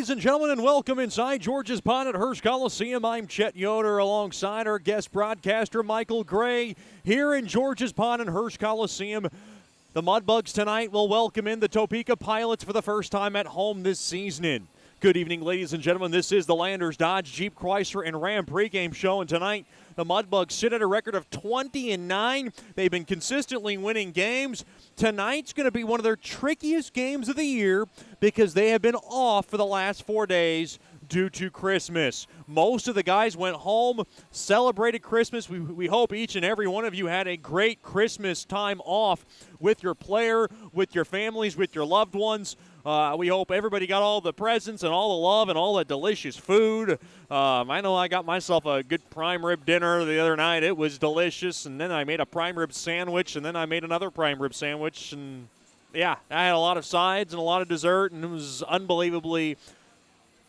ladies and gentlemen, and welcome inside George's Pond at Hearst Coliseum. I'm Chet Yoder alongside our guest broadcaster, Michael Gray, here in George's Pond and Hearst Coliseum. The Mudbugs tonight will welcome in the Topeka Pilots for the first time at home this season. Good evening, ladies and gentlemen. This is the Landers Dodge Jeep Chrysler and Ram pregame show, and tonight the Mudbugs sit at a record of 20-9. They've been consistently winning games. Tonight's going to be one of their trickiest games of the year because they have been off for the last 4 days due to Christmas. Most of the guys went home, celebrated Christmas. We hope each and every one of you had a great Christmas time off with your player, with your families, with your loved ones. We hope everybody got all the presents and all the love and all the delicious food. I know I got myself a good prime rib dinner the other night. It was delicious. And then I made a prime rib sandwich, and then I made another prime rib sandwich. And, yeah, I had a lot of sides and a lot of dessert, and it was unbelievably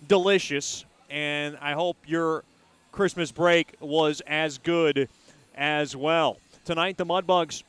delicious. And I hope your Christmas break was as good as well. Tonight, the Mudbugs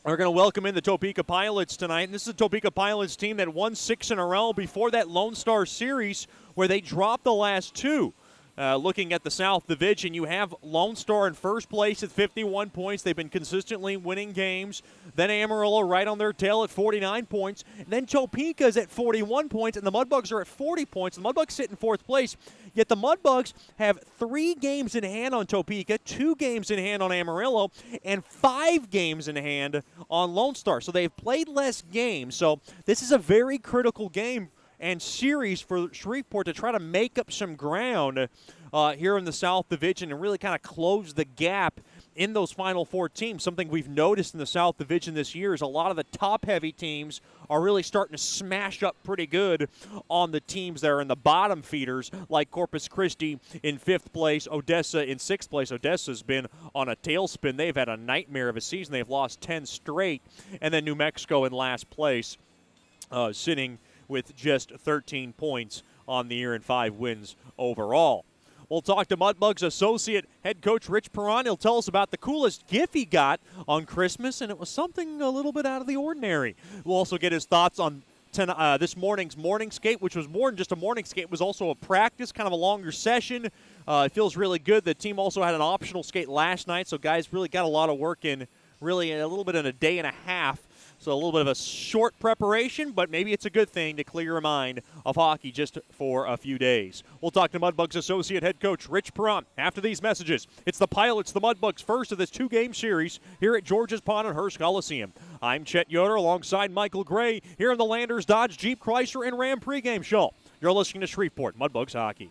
are going to welcome in the Topeka Pilots tonight. And this is a Topeka Pilots team that won 6 in a row before that Lone Star Series where they dropped the last 2. Looking at the South Division, you have Lone Star in first place at 51 points. They've been consistently winning games. Then Amarillo right on their tail at 49 points. And then Topeka's at 41 points, and the Mudbugs are at 40 points. The Mudbugs sit in fourth place. Yet the Mudbugs have 3 games in hand on Topeka, 2 games in hand on Amarillo, and 5 games in hand on Lone Star. So they've played less games. So this is a very critical game and series for Shreveport to try to make up some ground here in the South Division and really kind of close the gap in those final 4 teams. Something we've noticed in the South Division this year is a lot of the top-heavy teams are really starting to smash up pretty good on the teams that are in the bottom feeders, like Corpus Christi in 5th place, Odessa in 6th place. Odessa's been on a tailspin. They've had a nightmare of a season. They've lost 10 straight. And then New Mexico in last place, sitting with just 13 points on the year and 5 wins overall. We'll talk to Mudbugs associate head coach Rich Perron. He'll tell us about the coolest gift he got on Christmas, and it was something a little bit out of the ordinary. We'll also get his thoughts on this morning's morning skate, which was more than just a morning skate. It was also a practice, kind of a longer session. It feels really good. The team also had an optional skate last night, so guys really got a lot of work in, really a little bit in a day and a half. So a little bit of a short preparation, but maybe it's a good thing to clear your mind of hockey just for a few days. We'll talk to Mudbugs associate head coach Rich Perron after these messages. It's the Pilots, the Mudbugs, first of this 2-game series here at George's Pond and Hearst Coliseum. I'm Chet Yoder alongside Michael Gray here in the Landers Dodge Jeep Chrysler and Ram pregame show. You're listening to Shreveport Mudbugs Hockey.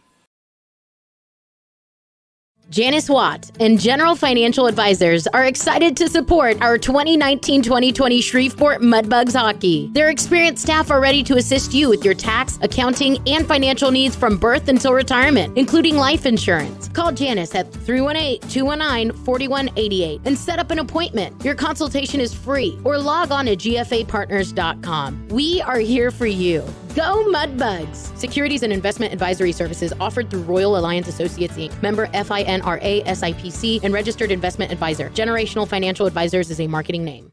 Janice Watt and General Financial Advisors are excited to support our 2019-2020 Shreveport Mudbugs hockey. Their experienced staff are ready to assist you with your tax, accounting, and financial needs from birth until retirement, including life insurance. Call Janice at 318-219-4188 and set up an appointment. Your consultation is free, or log on to gfapartners.com. We are here for you. Go Mudbugs! Securities and investment advisory services offered through Royal Alliance Associates, Inc., member FINRA SIPC, and registered investment advisor. Generational Financial Advisors is a marketing name.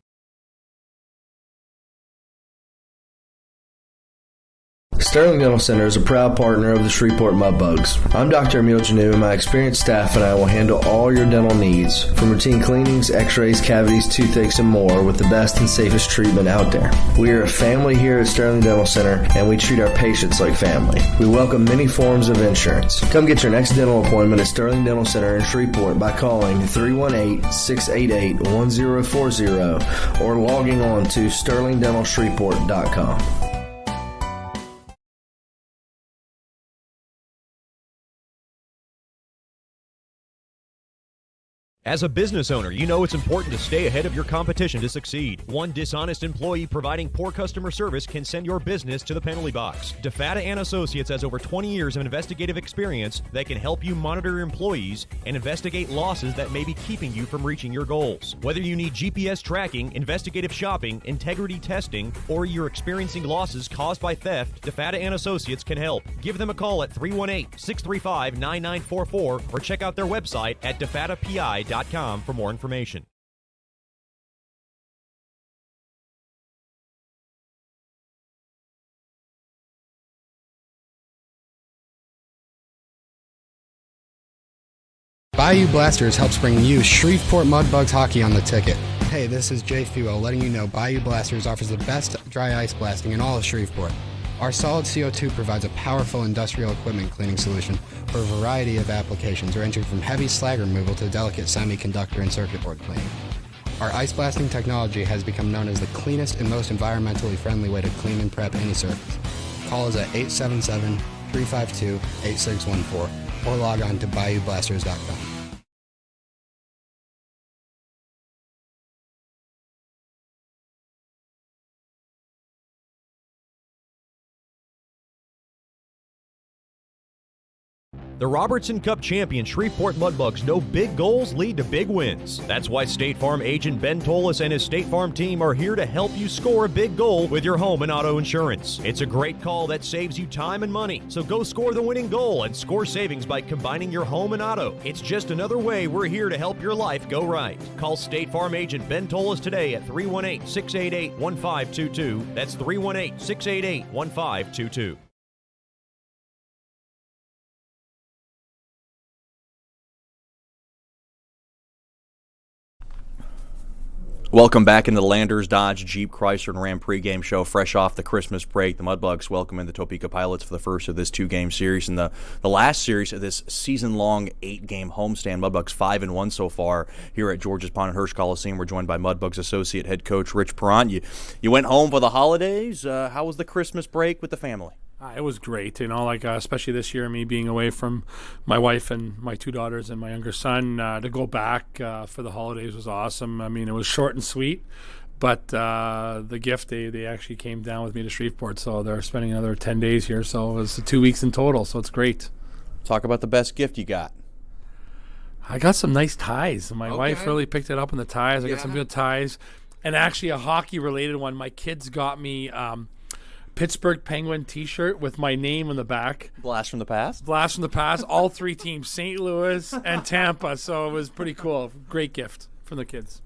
Sterling Dental Center is a proud partner of the Shreveport Mudbugs. I'm Dr. Emil Janu, and my experienced staff and I will handle all your dental needs, from routine cleanings, x-rays, cavities, toothaches, and more, with the best and safest treatment out there. We are a family here at Sterling Dental Center, and we treat our patients like family. We welcome many forms of insurance. Come get your next dental appointment at Sterling Dental Center in Shreveport by calling 318-688-1040 or logging on to sterlingdentalshreveport.com. As a business owner, you know it's important to stay ahead of your competition to succeed. One dishonest employee providing poor customer service can send your business to the penalty box. DeFatta & Associates has over 20 years of investigative experience that can help you monitor your employees and investigate losses that may be keeping you from reaching your goals. Whether you need GPS tracking, investigative shopping, integrity testing, or you're experiencing losses caused by theft, DeFatta & Associates can help. Give them a call at 318-635-9944 or check out their website at defattapi.com for more information. Bayou Blasters helps bring you Shreveport Mudbugs hockey on the ticket. Hey, this is Jay Fuel letting you know Bayou Blasters offers the best dry ice blasting in all of Shreveport. Our solid CO2 provides a powerful industrial equipment cleaning solution for a variety of applications ranging from heavy slag removal to delicate semiconductor and circuit board cleaning. Our ice blasting technology has become known as the cleanest and most environmentally friendly way to clean and prep any surface. Call us at 877-352-8614 or log on to bayoublasters.com. The Robertson Cup champion Shreveport Mudbugs know big goals lead to big wins. That's why State Farm agent Ben Tolis and his State Farm team are here to help you score a big goal with your home and auto insurance. It's a great call that saves you time and money. So go score the winning goal and score savings by combining your home and auto. It's just another way we're here to help your life go right. Call State Farm agent Ben Tolis today at 318-688-1522. That's 318-688-1522. Welcome back into the Landers Dodge Jeep Chrysler and Ram pregame show, fresh off the Christmas break. The Mudbugs welcome in the Topeka Pilots for the first of this two-game series and the last series of this season-long 8-game homestand. Mudbugs 5-1 so far here at Georges Pond and Hirsch Coliseum. We're joined by Mudbugs associate head coach Rich Perron. You went home for the holidays. How was the Christmas break with the family? It was great, especially this year, me being away from my wife and my two daughters and my younger son. To go back for the holidays was awesome. I mean, it was short and sweet, but the gift, they actually came down with me to Shreveport, so they're spending another 10 days here, so it was 2 weeks in total, so it's great. Talk about the best gift you got. I got some nice ties. My wife really picked it up in the ties. I got some good ties, and actually a hockey-related one. My kids got me Pittsburgh Penguin t-shirt with my name on the back. Blast from the past? Blast from the past. All three teams, St. Louis and Tampa. So it was pretty cool. Great gift from the kids.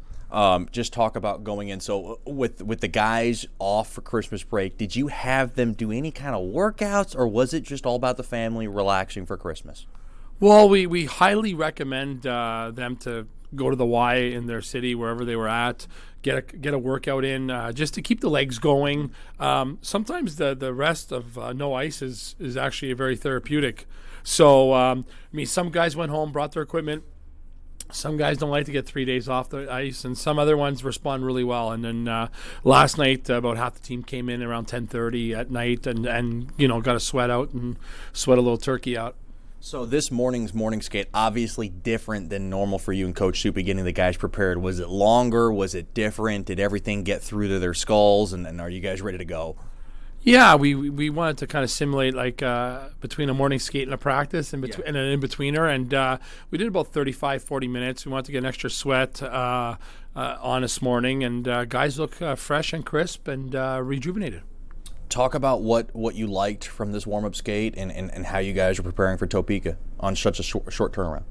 Just talk about going in. So with the guys off for Christmas break, did you have them do any kind of workouts, or was it just all about the family relaxing for Christmas? Well, we highly recommend them to go to the Y in their city, wherever they were at, get a workout in, just to keep the legs going. Sometimes the rest of no ice is actually very therapeutic. So, some guys went home, brought their equipment. Some guys don't like to get 3 days off the ice, and some other ones respond really well. And then last night, about half the team came in around 10:30 at night and got a sweat out and sweat a little turkey out. So this morning's morning skate, obviously different than normal for you and Coach Soupy getting the guys prepared. Was it longer? Was it different? Did everything get through to their skulls? And are you guys ready to go? Yeah, we wanted to kind of simulate between a morning skate and a practice and an in-betweener. And we did about 35, 40 minutes. We wanted to get an extra sweat on this morning. And guys look fresh and crisp and rejuvenated. Talk about what you liked from this warm-up skate and how you guys are preparing for Topeka on such a short turnaround.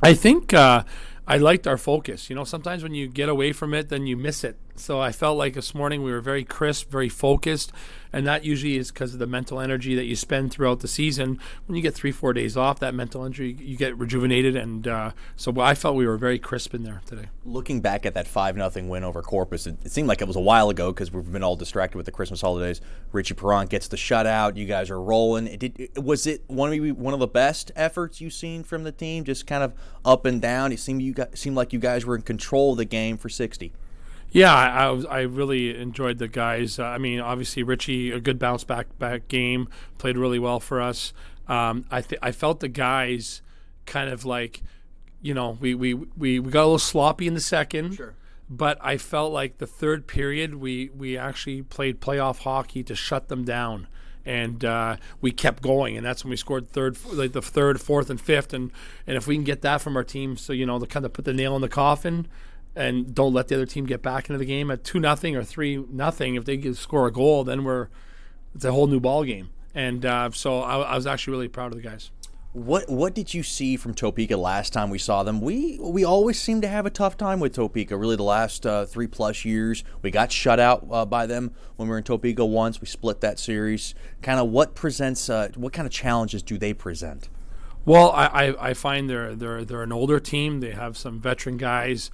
I think I liked our focus. Sometimes when you get away from it, then you miss it. So I felt like this morning we were very crisp, very focused, and that usually is because of the mental energy that you spend throughout the season. When you get 3-4 days off, that mental energy, you get rejuvenated, and so I felt we were very crisp in there today. Looking back at that 5-0 win over Corpus, it seemed like it was a while ago because we've been all distracted with the Christmas holidays. Richie Perron gets the shutout. You guys are rolling. Was it one of the best efforts you've seen from the team, just kind of up and down? It seemed like you guys were in control of the game for 60. Yeah, I really enjoyed the guys. Obviously Richie, a good bounce back game, played really well for us. I felt the guys kind of like, we got a little sloppy in the second. Sure. But I felt like the third period we actually played playoff hockey to shut them down. And we kept going, and that's when we scored the third, fourth, and fifth. And if we can get that from our team, so to kind of put the nail in the coffin, and don't let the other team get back into the game at 2-0 or 3-0. If they score a goal, then it's a whole new ball game. And so I was actually really proud of the guys. What did you see from Topeka last time we saw them? We always seem to have a tough time with Topeka. Really, the last 3+ years, we got shut out by them when we were in Topeka once. We split that series. Kind of what kind of challenges do they present? Well, I find they're an older team. They have some veteran guys.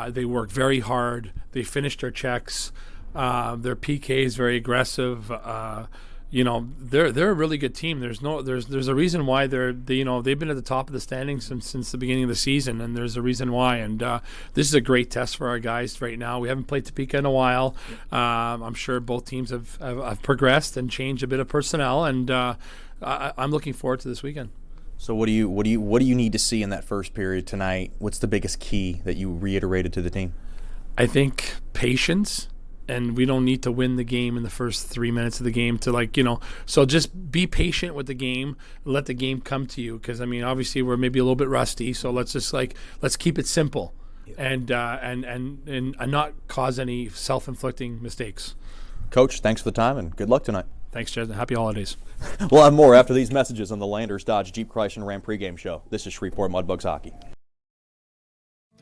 They work very hard. They finish their checks. Their PK is very aggressive. They're a really good team. There's a reason why they've been at the top of the standings since the beginning of the season, and there's a reason why. And this is a great test for our guys right now. We haven't played Topeka in a while. I'm sure both teams have progressed and changed a bit of personnel, and I'm looking forward to this weekend. So what do you need to see in that first period tonight? What's the biggest key that you reiterated to the team? I think patience, and we don't need to win the game in the first 3 minutes of the game so just be patient with the game, let the game come to you, because obviously we're maybe a little bit rusty, so let's keep it simple and not cause any self-inflicting mistakes. Coach, thanks for the time and good luck tonight. Thanks, Jed. Happy holidays. We'll have more after these messages on the Landers Dodge Jeep Chrysler Ram pregame show. This is Shreveport Mudbugs Hockey.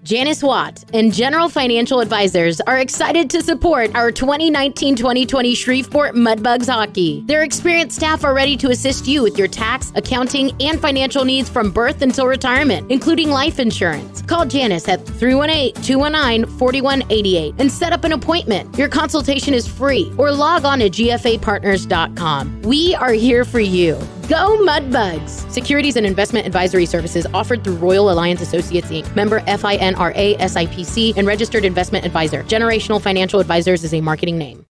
Janice Watt and General Financial Advisors are excited to support our 2019-2020 Shreveport Mudbugs hockey. Their experienced staff are ready to assist you with your tax, accounting, and financial needs from birth until retirement, including life insurance. Call Janice at 318-219-4188 and set up an appointment. Your consultation is free, or log on to gfapartners.com. We are here for you. Go Mudbugs! Securities and investment advisory services offered through Royal Alliance Associates, Inc., member FINRA SIPC, and registered investment advisor. Generational Financial Advisors is a marketing name.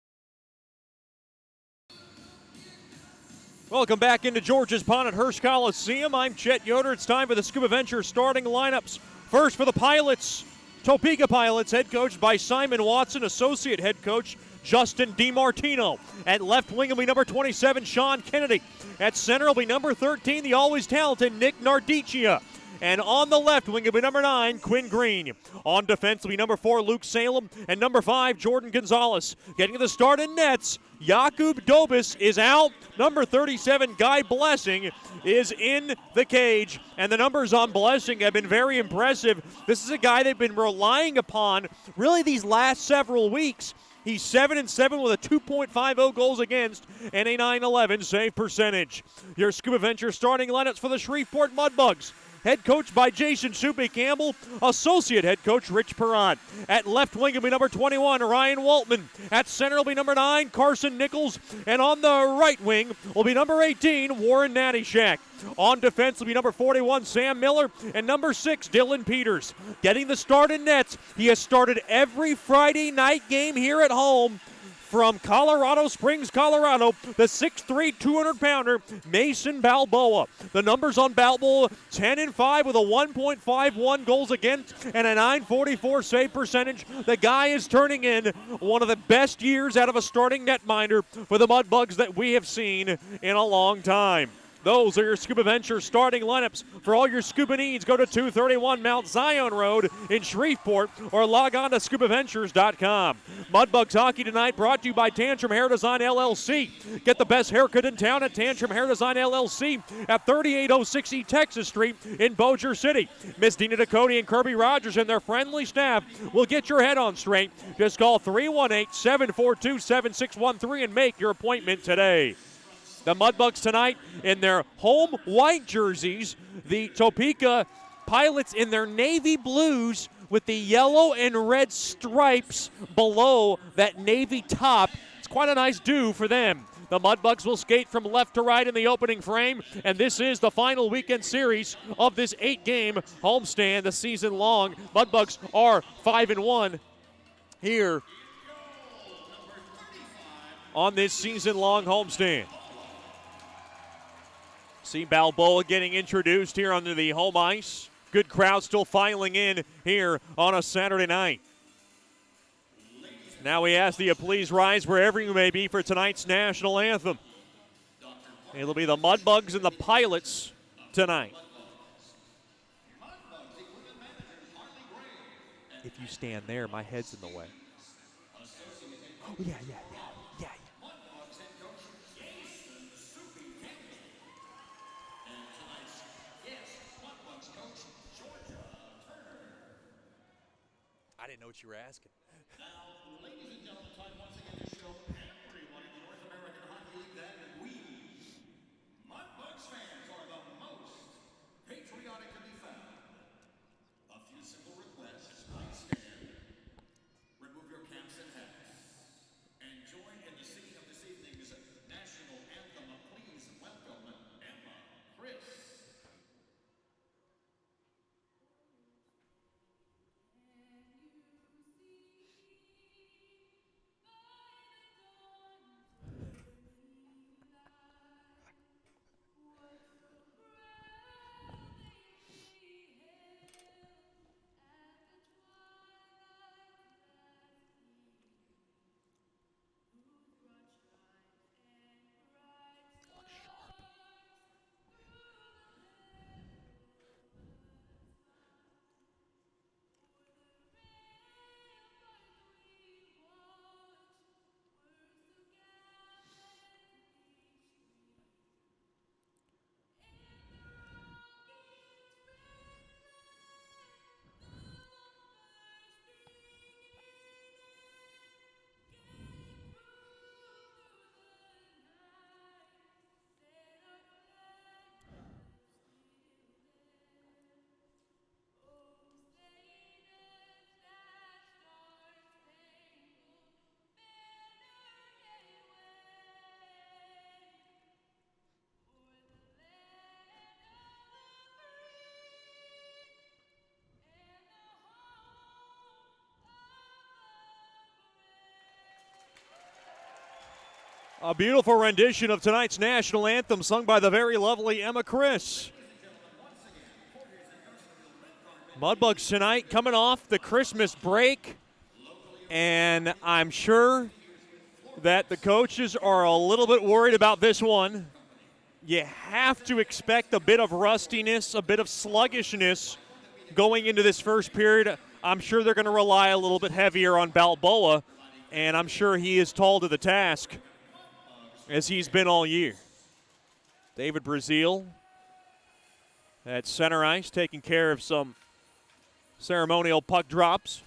Welcome back into George's Pond at Hearst Coliseum. I'm Chet Yoder. It's time for the Scuba Venture starting lineups. First for the Pilots, Topeka Pilots, head coached by Simon Watson, associate head coach Justin DiMartino. At left wing will be number 27, Sean Kennedy. At center will be number 13, the always talented Nick Nardicia. And on the left wing will be number 9, Quinn Green. On defense will be number 4, Luke Salem. And number 5, Jordan Gonzalez. Getting to the start in nets, Jakub Dobis is out. Number 37, Guy Blessing, is in the cage. And the numbers on Blessing have been very impressive. This is a guy they've been relying upon really these last several weeks. He's 7-7 with a 2.50 goals against and a .911 save percentage. Your Scuba Venture starting lineups for the Shreveport Mudbugs. Head coach by Jason Soupy Campbell, associate head coach Rich Perrott. At left wing will be number 21, Ryan Waltman. At center will be number 9, Carson Nichols. And on the right wing will be number 18, Warren Nattyshak. On defense will be number 41, Sam Miller, and number 6, Dylan Peters. Getting the start in nets, he has started every Friday night game here at home. From Colorado Springs, Colorado, the 6'3", 200-pounder, Mason Balboa. The numbers on Balboa, 10-5 with a 1.51 goals against and a .944 save percentage. The guy is turning in one of the best years out of a starting netminder for the Mudbugs that we have seen in a long time. Those are your Scuba Venture starting lineups. For all your scuba needs, go to 231 Mount Zion Road in Shreveport or log on to scubaventures.com. Mudbugs hockey tonight brought to you by Tantrum Hair Design LLC. Get the best haircut in town at Tantrum Hair Design LLC at 3806 East Texas Street in Bossier City. Miss Dina Ducote and Kirby Rogers and their friendly staff will get your head on straight. Just call 318-742-7613 and make your appointment today. The Mudbugs tonight in their home white jerseys. The Topeka Pilots in their navy blues with the yellow and red stripes below that navy top. It's quite a nice do for them. The Mudbugs will skate from left to right in the opening frame, and this is the final weekend series of this 8-game homestand, the season long. Mudbugs are 5-1 here on this season-long homestand. See Balboa getting introduced here onto the home ice. Good crowd still filing in here on a Saturday night. Now we ask that you please rise wherever you may be for tonight's national anthem. It'll be the Mudbugs and the Pilots tonight. If you stand there, my head's in the way. Oh, yeah. I didn't know what you were asking. Now, ladies and gentlemen, time once again to show everyone in North American Hockey League that we, Mudbugs fans, are the most A beautiful rendition of tonight's national anthem sung by the very lovely Emma Chris. Mudbugs tonight coming off the Christmas break, and I'm sure that the coaches are a little bit worried about this one. You have to expect a bit of rustiness, a bit of sluggishness going into this first period. I'm sure they're going to rely a little bit heavier on Balboa, and I'm sure he is tall to the task as he's been all year. David Brazil at center ice taking care of some ceremonial puck drops.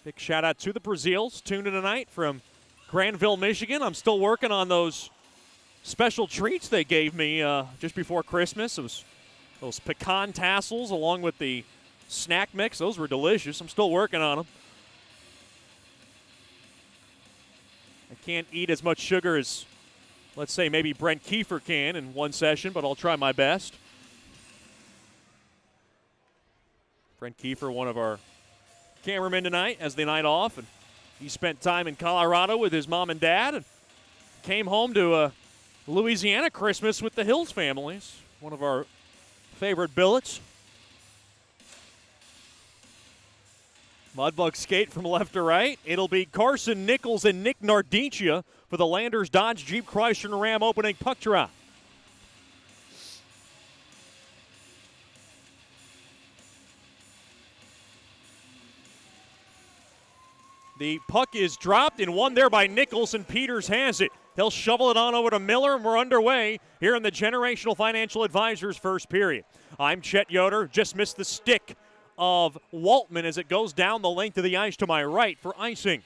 Big shout out to the Brazils tuned in tonight from Granville, Michigan. I'm still working on those special treats they gave me just before Christmas. It was those pecan tassels along with the snack mix. Those were delicious. I'm still working on them. I can't eat as much sugar as, let's say, maybe Brent Kiefer can in one session, but I'll try my best. Brent Kiefer, one of our cameramen tonight, has the night off, and he spent time in Colorado with his mom and dad and came home to a Louisiana Christmas with the Hills families, one of our favorite billets. Mudbugs skate from left to right. It'll be Carson Nichols and Nick Nardicia for the Landers Dodge Jeep Chrysler and Ram opening puck drop. The puck is dropped and won there by Nichols, and Peters has it. He'll shovel it on over to Miller, and we're underway here in the Generational Financial Advisors first period. I'm Chet Yoder. Just missed the stick of Waltman as it goes down the length of the ice to my right for icing.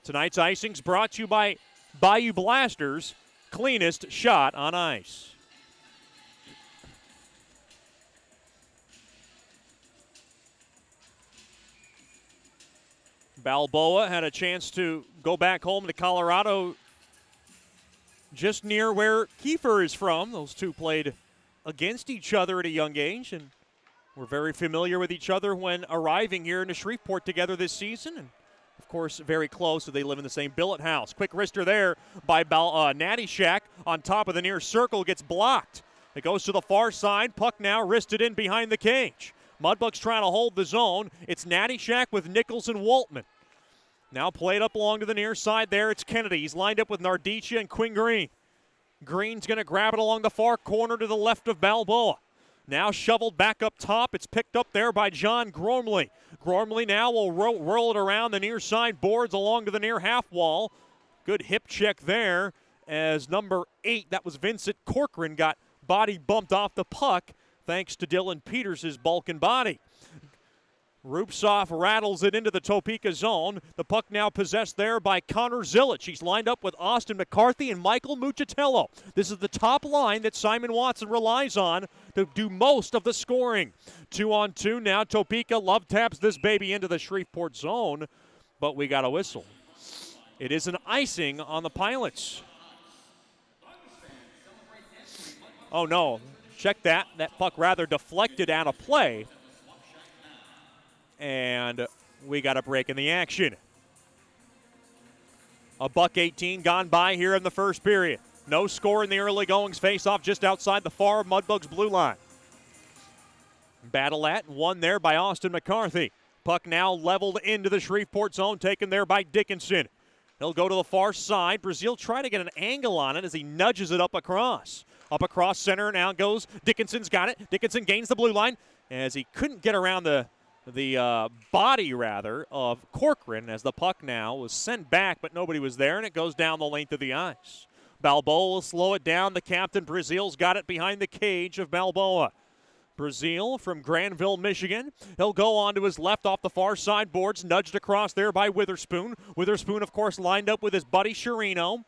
Tonight's icing's brought to you by Bayou Blasters, cleanest shot on ice. Balboa had a chance to go back home to Colorado just near where Kiefer is from. Those two played against each other at a young age and were very familiar with each other when arriving here into Shreveport together this season. And, of course, very close, so they live in the same billet house. Quick wrister there by Natty Shack on top of the near circle, gets blocked. It goes to the far side. Puck now wristed in behind the cage. Mudbugs trying to hold the zone. It's Natty Shack with Nichols and Waltman. Now played up along to the near side there. It's Kennedy. He's lined up with Nardicia and Quinn Green. Green's going to grab it along the far corner to the left of Balboa. Now shoveled back up top. It's picked up there by John Gormley. Gormley now will whirl it around the near side boards along to the near half wall. Good hip check there as number 8, that was Vincent Corcoran, got body bumped off the puck thanks to Dylan Peters' bulk and body. Rupsoff rattles it into the Topeka zone. The puck now possessed there by Connor Zilich. He's lined up with Austin McCarthy and Michael Muchatello. This is the top line that Simon Watson relies on to do most of the scoring. 2-on-2 now. Topeka love taps this baby into the Shreveport zone, but we got a whistle. It is an icing on the Pilots. Oh, no. Check that. That puck rather deflected out of play. And we got a break in the action. $1:18 gone by here in the first period. No score in the early goings. Face off just outside the far Mudbugs blue line. Battle at and won there by Austin McCarthy. Puck now leveled into the Shreveport zone, taken there by Dickinson. He'll go to the far side. Brazil trying to get an angle on it as he nudges it up across. Up across center now goes. Dickinson's got it. Dickinson gains the blue line as he couldn't get around the body, rather, of Corcoran as the puck now was sent back, but nobody was there, and it goes down the length of the ice. Balboa will slow it down. The captain, Brazil's got it behind the cage of Balboa. Brazil from Granville, Michigan. He'll go on to his left off the far side boards, nudged across there by Witherspoon. Witherspoon, of course, lined up with his buddy Chirino.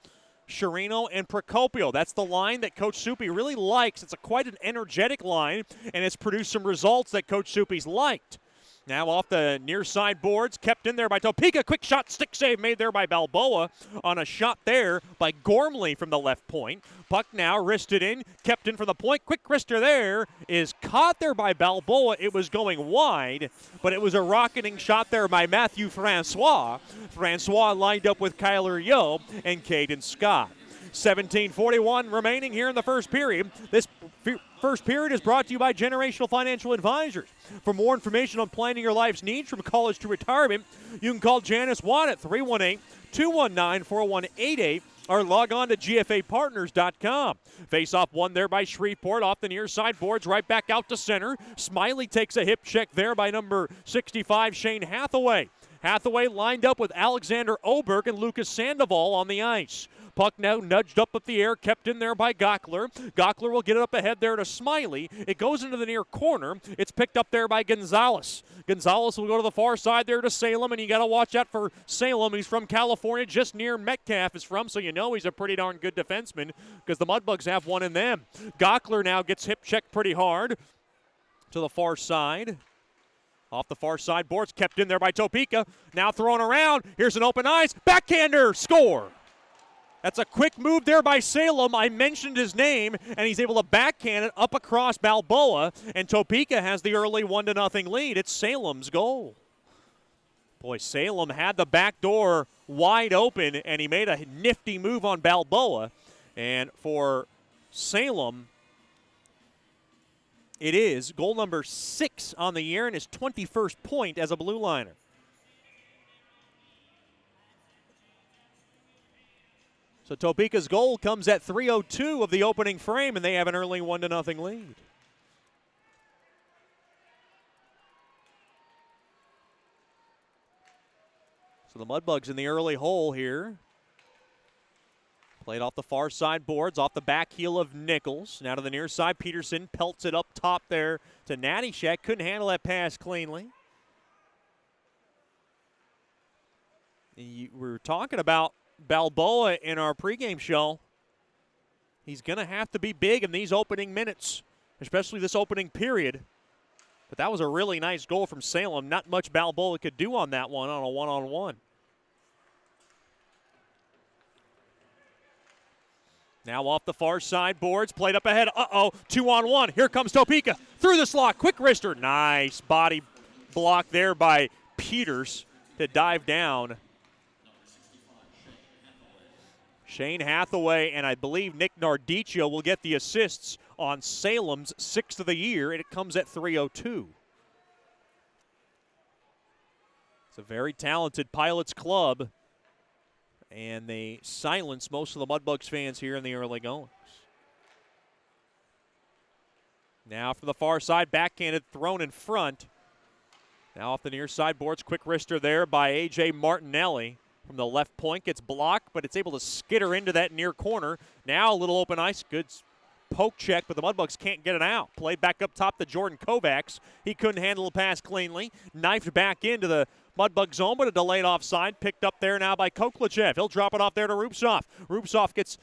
Chirino and Procopio. That's the line that Coach Soupy really likes. It's quite an energetic line, and it's produced some results that Coach Soupy's liked. Now off the near side boards, kept in there by Topeka. Quick shot, stick save made there by Balboa on a shot there by Gormley from the left point. Puck now wristed in, kept in for the point. Quick wrister there is caught there by Balboa. It was going wide, but it was a rocketing shot there by Matthew Francois. Francois lined up with Kyler Yo and Caden Scott. 17:41 remaining here in the first period. This first period is brought to you by Generational Financial Advisors. For more information on planning your life's needs from college to retirement, you can call Janice Watt at 318-219-4188 or log on to gfapartners.com. Face-off won there by Shreveport off the near side boards, right back out to center. Smiley takes a hip check there by number 65, Shane Hathaway. Hathaway lined up with Alexander Oberg and Lucas Sandoval on the ice. Puck now nudged up the air, kept in there by Gockler. Gockler will get it up ahead there to Smiley. It goes into the near corner. It's picked up there by Gonzalez. Gonzalez will go to the far side there to Salem, and you got to watch out for Salem. He's from California, just near Metcalf is from, so you know he's a pretty darn good defenseman because the Mudbugs have one in them. Gockler now gets hip checked pretty hard to the far side. Off the far side boards, kept in there by Topeka. Now thrown around. Here's an open ice. Backhander, score. That's a quick move there by Salem. I mentioned his name, and he's able to backhand it up across Balboa, and Topeka has the early 1-0 lead. It's Salem's goal. Boy, Salem had the back door wide open, and he made a nifty move on Balboa. And for Salem, it is goal number 6 on the year and his 21st point as a blue liner. So Topeka's goal comes at 3:02 of the opening frame, and they have an early 1-0 lead. So the Mudbugs in the early hole here. Played off the far side boards, off the back heel of Nichols. Now to the near side, Peterson pelts it up top there to Nattyshak. Couldn't handle that pass cleanly. We were talking about Balboa in our pregame show. He's going to have to be big in these opening minutes, especially this opening period. But that was a really nice goal from Salem. Not much Balboa could do on that one on a one-on-one. Now off the far side boards, played up ahead. 2-on-1. Here comes Topeka. Through the slot, quick wrister. Nice body block there by Peters to dive down. Shane Hathaway and I believe Nick Nardicchio will get the assists on Salem's 6th of the year, and it comes at 3:02. It's a very talented Pilots club, and they silence most of the Mudbugs fans here in the early goings. Now from the far side, backhanded, thrown in front. Now off the near side boards, quick wrister there by A.J. Martinelli. From the left point, gets blocked, but it's able to skitter into that near corner. Now a little open ice, good poke check, but the Mudbugs can't get it out. Played back up top to Jordan Kovacs. He couldn't handle the pass cleanly. Knifed back into the Mudbug zone, but a delayed offside. Picked up there now by Koklachev. He'll drop it off there to Rupsoff. Rupsoff gets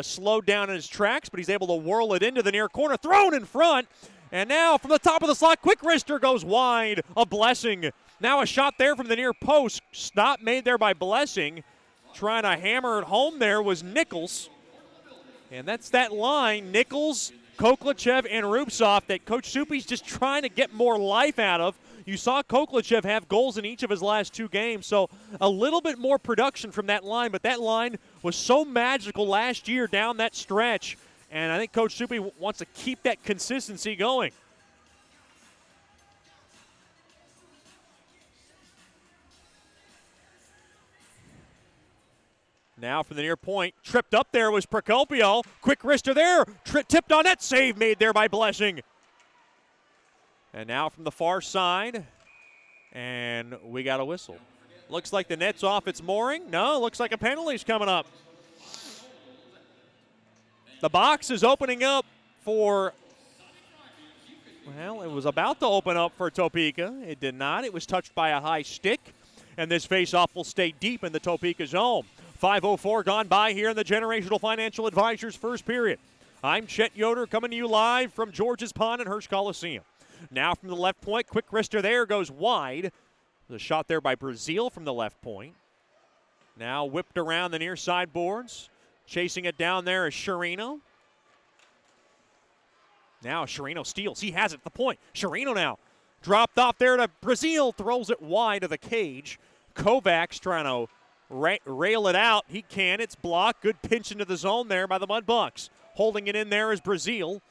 slowed down in his tracks, but he's able to whirl it into the near corner. Thrown in front. And now from the top of the slot, quick wrister goes wide. A Blessing. Now a shot there from the near post. Stop made there by Blessing. Trying to hammer it home there was Nichols. And that's that line, Nichols, Koklachev, and Rupsoff, that Coach Soupy's just trying to get more life out of. You saw Koklachev have goals in each of his last 2 games, so a little bit more production from that line, but that line was so magical last year down that stretch, and I think Coach Soupy wants to keep that consistency going. Now from the near point, tripped up there was Procopio. Quick wrister there, tipped on net, save made there by Blessing. And now from the far side, and we got a whistle. Looks like the net's off its mooring. No, looks like a penalty's coming up. The box is opening up for, well, it was about to open up for Topeka. It did not. It was touched by a high stick, and this faceoff will stay deep in the Topeka zone. 5:04 gone by here in the Generational Financial Advisors first period. I'm Chet Yoder coming to you live from George's Pond and Hirsch Coliseum. Now from the left point, quick wrister there goes wide. The shot there by Brazil from the left point. Now whipped around the near side boards. Chasing it down there is Sherino. Now Sherino steals. He has it at the point. Sherino now dropped off there to Brazil. Throws it wide of the cage. Kovacs trying to rail it out. He can. It's blocked. Good pinch into the zone there by the Mudbugs. Holding it in there is Brazil.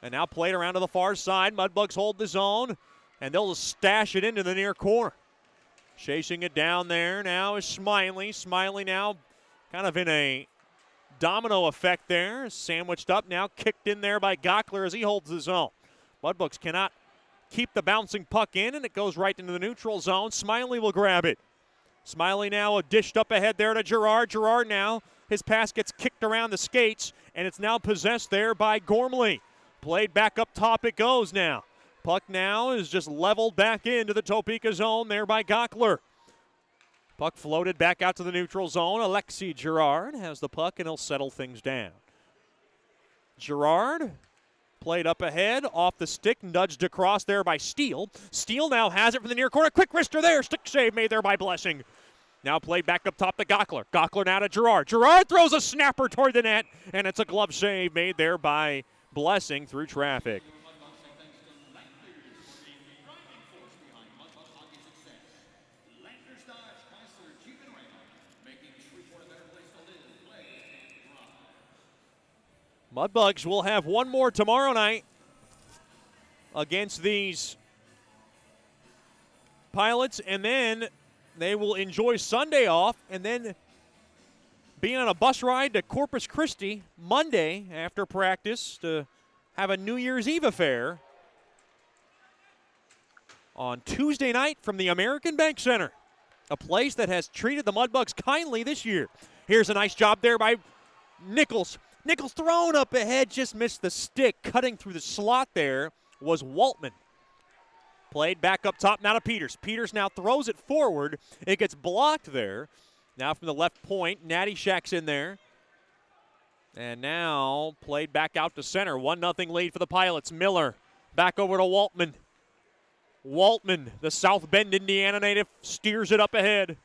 And now played around to the far side. Mudbugs hold the zone. And they'll just stash it into the near corner. Chasing it down there now is Smiley. Smiley now kind of in a domino effect there. Sandwiched up now. Kicked in there by Gockler as he holds the zone. Mudbugs cannot keep the bouncing puck in, and it goes right into the neutral zone. Smiley will grab it. Smiley now dished up ahead there to Girard. Girard now, his pass gets kicked around the skates, and it's now possessed there by Gormley. Played back up top it goes now. Puck now is just leveled back into the Topeka zone there by Gockler. Puck floated back out to the neutral zone. Alexi Girard has the puck, and he'll settle things down. Girard played up ahead, off the stick, nudged across there by Steele. Steele now has it from the near corner. Quick wrister there. Stick save made there by Blessing. Now played back up top to Gockler. Gockler now to Girard. Girard throws a snapper toward the net, and it's a glove save made there by Blessing through traffic. Mudbugs will have one more tomorrow night against these Pilots, and then they will enjoy Sunday off and then be on a bus ride to Corpus Christi Monday after practice to have a New Year's Eve affair on Tuesday night from the American Bank Center, a place that has treated the Mudbugs kindly this year. Here's a nice job there by Nichols. Nichols thrown up ahead, just missed the stick. Cutting through the slot there was Waltman. Played back up top now to Peters. Peters now throws it forward. It gets blocked there. Now from the left point, Natty Shack's in there. And now played back out to center. 1-0 lead for the Pilots. Miller back over to Waltman. Waltman, the South Bend, Indiana native, steers it up ahead.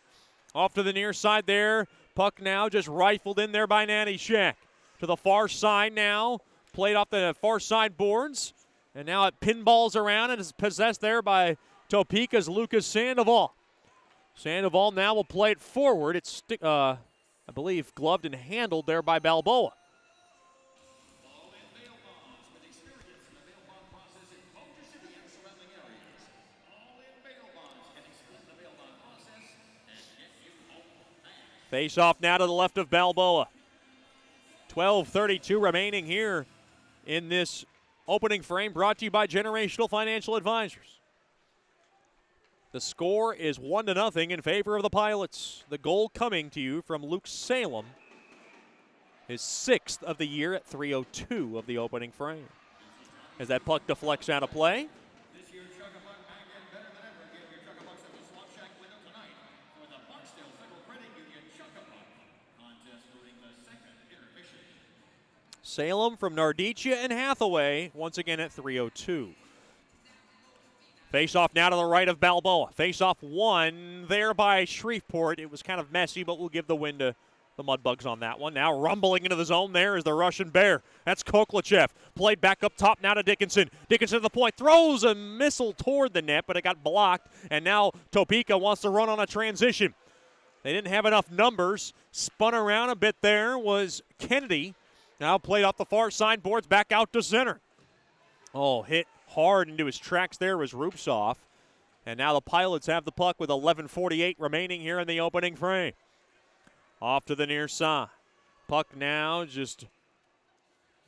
Off to the near side there. Puck now just rifled in there by Natty Shack. To the far side now, played off the far side boards, and now it pinballs around and is possessed there by Topeka's Lucas Sandoval. Sandoval now will play it forward. It's, I believe, gloved and handled there by Balboa. Face off now to the left of Balboa. 12:32 remaining here in this opening frame, brought to you by Generational Financial Advisors. The score is 1-0 in favor of the Pilots. The goal coming to you from Luke Salem, his 6th of the year at 3:02 of the opening frame. As that puck deflects out of play. This year, Chug-a-Buck Magnet better than ever. Get your Chug-a-Bucks at the Swap Shack window tonight for the Barksdale Federal Credit Union Chug-a-Buck contest during the second intermission. Salem from Nardicia and Hathaway once again at 3:02. Face off now to the right of Balboa. Face off one there by Shreveport. It was kind of messy, but we'll give the win to the Mudbugs on that one. Now rumbling into the zone there is the Russian Bear. That's Koklachev. Played back up top now to Dickinson. Dickinson to the point. Throws a missile toward the net, but it got blocked. And now Topeka wants to run on a transition. They didn't have enough numbers. Spun around a bit there was Kennedy. Now played off the far side boards back out to center. Oh, hit hard into his tracks there was Rupsoff. And now the Pilots have the puck with 11:48 remaining here in the opening frame. Off to the near side. Puck now just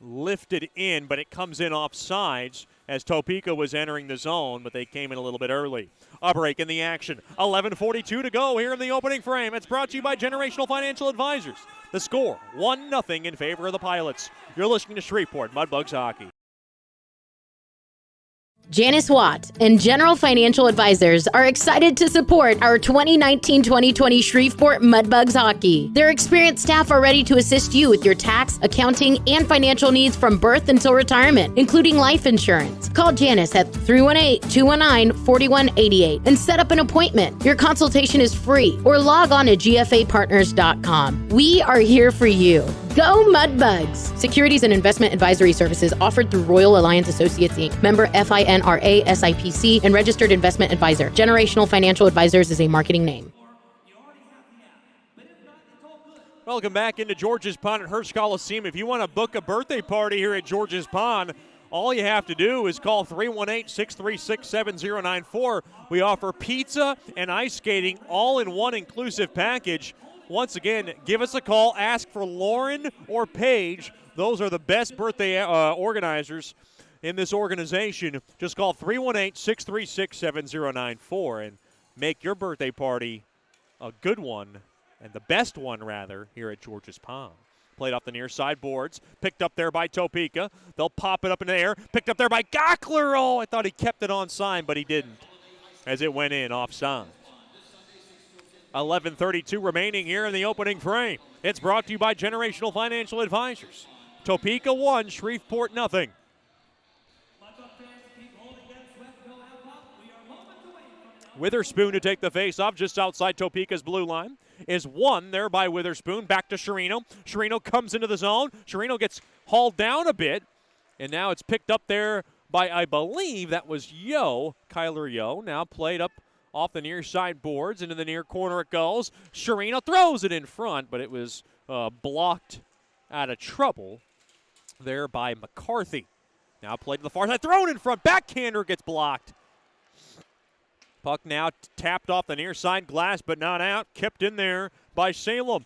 lifted in, but it comes in off sides as Topeka was entering the zone, but they came in a little bit early. A break in the action. 11:42 to go here in the opening frame. It's brought to you by Generational Financial Advisors. The score, 1-0 in favor of the Pilots. You're listening to Shreveport Mudbugs Hockey. Janice Watt and General Financial Advisors are excited to support our 2019-2020 Shreveport Mudbugs hockey. Their experienced staff are ready to assist you with your tax, accounting, and financial needs from birth until retirement, including life insurance. Call Janice at 318-219-4188 and set up an appointment. Your consultation is free, or log on to gfapartners.com. We are here for you. Go Mudbugs! Securities and investment advisory services offered through Royal Alliance Associates, Inc., member FINRA SIPC, and registered investment advisor. Generational Financial Advisors is a marketing name. Welcome back into George's Pond at Hearst Coliseum. If you want to book a birthday party here at George's Pond, all you have to do is call 318-636-7094. We offer pizza and ice skating all in one inclusive package. Once again, give us a call. Ask for Lauren or Paige. Those are the best birthday organizers in this organization. Just call 318-636-7094 and make your birthday party a good one, and the best one, rather, here at George's Pond. Played off the near side boards. Picked up there by Topeka. They'll pop it up in the air. Picked up there by Gockler. Oh, I thought he kept it on sign, but he didn't, as it went in offside. 11:32 remaining here in the opening frame. It's brought to you by Generational Financial Advisors. Topeka 1, Shreveport nothing. Witherspoon to take the face-off just outside Topeka's blue line. Is won there by Witherspoon. Back to Sherino. Sherino comes into the zone. Sherino gets hauled down a bit. And now it's picked up there by, I believe, that was Kyler Yo. Now played up off the near side boards. Into the near corner it goes. Sherino throws it in front, but it was blocked out of trouble there by McCarthy. Now played to the far side. Thrown in front. Backhander gets blocked. Puck now tapped off the near side glass, but not out. Kept in there by Salem.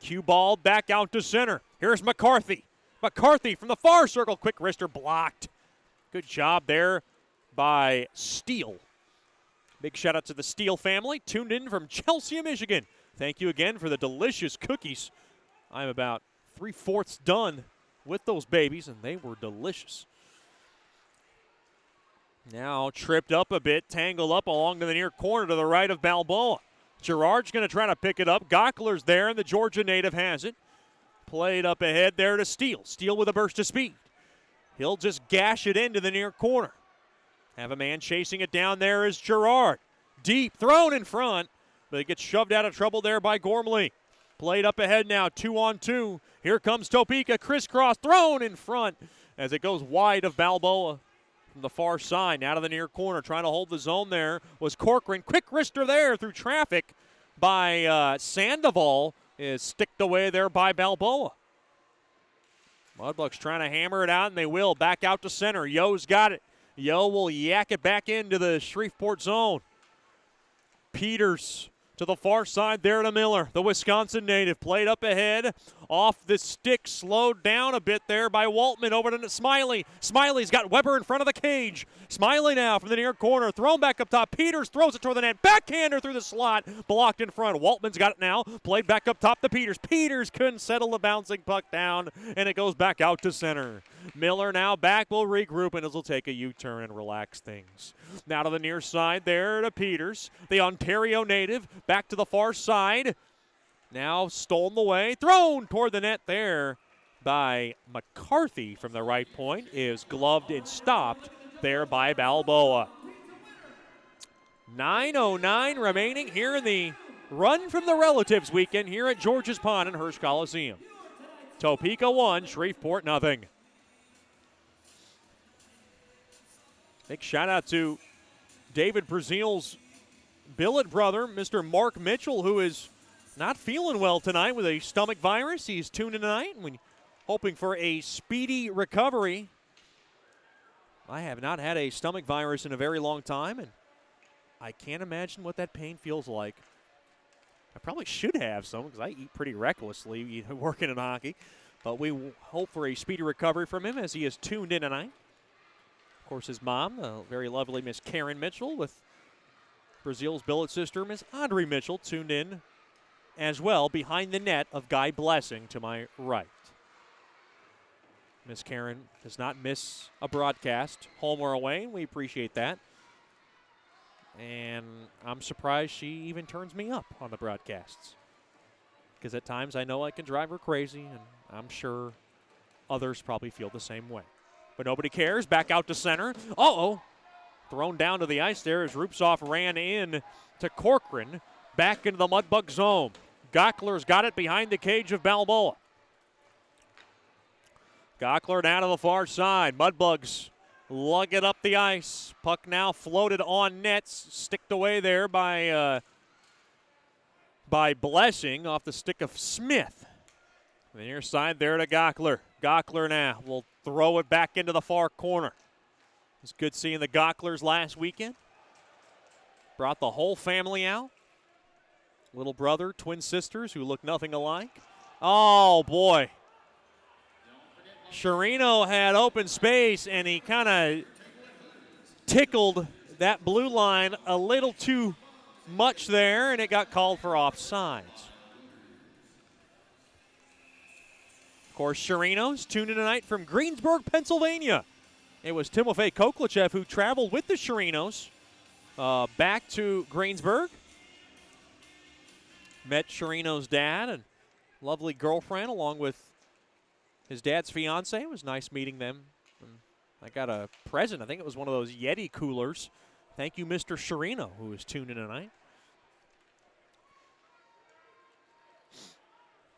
Cue ball back out to center. Here's McCarthy. McCarthy from the far circle. Quick wrister blocked. Good job there by Steele. Big shout out to the Steele family. Tuned in from Chelsea, Michigan. Thank you again for the delicious cookies. I'm about 3/4 done with those babies, and they were delicious. Now tripped up a bit, tangled up along to the near corner to the right of Balboa. Gerard's going to try to pick it up. Gockler's there, and the Georgia native has it. Played up ahead there to Steele. Steele with a burst of speed. He'll just gash it into the near corner. Have a man chasing it down there is Gerard. Deep, thrown in front, but it gets shoved out of trouble there by Gormley. Played up ahead now, 2-on-2. Here comes Topeka, crisscross, thrown in front as it goes wide of Balboa. From the far side, now to the near corner, trying to hold the zone there was Corcoran. Quick wrister there through traffic by Sandoval. Is sticked away there by Balboa. Mudbugs trying to hammer it out, and they will. Back out to center. Yo's got it. Yo will yak it back into the Shreveport zone. Peters to the far side there to Miller, the Wisconsin native. Played up ahead. Off the stick, slowed down a bit there by Waltman over to Smiley. Smiley's got Weber in front of the cage. Smiley now from the near corner. Thrown back up top. Peters throws it toward the net. Backhander through the slot. Blocked in front. Waltman's got it now. Played back up top to Peters. Peters couldn't settle the bouncing puck down, and it goes back out to center. Miller now back will regroup, and will take a U-turn and relax things. Now to the near side there to Peters. The Ontario native back to the far side. Now stolen away, thrown toward the net there by McCarthy from the right point. Is gloved and stopped there by Balboa. 9:09 remaining here in the Run from the Relatives weekend here at George's Pond and Hearst Coliseum. Topeka 1, Shreveport nothing. Big shout out to David Brazil's billet brother, Mr. Mark Mitchell, who is not feeling well tonight with a stomach virus. He's tuned in tonight and hoping for a speedy recovery. I have not had a stomach virus in a very long time, and I can't imagine what that pain feels like. I probably should have some because I eat pretty recklessly working in hockey. But we hope for a speedy recovery from him as he is tuned in tonight. Of course, his mom, the very lovely Miss Karen Mitchell, with Brazil's billet sister, Miss Audrey Mitchell, tuned in as well behind the net of Guy Blessing to my right. Miss Karen does not miss a broadcast, home or away, and we appreciate that. And I'm surprised she even turns me up on the broadcasts, because at times I know I can drive her crazy, and I'm sure others probably feel the same way. But nobody cares. Back out to center. Uh-oh. Thrown down to the ice there as Rupsoff ran in to Corcoran. Back into the Mudbug zone. Gockler's got it behind the cage of Balboa. Gockler down to the far side. Mudbugs lug it up the ice. Puck now floated on nets. Sticked away there by Blessing off the stick of Smith. The near side there to Gockler. Gockler now will throw it back into the far corner. It's good seeing the Gocklers last weekend. Brought the whole family out. Little brother, twin sisters who look nothing alike. Oh, boy. Chirino had open space, and he kind of tickled that blue line a little too much there, and it got called for offsides. Of course, Chirinos tuned in tonight from Greensburg, Pennsylvania. It was Timofey Koklachev who traveled with the Chirinos back to Greensburg. Met Chirino's dad and lovely girlfriend along with his dad's fiance. It was nice meeting them. And I got a present. I think it was one of those Yeti coolers. Thank you, Mr. Chirino, who was tuned in tonight.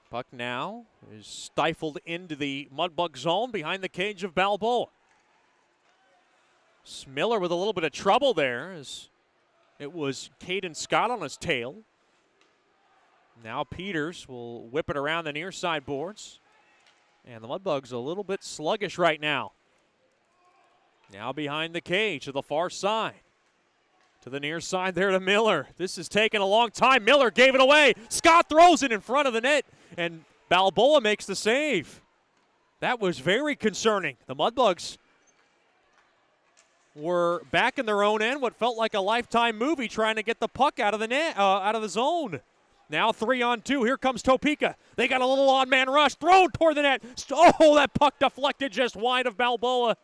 Puck now is stifled into the Mudbug zone behind the cage of Balboa. Smiller with a little bit of trouble there as it was Caden Scott on his tail. Now Peters will whip it around the near side boards. And the Mudbugs a little bit sluggish right now. Now behind the cage to the far side. To the near side there to Miller. This is taking a long time. Miller gave it away. Scott throws it in front of the net. And Balboa makes the save. That was very concerning. The Mudbugs were back in their own end, what felt like a Lifetime movie, trying to get the puck out of the net, out of the zone. Now 3-on-2. Here comes Topeka. They got a little on-man rush. Thrown toward the net. Oh, that puck deflected just wide of Balboa,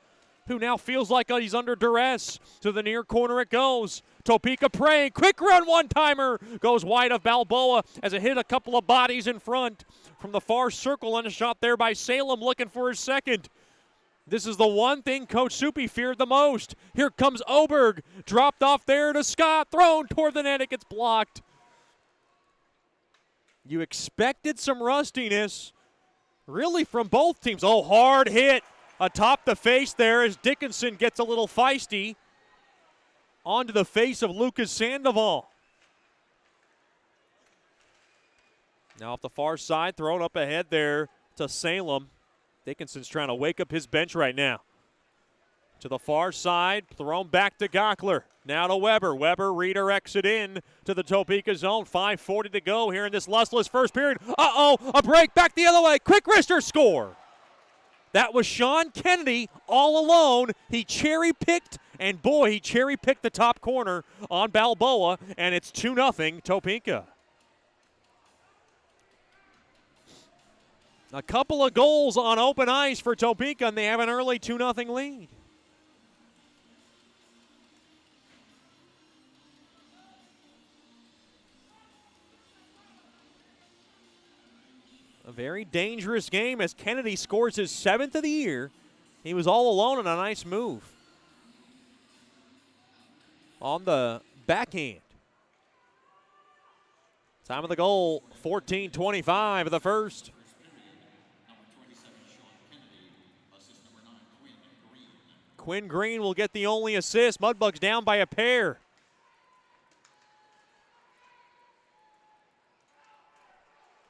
who now feels like he's under duress. To the near corner it goes. Topeka praying. Quick run one-timer. Goes wide of Balboa as it hit a couple of bodies in front. From the far circle and a shot there by Salem looking for his second. This is the one thing Coach Soupy feared the most. Here comes Oberg. Dropped off there to Scott. Thrown toward the net. It gets blocked. You expected some rustiness, really, from both teams. Oh, hard hit atop the face there as Dickinson gets a little feisty onto the face of Lucas Sandoval. Now off the far side, thrown up ahead there to Salem. Dickinson's trying to wake up his bench right now. To the far side, thrown back to Gockler. Now to Weber. Weber redirects it in to the Topeka zone. 5:40 to go here in this lustless first period. Uh-oh, a break back the other way. Quick wrister score. That was Sean Kennedy all alone. He cherry-picked, and boy, he cherry-picked the top corner on Balboa, and it's 2-0 Topeka. A couple of goals on open ice for Topeka, and they have an early 2-0 lead. A very dangerous game as Kennedy scores his 7th of the year. He was all alone on a nice move on the backhand. Time of the goal, 14:25 of the first. Quinn Green will get the only assist. Mudbugs down by a pair.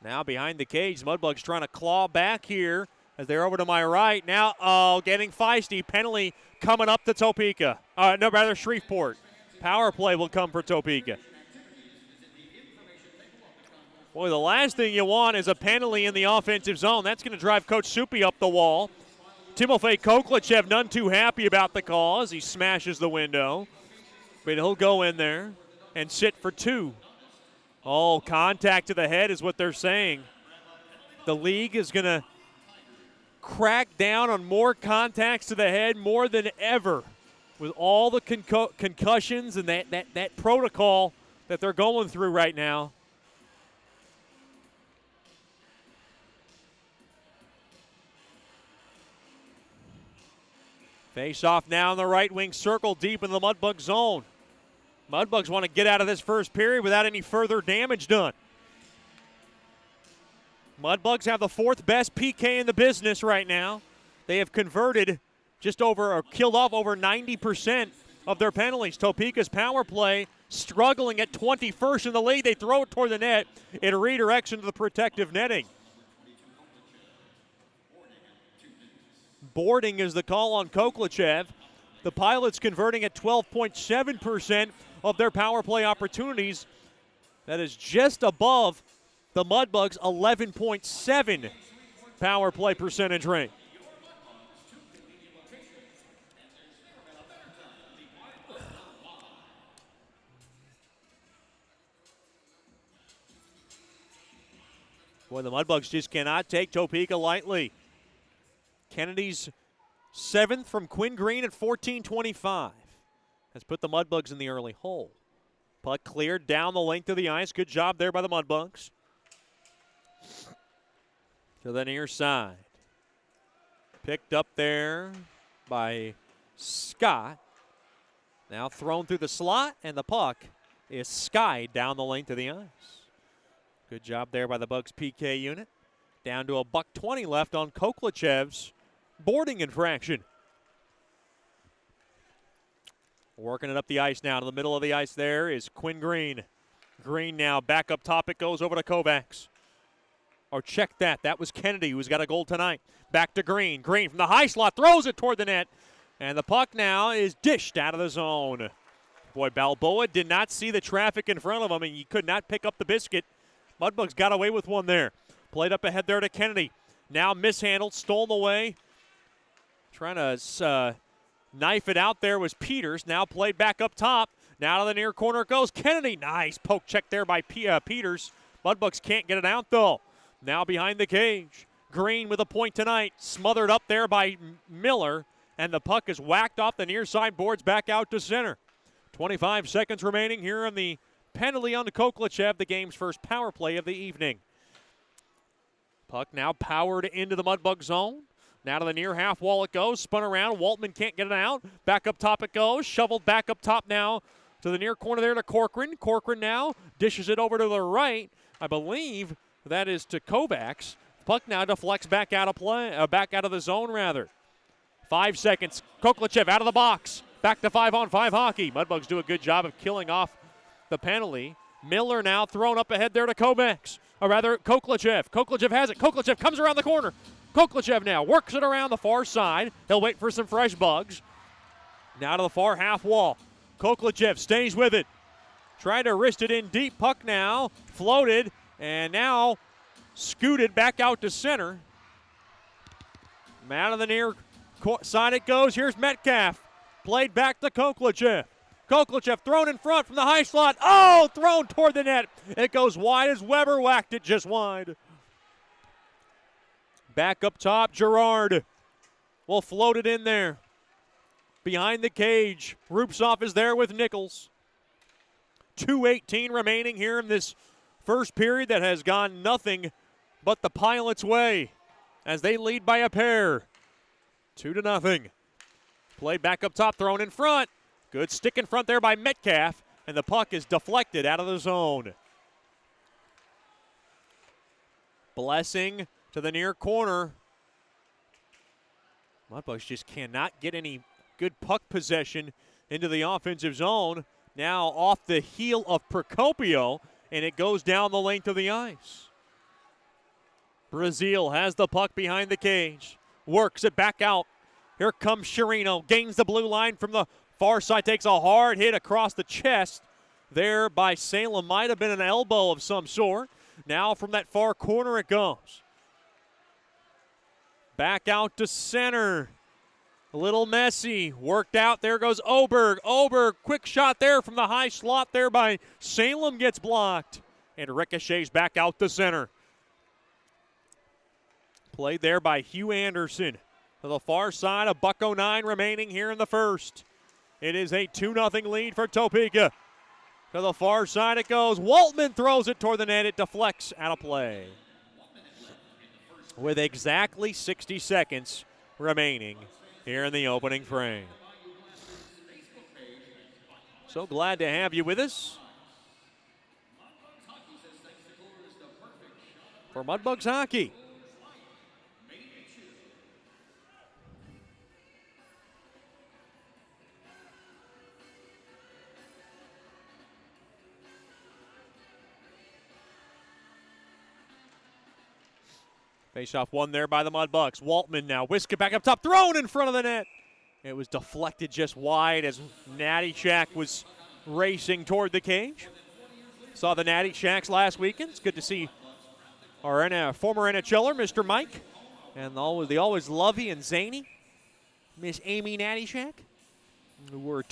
Now behind the cage, Mudbugs trying to claw back here as they're over to my right. Now, getting feisty. Penalty coming up to Topeka. No, rather Shreveport. Power play will come for Topeka. Boy, the last thing you want is a penalty in the offensive zone. That's going to drive Coach Soupy up the wall. Timofey Koklachev none too happy about the call as he smashes the window. But he'll go in there and sit for 2. Oh, contact to the head is what they're saying. The league is going to crack down on more contacts to the head more than ever with all the concussions and that protocol that they're going through right now. Face off now in the right wing circle deep in the Mudbug zone. Mudbugs want to get out of this first period without any further damage done. Mudbugs have the fourth best PK in the business right now. They have converted just over or killed off over 90% of their penalties. Topeka's power play struggling at 21st in the league. They throw it toward the net. It redirects into the protective netting. Boarding is the call on Koklachev. The Pilots converting at 12.7% of their power play opportunities. That is just above the Mudbugs' 11.7 power play percentage rate. Boy, the Mudbugs just cannot take Topeka lightly. Kennedy's seventh from Quinn Green at 14:25 has put the Mudbugs in the early hole. Puck cleared down the length of the ice. Good job there by the Mudbugs. To the near side. Picked up there by Scott. Now thrown through the slot, and the puck is skied down the length of the ice. Good job there by the Bugs PK unit. Down to $1:20 left on Koklachev's boarding infraction. Working it up the ice now. To the middle of the ice there is Quinn Green. Green now back up top. It goes over to Kovacs. Or check that. That was Kennedy, who's got a goal tonight. Back to Green. Green from the high slot throws it toward the net. And the puck now is dished out of the zone. Boy, Balboa did not see the traffic in front of him, and he could not pick up the biscuit. Mudbugs got away with one there. Played up ahead there to Kennedy. Now mishandled, stolen away. Trying to knife it out there was Peters. Now played back up top. Now to the near corner it goes. Kennedy, nice poke check there by Peters. Mudbugs can't get it out though. Now behind the cage. Green with a point tonight. Smothered up there by Miller. And the puck is whacked off the near side boards back out to center. 25 seconds remaining here on the penalty on Koklachev, the game's first power play of the evening. Puck now powered into the Mudbug zone. Now to the near half wall it goes. Spun around. Waltman can't get it out. Back up top it goes. Shoveled back up top now to the near corner there to Corcoran. Corcoran now dishes it over to the right. I believe that is to Kovacs. Puck now deflects back out of play, back out of the zone rather. 5 seconds. Koklachev out of the box. Back to 5-on-5 hockey. Mudbugs do a good job of killing off the penalty. Miller now thrown up ahead there to Kovacs. Or rather, Koklachev. Koklachev has it. Koklachev comes around the corner. Koklachev now works it around the far side. He'll wait for some fresh bugs. Now to the far half wall. Koklachev stays with it. Tried to wrist it in deep. Puck now floated and now scooted back out to center. Out of the near side it goes. Here's Metcalf. Played back to Koklachev. Koklachev thrown in front from the high slot. Oh, thrown toward the net. It goes wide as Weber whacked it just wide. Back up top, Gerard will float it in there. Behind the cage, Rupsov is there with Nichols. 2:18 remaining here in this first period that has gone nothing but the Pilots' way as they lead by a pair. 2-0. Played back up top, thrown in front. Good stick in front there by Metcalf, and the puck is deflected out of the zone. Blessing to the near corner. Mudbugs just cannot get any good puck possession into the offensive zone. Now off the heel of Procopio, and it goes down the length of the ice. Brazil has the puck behind the cage. Works it back out. Here comes Chirino. Gains the blue line from the far side. Takes a hard hit across the chest there by Salem. Might have been an elbow of some sort. Now from that far corner it goes. Back out to center. A little messy. Worked out. There goes Oberg. Oberg, quick shot there from the high slot there by Salem. Gets blocked. And ricochets back out to center. Played there by Hugh Anderson. To the far side, a $1.09 remaining here in the first. It is a 2-0 lead for Topeka. To the far side it goes. Waltman throws it toward the net. It deflects out of play. With exactly 60 seconds remaining here in the opening frame. So glad to have you with us for Mudbugs Hockey. Face-off won there by the Mudbugs. Waltman now whisk it back up top, thrown in front of the net. It was deflected just wide as Natty Shack was racing toward the cage. Saw the Natty Shacks last weekend. It's good to see our former NHLer, Mr. Mike, and the always lovey and zany Miss Amy Natty Shack, who were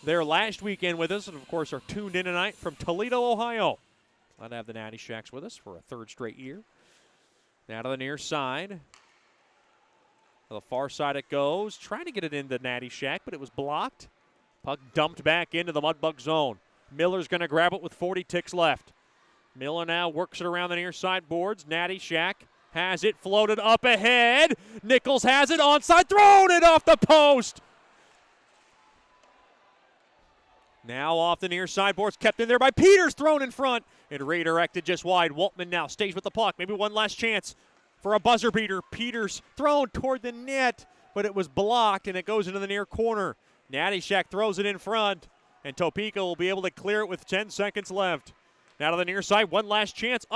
there last weekend with us, and of course are tuned in tonight from Toledo, Ohio. Glad to have the Natty Shacks with us for a third straight year. Now to the near side. To the far side it goes. Trying to get it into Natty Shack, but it was blocked. Puck dumped back into the Mudbug zone. Miller's going to grab it with 40 ticks left. Miller now works it around the near side boards. Natty Shack has it floated up ahead. Nichols has it onside, thrown it off the post. Now off the near side boards, kept in there by Peters, thrown in front. It redirected just wide. Waltman now stays with the puck. Maybe one last chance for a buzzer beater. Peters thrown toward the net, but it was blocked and it goes into the near corner. Natty Shack throws it in front, and Topeka will be able to clear it with 10 seconds left. Now to the near side, one last chance.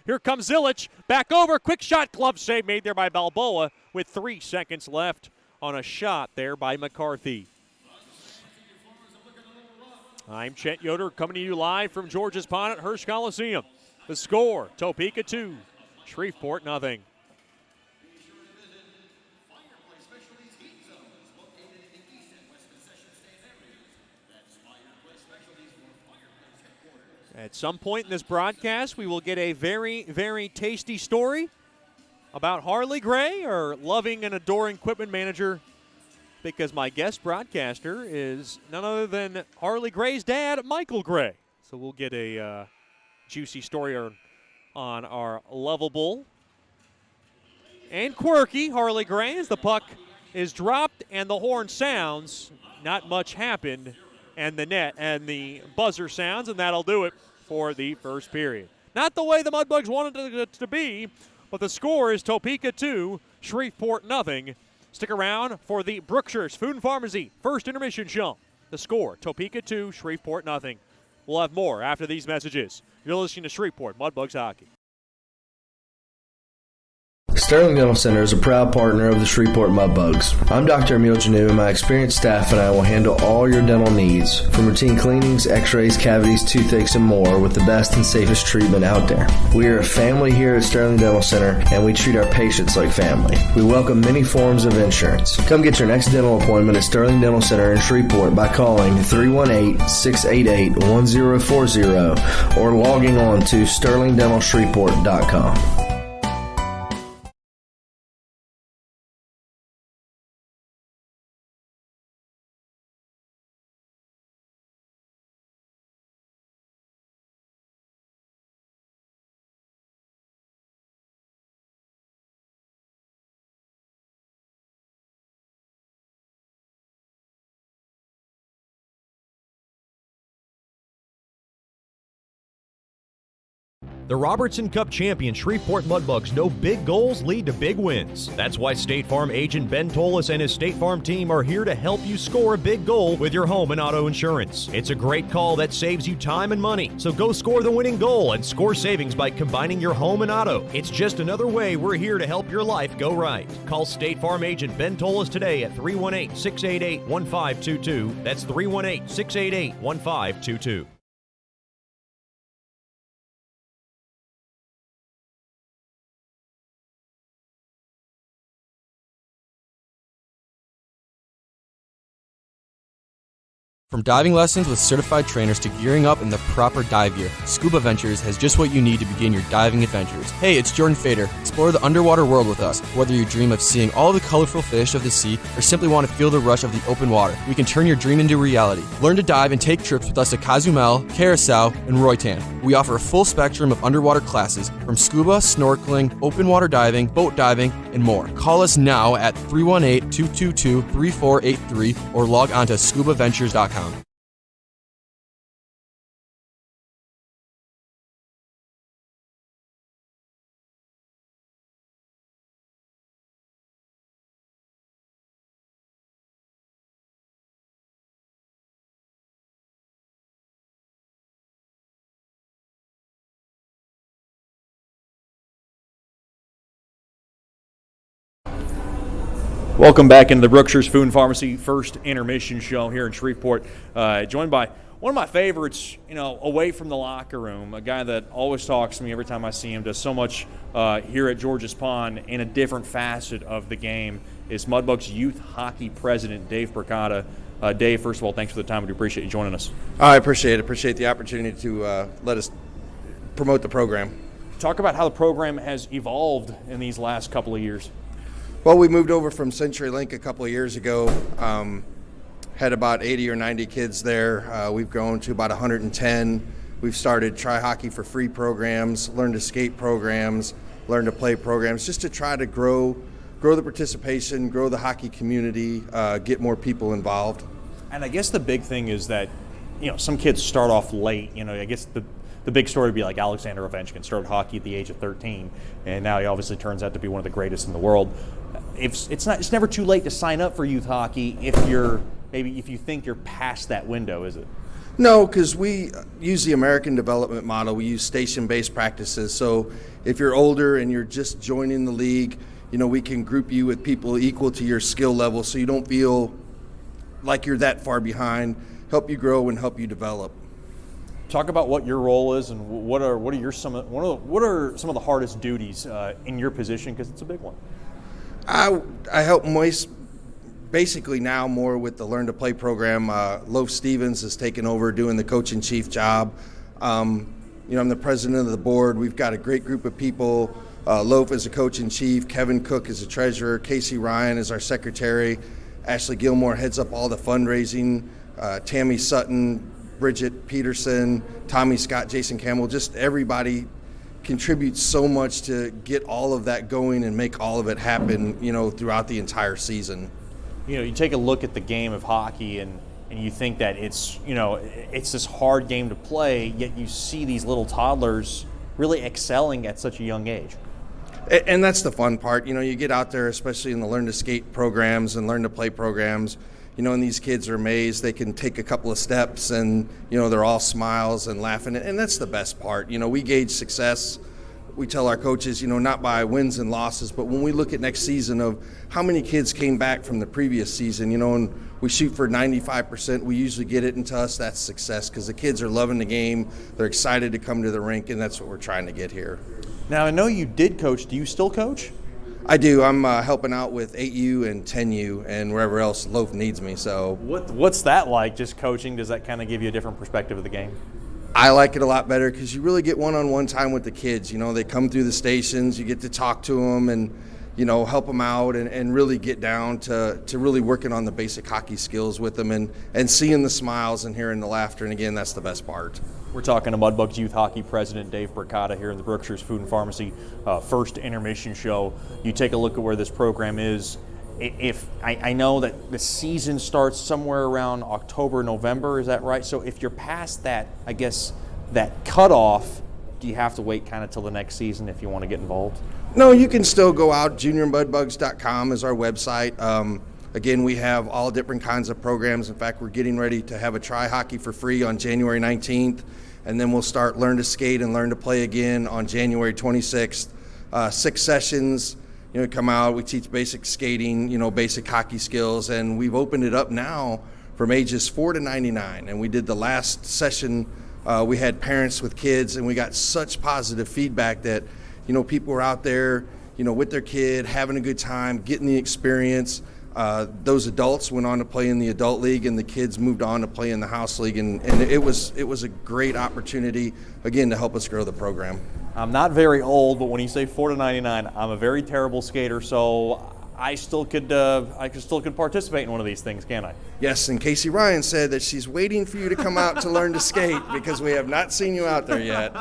Here comes Zilich. Back over, quick shot, glove save made there by Balboa with 3 seconds left on a shot there by McCarthy. I'm Chet Yoder coming to you live from George's Pond at Hirsch Coliseum. The score, Topeka 2, Shreveport nothing. At some point in this broadcast, we will get a very, very tasty story about Harley Gray, our loving and adoring equipment manager, because my guest broadcaster is none other than Harley Gray's dad, Michael Gray. So we'll get a juicy story on our lovable and quirky Harley Gray as the puck is dropped and the horn sounds. Not much happened, and the net and the buzzer sounds, and that'll do it for the first period. Not the way the Mudbugs wanted it to be, but the score is Topeka 2, Shreveport nothing. Stick around for the Brookshire's Food and Pharmacy first intermission show. The score, Topeka 2, Shreveport nothing. We'll have more after these messages. You're listening to Shreveport Mudbugs Hockey. Sterling Dental Center is a proud partner of the Shreveport Mudbugs. I'm Dr. Emil Janu, and my experienced staff and I will handle all your dental needs, from routine cleanings, x-rays, cavities, toothaches, and more, with the best and safest treatment out there. We are a family here at Sterling Dental Center, and we treat our patients like family. We welcome many forms of insurance. Come get your next dental appointment at Sterling Dental Center in Shreveport by calling 318-688-1040 or logging on to sterlingdentalshreveport.com. The Robertson Cup champion Shreveport Mudbugs know big goals lead to big wins. That's why State Farm agent Ben Tolis and his State Farm team are here to help you score a big goal with your home and auto insurance. It's a great call that saves you time and money. So go score the winning goal and score savings by combining your home and auto. It's just another way we're here to help your life go right. Call State Farm agent Ben Tolis today at 318-688-1522. That's 318-688-1522. From diving lessons with certified trainers to gearing up in the proper dive gear, Scuba Ventures has just what you need to begin your diving adventures. Hey, it's Jordan Fader. Explore the underwater world with us. Whether you dream of seeing all the colorful fish of the sea or simply want to feel the rush of the open water, we can turn your dream into reality. Learn to dive and take trips with us to Cozumel, Curacao, and Roatan. We offer a full spectrum of underwater classes from scuba, snorkeling, open water diving, boat diving, and more. Call us now at 318-222-3483 or log on to scubaventures.com. Welcome back into the Brookshires Food and Pharmacy first intermission show here in Shreveport. Joined by one of my favorites, away from the locker room, a guy that always talks to me every time I see him, does so much here at George's Pond in a different facet of the game, is Mudbugs Youth Hockey President Dave Bricata. Dave, first of all, thanks for the time. We appreciate you joining us. I appreciate it. Appreciate the opportunity to let us promote the program. Talk about how the program has evolved in these last couple of years. Well, we moved over from CenturyLink a couple of years ago. Had about 80 or 90 kids there. We've grown to about 110. We've started Try Hockey for Free programs, Learn to Skate programs, Learn to Play programs, just to try to grow the participation, grow the hockey community, get more people involved. And I guess the big thing is that, some kids start off late. I guess the big story would be like Alexander Ovechkin started hockey at the age of 13, and now he obviously turns out to be one of the greatest in the world. It's never too late to sign up for youth hockey if you think you're past that window, is it? No, because we use the American development model. We use station-based practices. So if you're older and you're just joining the league, we can group you with people equal to your skill level, so you don't feel like you're that far behind. Help you grow and help you develop. Talk about what your role is and what are some of the hardest duties in your position, because it's a big one. I help Moise basically now more with the Learn to Play program. Loaf Stevens has taken over doing the coach-in-chief job. I'm the president of the board. We've got a great group of people. Loaf is a coach-in-chief. Kevin Cook is a treasurer. Casey Ryan is our secretary. Ashley Gilmore heads up all the fundraising. Tammy Sutton, Bridget Peterson, Tommy Scott, Jason Campbell, just everybody contributes so much to get all of that going and make all of it happen, throughout the entire season. You take a look at the game of hockey and you think that it's this hard game to play, yet you see these little toddlers really excelling at such a young age. And that's the fun part. You get out there, especially in the Learn to Skate programs and Learn to Play programs, and these kids are amazed. They can take a couple of steps and, they're all smiles and laughing. And that's the best part. We gauge success. We tell our coaches, not by wins and losses, but when we look at next season of how many kids came back from the previous season, and we shoot for 95%, we usually get it, and to us that's success because the kids are loving the game. They're excited to come to the rink, and that's what we're trying to get here. Now, I know you did coach. Do you still coach? I do. I'm helping out with 8U and 10U and wherever else Loaf needs me. So what's that like, just coaching? Does that kind of give you a different perspective of the game? I like it a lot better because you really get one-on-one time with the kids. They come through the stations, you get to talk to them and, help them out and really get down to really working on the basic hockey skills with them and seeing the smiles and hearing the laughter. And again, that's the best part. We're talking to Mudbugs Youth Hockey President Dave Bricata here in the Brookshires Food and Pharmacy first intermission show. You take a look at where this program is. If I know that the season starts somewhere around October, November, is that right? So if you're past that, I guess, that cutoff, do you have to wait kind of till the next season if you want to get involved? No, you can still go out. JuniorMudbugs.com is our website. Again, we have all different kinds of programs. In fact, we're getting ready to have a Try Hockey for Free on January 19th, and then we'll start Learn to Skate and Learn to Play again on January 26th. 6 sessions. Come out, we teach basic skating, basic hockey skills, and we've opened it up now from ages 4 to 99. And we did the last session, we had parents with kids, and we got such positive feedback that, people were out there, with their kid, having a good time, getting the experience. Those adults went on to play in the adult league, and the kids moved on to play in the house league, and it was a great opportunity, again, to help us grow the program. I'm not very old, but when you say 4 to 99, I'm a very terrible skater, so I still could participate in one of these things, can't I? Yes, and Casey Ryan said that she's waiting for you to come out to learn to skate because we have not seen you out there yet.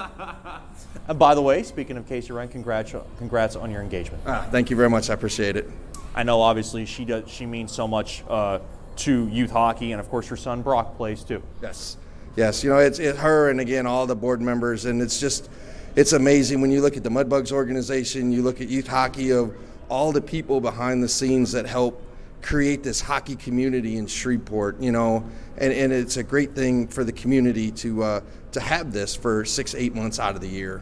And by the way, speaking of Casey Ryan, congrats on your engagement. Thank you very much. I appreciate it. I know obviously she means so much to youth hockey, and of course your son Brock plays too. Yes, it's her and again all the board members, and it's amazing when you look at the Mudbugs organization, you look at youth hockey, of all the people behind the scenes that help create this hockey community in Shreveport, and it's a great thing for the community to have this for 6-8 months out of the year.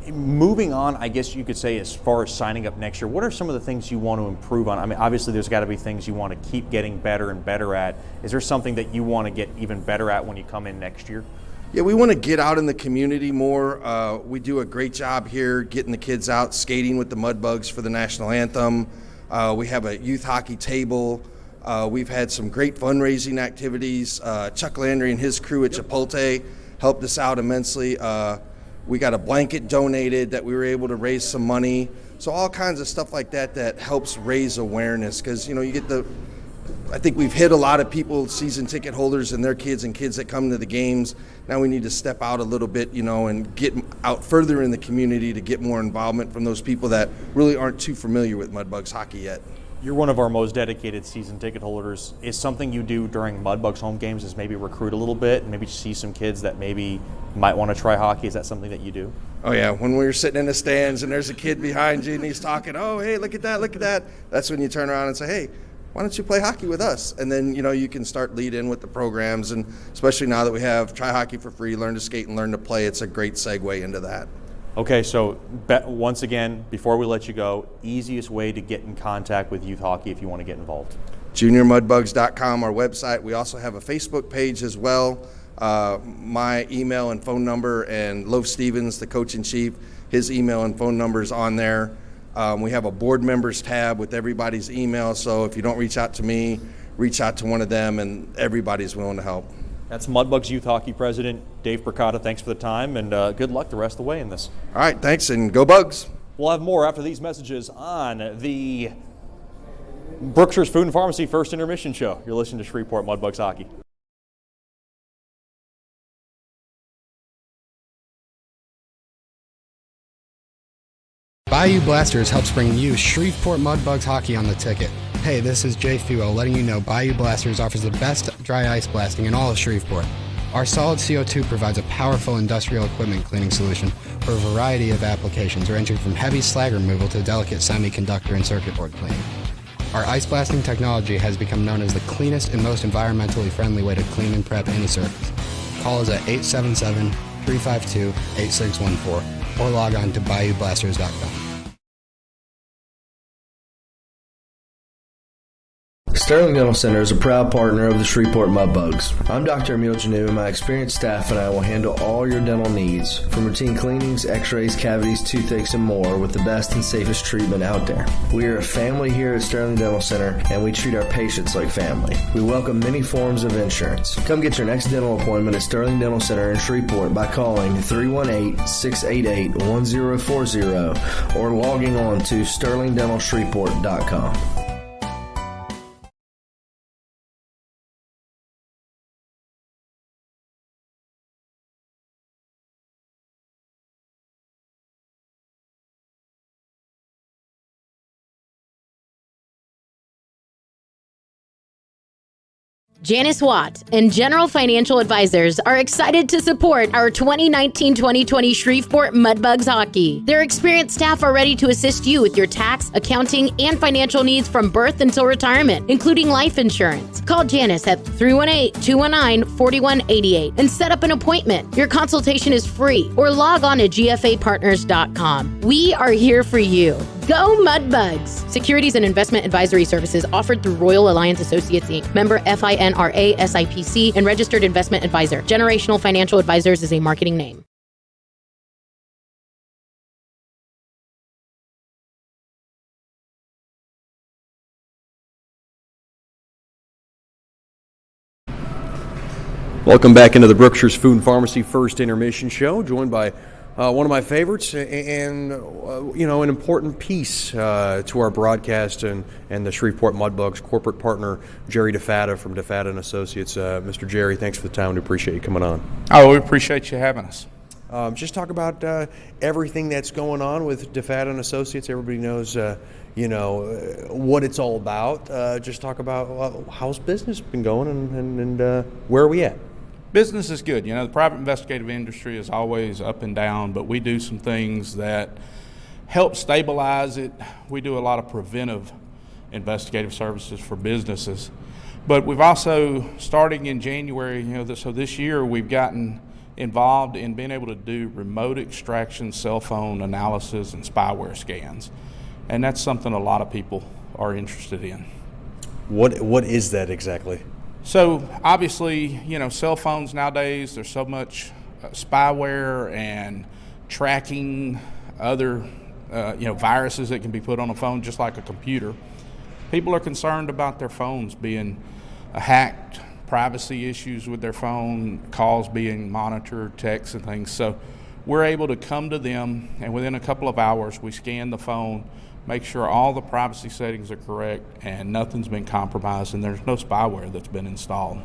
Moving on, I guess you could say, as far as signing up next year, what are some of the things you want to improve on? I mean, obviously there's got to be things you want to keep getting better and better at. Is there something that you want to get even better at when you come in next year? Yeah, we want to get out in the community more. We do a great job here getting the kids out skating with the Mudbugs for the national anthem. We have a youth hockey table. We've had some great fundraising activities. Chuck Landry and his crew at Chipotle helped us out immensely. We got a blanket donated that we were able to raise some money. So all kinds of stuff like that helps raise awareness, because I think we've hit a lot of people, season ticket holders and their kids and kids that come to the games. Now we need to step out a little bit, and get out further in the community to get more involvement from those people that really aren't too familiar with Mudbugs hockey yet. You're one of our most dedicated season ticket holders. Is something you do during Mudbugs home games is maybe recruit a little bit and maybe see some kids that maybe might want to try hockey? Is that something that you do? Oh yeah, when we're sitting in the stands and there's a kid behind you and he's talking, oh hey, look at that, that's when you turn around and say, hey, why don't you play hockey with us? And then, you can start lead in with the programs, and especially now that we have Try Hockey for Free, Learn to Skate and Learn to Play, it's a great segue into that. Okay, so once again, before we let you go, easiest way to get in contact with youth hockey if you want to get involved? JuniorMudbugs.com, our website. We also have a Facebook page as well. My email and phone number, and Loaf Stevens, the coach-in-chief, his email and phone number is on there. We have a board members tab with everybody's email, so if you don't reach out to me, reach out to one of them, and everybody's willing to help. That's Mudbugs Youth Hockey President Dave Bricata. Thanks for the time, and good luck the rest of the way in this. All right, thanks, and go Bugs. We'll have more after these messages on the Brookshire's Food and Pharmacy First Intermission Show. You're listening to Shreveport Mudbugs Hockey. Bayou Blasters helps bring you Shreveport Mudbugs hockey on the ticket. Hey, this is Jay Fuel letting you know Bayou Blasters offers the best dry ice blasting in all of Shreveport. Our solid CO2 provides a powerful industrial equipment cleaning solution for a variety of applications, ranging from heavy slag removal to delicate semiconductor and circuit board cleaning. Our ice blasting technology has become known as the cleanest and most environmentally friendly way to clean and prep any surface. Call us at 877-352-8614 or log on to BayouBlasters.com. Sterling Dental Center is a proud partner of the Shreveport Mudbugs. I'm Dr. Emil Janu, and my experienced staff and I will handle all your dental needs, from routine cleanings, x-rays, cavities, toothaches, and more, with the best and safest treatment out there. We are a family here at Sterling Dental Center, and we treat our patients like family. We welcome many forms of insurance. Come get your next dental appointment at Sterling Dental Center in Shreveport by calling 318-688-1040 or logging on to sterlingdentalshreveport.com. Janice Watt and General Financial Advisors are excited to support our 2019-2020 Shreveport Mudbugs hockey. Their experienced staff are ready to assist you with your tax, accounting, and financial needs from birth until retirement, including life insurance. Call Janice at 318-219-4188 and set up an appointment. Your consultation is free, or log on to gfapartners.com. We are here for you. Go Mudbugs! Securities and investment advisory services offered through Royal Alliance Associates, Inc., member FINRA SIPC, and registered investment advisor. Generational Financial Advisors is a marketing name. Welcome back into the Brookshire's Food and Pharmacy First Intermission Show, joined by one of my favorites and an important piece to our broadcast and the Shreveport Mudbugs corporate partner, Jerry DeFatta from DeFatta and Associates. Mr. Jerry, thanks for the time. We appreciate you coming on. Oh, we appreciate you having us. Just talk about everything that's going on with DeFatta and Associates. Everybody knows, what it's all about. Just talk about how's business been going and where are we at? Business is good. The private investigative industry is always up and down, but we do some things that help stabilize it. We do a lot of preventive investigative services for businesses. But we've also, starting in January, so this year we've gotten involved in being able to do remote extraction, cell phone analysis, and spyware scans. And that's something a lot of people are interested in. What is that exactly? So obviously, cell phones nowadays, there's so much spyware and tracking other, viruses that can be put on a phone just like a computer. People are concerned about their phones being hacked, privacy issues with their phone, calls being monitored, texts and things. So we're able to come to them, and within a couple of hours, we scan the phone, make sure all the privacy settings are correct and nothing's been compromised and there's no spyware that's been installed.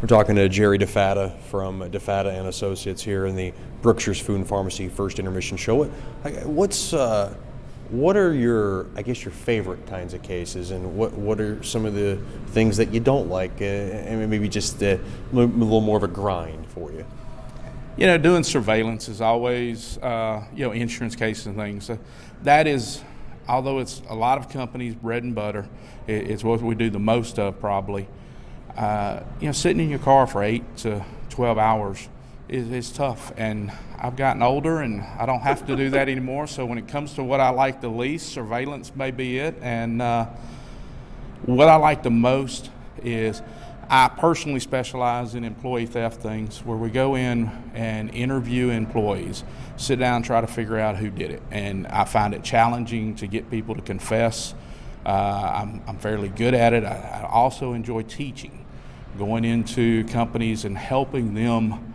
We're talking to Jerry DeFatta from DeFatta and Associates here in the Brookshire's Food and Pharmacy First Intermission Show. What are your favorite kinds of cases, and what are some of the things that you don't like, and maybe just a little more of a grind for you? Doing surveillance is always, insurance cases and things. That is, although it's a lot of companies' bread and butter, it's what we do the most of probably. Sitting in your car for 8 to 12 hours is tough, and I've gotten older and I don't have to do that anymore. So when it comes to what I like the least, surveillance may be it. And what I like the most is I personally specialize in employee theft things, where we go in and interview employees, sit down, try to figure out who did it. And I find it challenging to get people to confess. I'm fairly good at it. I also enjoy teaching, going into companies and helping them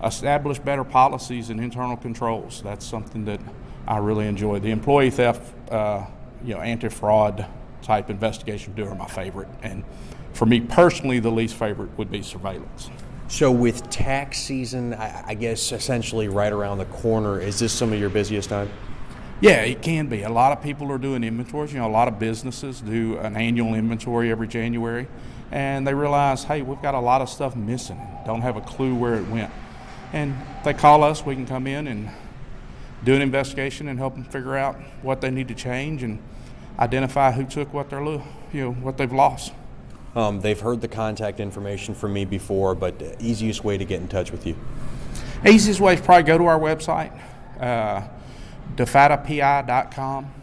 establish better policies and internal controls. That's something that I really enjoy. The employee theft, anti-fraud type investigation are my favorite. And for me personally, the least favorite would be surveillance. So with tax season, I guess essentially right around the corner, is this some of your busiest time? Yeah, it can be. A lot of people are doing inventories. A lot of businesses do an annual inventory every January, and they realize, hey, we've got a lot of stuff missing, don't have a clue where it went. And they call us, we can come in and do an investigation and help them figure out what they need to change and identify who took what what they've lost. They've heard the contact information from me before, but the easiest way to get in touch with you? Easiest way is probably go to our website, defattapi.com,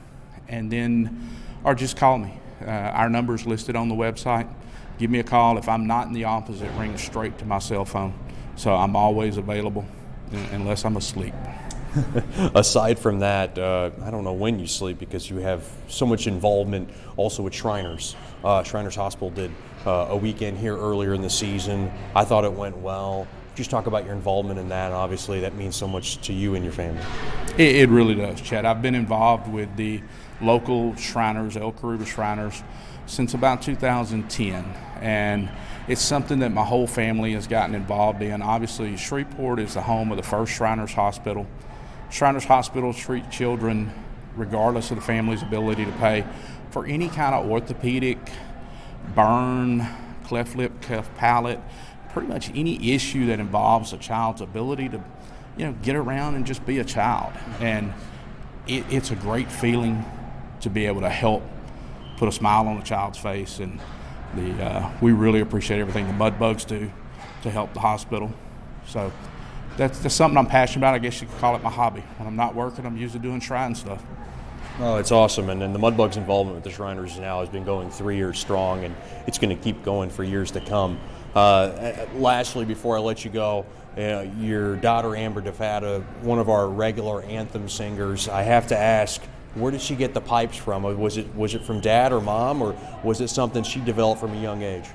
and then, or just call me. Our number's listed on the website. Give me a call. If I'm not in the office, it rings straight to my cell phone. So I'm always available unless I'm asleep. Aside from that, I don't know when you sleep because you have so much involvement also with Shriners. Shriners Hospital did a weekend here earlier in the season. I thought it went well. Just talk about your involvement in that. Obviously, that means so much to you and your family. It really does, Chad. I've been involved with the local Shriners, El Caribe Shriners, since about 2010. And it's something that my whole family has gotten involved in. Obviously, Shreveport is the home of the first Shriners Hospital. Shriners Hospital treat children, regardless of the family's ability to pay, for any kind of orthopedic, burn, cleft lip, cleft palate, pretty much any issue that involves a child's ability to, get around and just be a child. And it's a great feeling to be able to help put a smile on a child's face. And we really appreciate everything the Mudbugs do to help the hospital. So that's something I'm passionate about. I guess you could call it my hobby. When I'm not working, I'm usually doing shrine stuff. Oh, it's awesome. And the Mudbugs' involvement with the Shriners now has been going 3 years strong, and it's going to keep going for years to come. Lastly, before I let you go, your daughter Amber DeFatta, one of our regular anthem singers, I have to ask, where did she get the pipes from? Was it from dad or mom, or was it something she developed from a young age?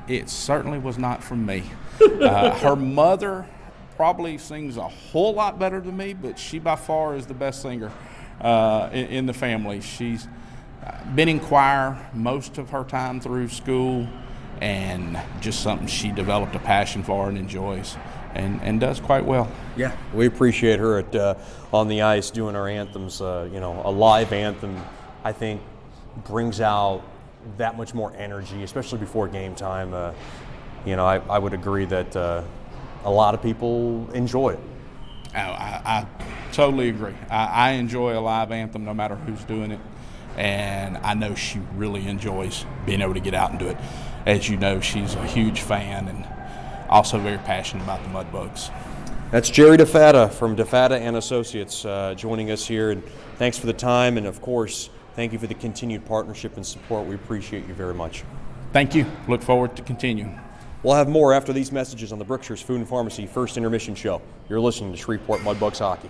It certainly was not from me. Her mother probably sings a whole lot better than me, but she by far is the best singer in the family. She's been in choir most of her time through school, and just something she developed a passion for and enjoys, and does quite well. Yeah, we appreciate her at on the ice doing our anthems. A live anthem, I think, brings out that much more energy, especially before game time. I would agree that a lot of people enjoy it. I totally agree. I enjoy a live anthem no matter who's doing it, and I know she really enjoys being able to get out and do it. As you know, she's a huge fan and also very passionate about the Mudbugs. That's Jerry DeFatta from DeFatta and Associates joining us here, and thanks for the time, and of course, thank you for the continued partnership and support. We appreciate you very much. Thank you. Look forward to continuing. We'll have more after these messages on the Brookshire's Food and Pharmacy First Intermission Show. You're listening to Shreveport Mudbugs Hockey.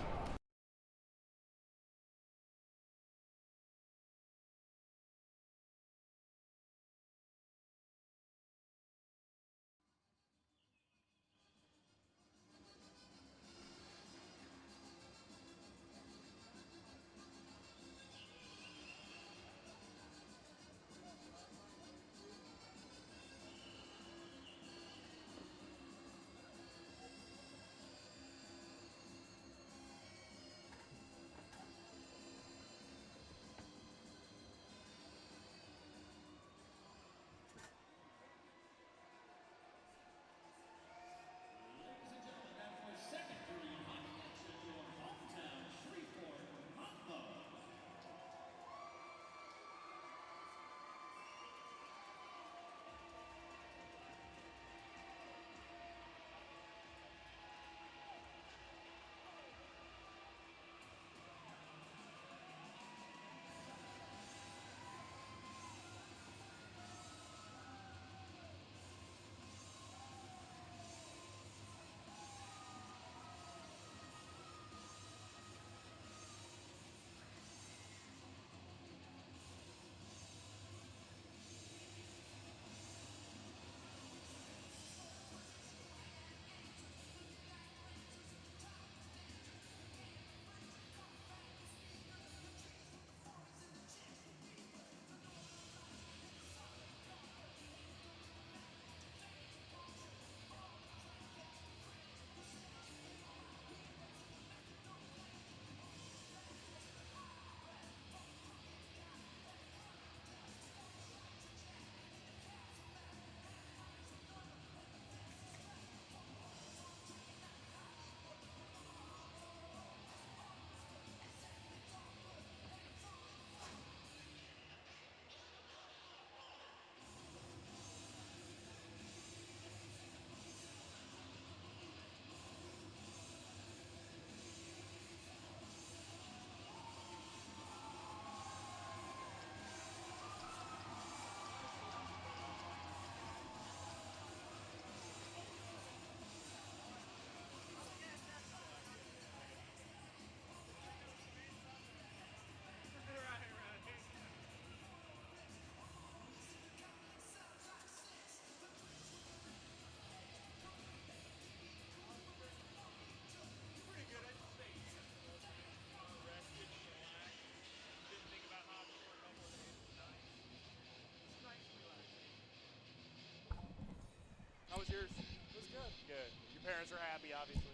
How was yours? It was good. Good. Your parents are happy, obviously.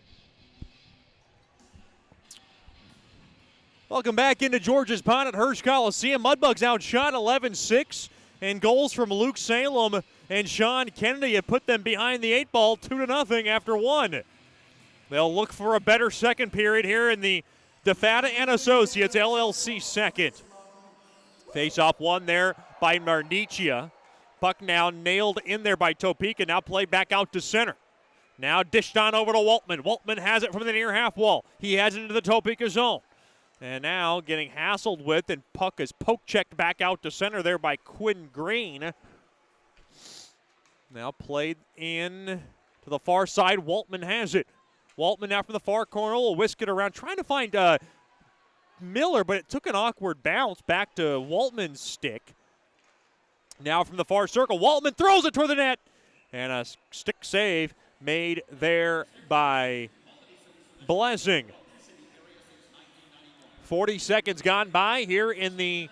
Welcome back into George's Pond at Hirsch Coliseum. Mudbugs outshot 11-6, and goals from Luke Salem and Sean Kennedy have put them behind the 8 ball 2-0 after one. They'll look for a better second period here in the DeFatta and Associates LLC second. Face-off won there by Marnicia. Puck now nailed in there by Topeka, now played back out to center. Now dished on over to Waltman. Waltman has it from the near half wall. He has it into the Topeka zone. And now getting hassled with, and puck is poke-checked back out to center there by Quinn Green. Now played in to the far side. Waltman has it. Waltman now from the far corner will whisk it around, trying to find Miller, but it took an awkward bounce back to Waltman's stick. Now from the far circle, Waltman throws it toward the net, And a stick save made there by Blessing. 40 seconds gone by here in the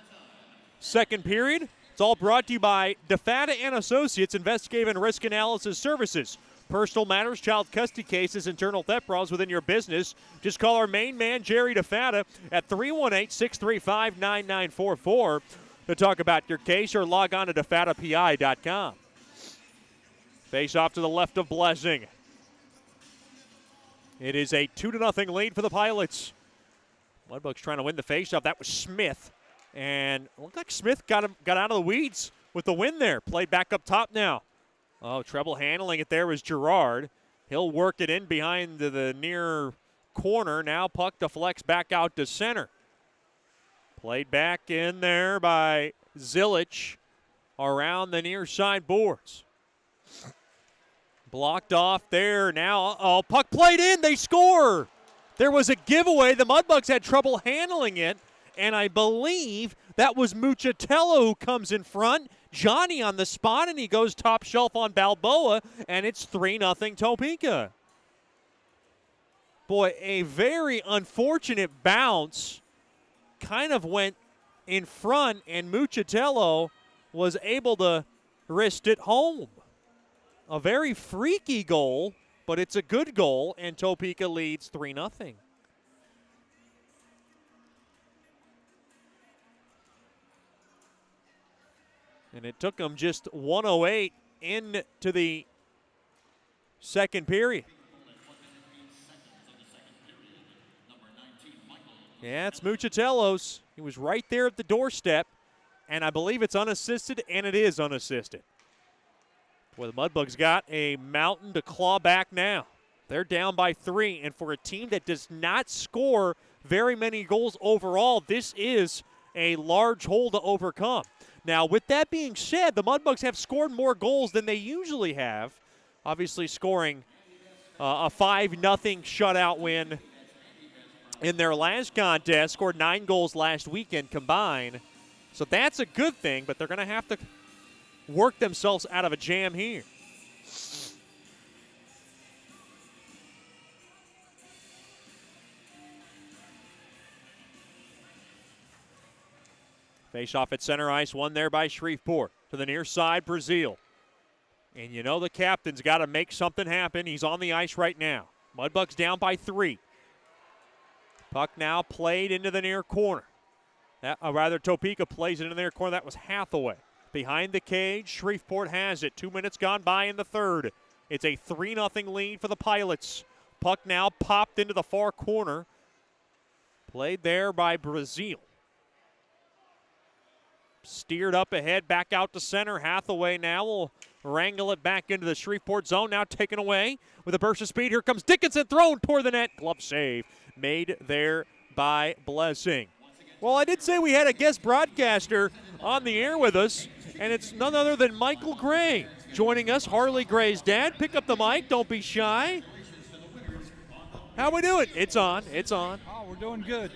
second period. It's all brought to you by DeFata and Associates, Investigative and Risk Analysis Services. Personal matters, child custody cases, internal theft problems within your business. Just call our main man, Jerry DeFata, at 318-635-9944 to talk about your case, or log on to defatapi.com. Face off to the left of Blessing. It is a 2-0 lead for the Pilots. Mudbugs trying to win the faceoff. That was Smith. And it looked like Smith got out of the weeds with the win there. Played back up top now. Oh, treble handling it there was Gerard. He'll work it in behind the near corner. Now puck deflects back out to center. Played back in there by Zilich around the near side boards. Blocked off there now. Puck played in. They score. There was a giveaway. The Mudbugs had trouble handling it, and I believe that was Muchatello who comes in front. Johnny on the spot, and he goes top shelf on Balboa, and it's 3-0 Topeka. Boy, a very unfortunate bounce. Kind of went in front, and Muchatello was able to wrist it home. A very freaky goal, but it's a good goal, and Topeka leads 3-0. And it took them just 1:08 into the second period. Yeah, it's Muchatello's. He was right there at the doorstep, and I believe it's unassisted, and it is unassisted. Well, the Mudbugs got a mountain to claw back now. They're down by 3, and for a team that does not score very many goals overall, this is a large hole to overcome. Now, with that being said, the Mudbugs have scored more goals than they usually have, obviously scoring a 5-0 shutout win in their last contest, scored 9 goals last weekend combined. So that's a good thing, but they're going to have to work themselves out of a jam here. Face off at center ice, won there by Shreveport. To the near side, Brazil. And you know the captain's got to make something happen. He's on the ice right now. Mudbugs down by 3. Puck now played into the near corner. Topeka plays it in the near corner. That was Hathaway. Behind the cage, Shreveport has it. 2 minutes gone by in the third. It's a 3-0 lead for the Pilots. Puck now popped into the far corner. Played there by Brazil. Steered up ahead, back out to center. Hathaway now will wrangle it back into the Shreveport zone. Now taken away with a burst of speed. Here comes Dickinson, thrown toward the net. Glove save made there by Blessing. Well, I did say we had a guest broadcaster on the air with us, and it's none other than Michael Gray joining us, Harley Gray's dad. Pick up the mic. Don't be shy. How we doing? It's on. It's on. Oh, we're doing good.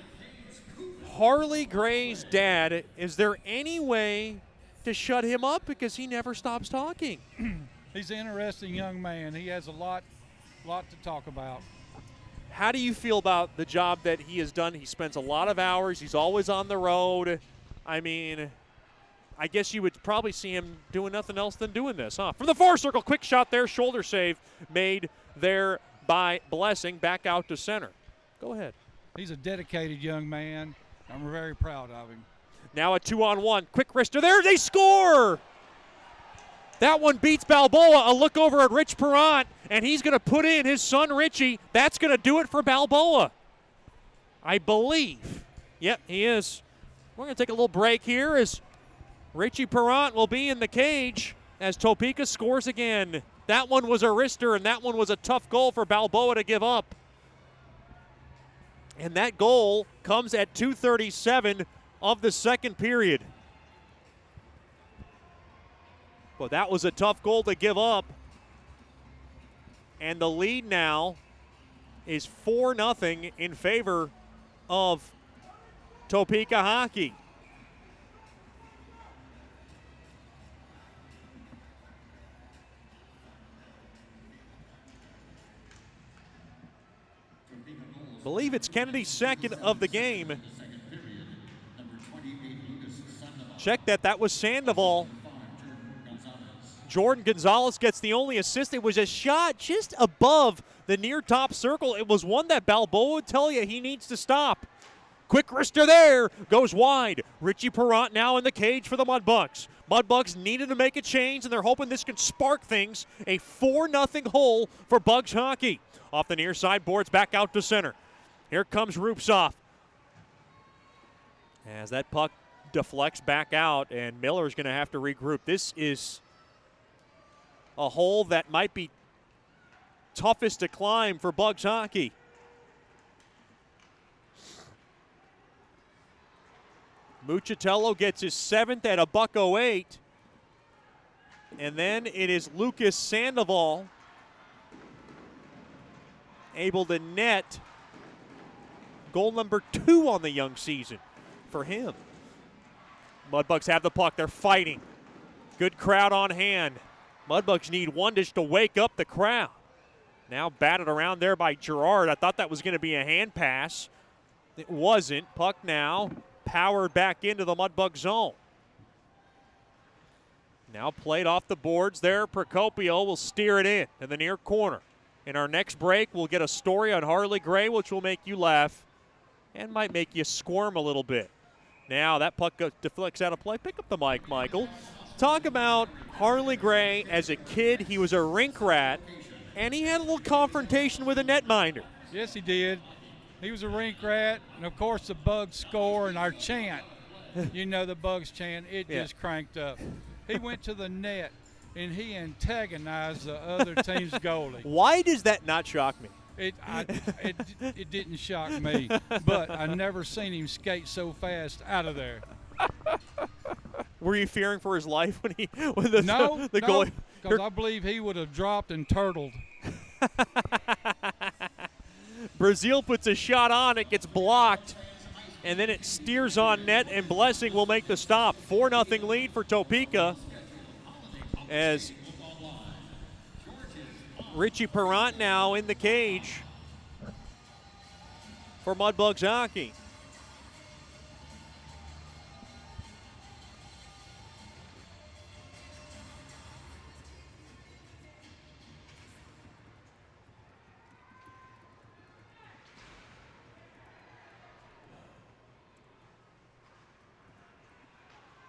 Harley Gray's dad, is there any way to shut him up because he never stops talking? He's an interesting young man. He has a lot to talk about. How do you feel about the job that he has done? He spends a lot of hours. He's always on the road. I mean, I guess you would probably see him doing nothing else than doing this, huh? From the far circle, quick shot there, shoulder save made there by Blessing, back out to center. Go ahead. He's a dedicated young man. I'm very proud of him. Now a 2-on-1. Quick wrister there. They score! That one beats Balboa. A look over at Rich Perrant, and he's going to put in his son Richie. That's going to do it for Balboa, I believe. Yep, he is. We're going to take a little break here as Richie Perrant will be in the cage as Topeka scores again. That one was a wrister, and that one was a tough goal for Balboa to give up. And that goal comes at 2:37 of the second period. Well, that was a tough goal to give up. And the lead now is 4-0 in favor of Topeka hockey. believe it's Kennedy's second of the game. Check that. That was Sandoval. Jordan Gonzalez gets the only assist. It was a shot just above the near top circle. It was one that Balboa would tell you he needs to stop. Quick wrister there, goes wide. Richie Perrant now in the cage for the Mudbugs. Mudbugs needed to make a change, and they're hoping this can spark things. A 4-0 hole for Bugs hockey. Off the near side, boards back out to center. Here comes Rupsoff. As that puck deflects back out, and Miller's going to have to regroup. This is a hole that might be toughest to climb for Bugs hockey. Muchatello gets his 7th at $1.08. And then it is Lucas Sandoval able to net goal number 2 on the young season for him. Mudbugs have the puck. They're fighting. Good crowd on hand. Mudbugs need one just to wake up the crowd. Now batted around there by Gerard. I thought that was going to be a hand pass. It wasn't. Puck now powered back into the Mudbug zone. Now played off the boards there. Procopio will steer it in the near corner. In our next break, we'll get a story on Harley Gray, which will make you laugh and might make you squirm a little bit. Now that puck deflects out of play. Pick up the mic, Michael. Talk about Harley Gray as a kid. He was a rink rat, and he had a little confrontation with a netminder. Yes, he did. He was a rink rat, and of course the Bugs score and our chant. You know the Bugs chant, it just cranked up. He went to the net, and he antagonized the other team's goalie. Why does that not shock me? It didn't shock me, but I never seen him skate so fast out of there. Were you fearing for his life when the goalie? Because I believe he would have dropped and turtled. Brazil puts a shot on, it gets blocked, and then it steers on net, and Blessing will make the stop. 4-0 lead for Topeka as Richie Perrant now in the cage for Mudbugs hockey.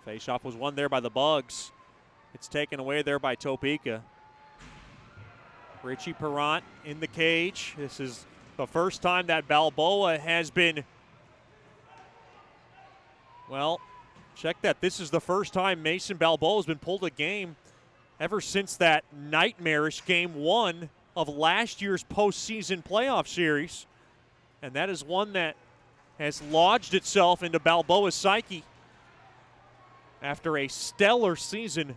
Faceoff was won there by the Bugs. It's taken away there by Topeka. Richie Perrant in the cage. This is the first time that Balboa has been, well, check that. This is the first time Mason Balboa has been pulled a game ever since that nightmarish Game 1 of last year's postseason playoff series. And that is one that has lodged itself into Balboa's psyche after a stellar season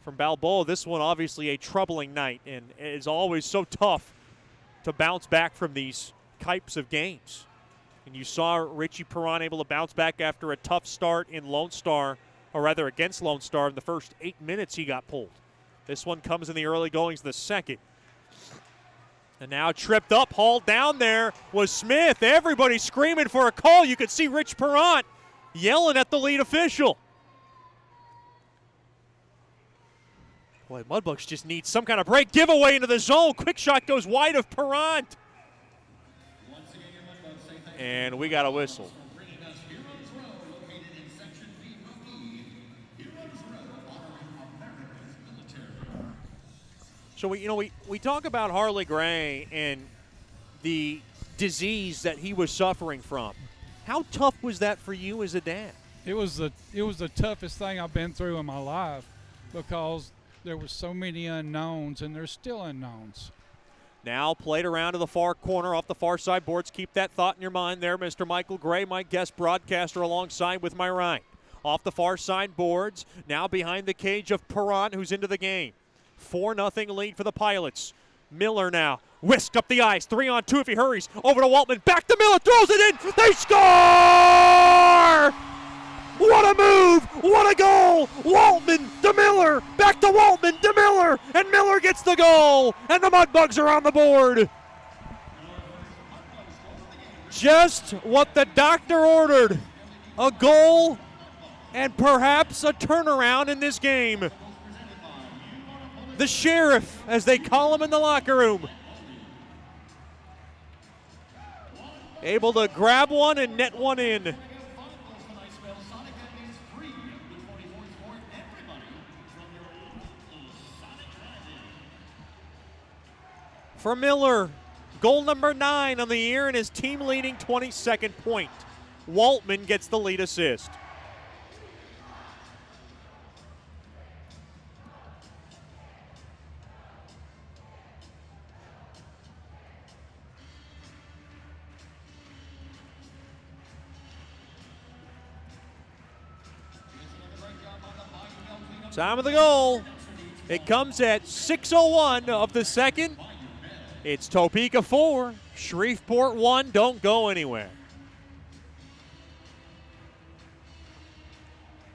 from Balboa. This one obviously a troubling night, and it is always so tough to bounce back from these types of games. And you saw Richie Perrant able to bounce back after a tough start in Lone Star, or rather against Lone Star in the first 8 minutes he got pulled. This one comes in the early goings the second. And now tripped up, hauled down there was Smith. Everybody screaming for a call. You could see Rich Perrant yelling at the lead official. Boy, Mudbugs just need some kind of break. Giveaway into the zone. Quick shot goes wide of Perrant. And we got a whistle. So we talk about Harley Gray and the disease that he was suffering from. How tough was that for you as a dad? It was the toughest thing I've been through in my life, because there was so many unknowns, and there's still unknowns. Now played around to the far corner off the far side boards. Keep that thought in your mind there, Mr. Michael Gray, my guest broadcaster alongside with my right. Off the far side boards, now behind the cage of Perrant, who's into the game. 4-0 lead for the Pilots. Miller now, whisk up the ice, 3-on-2 if he hurries, over to Waltman, back to Miller, throws it in, they score! What a move, what a goal! Waltman to Miller, back to Waltman to Miller, and Miller gets the goal, and the Mudbugs are on the board. Just what the doctor ordered. A goal and perhaps a turnaround in this game. The sheriff, as they call him in the locker room. Able to grab one and net one in. For Miller, goal number 9 on the year and his team-leading 22nd point. Waltman gets the lead assist. Time of the goal. It comes at 6:01 of the second. It's Topeka 4, Shreveport 1. Don't go anywhere.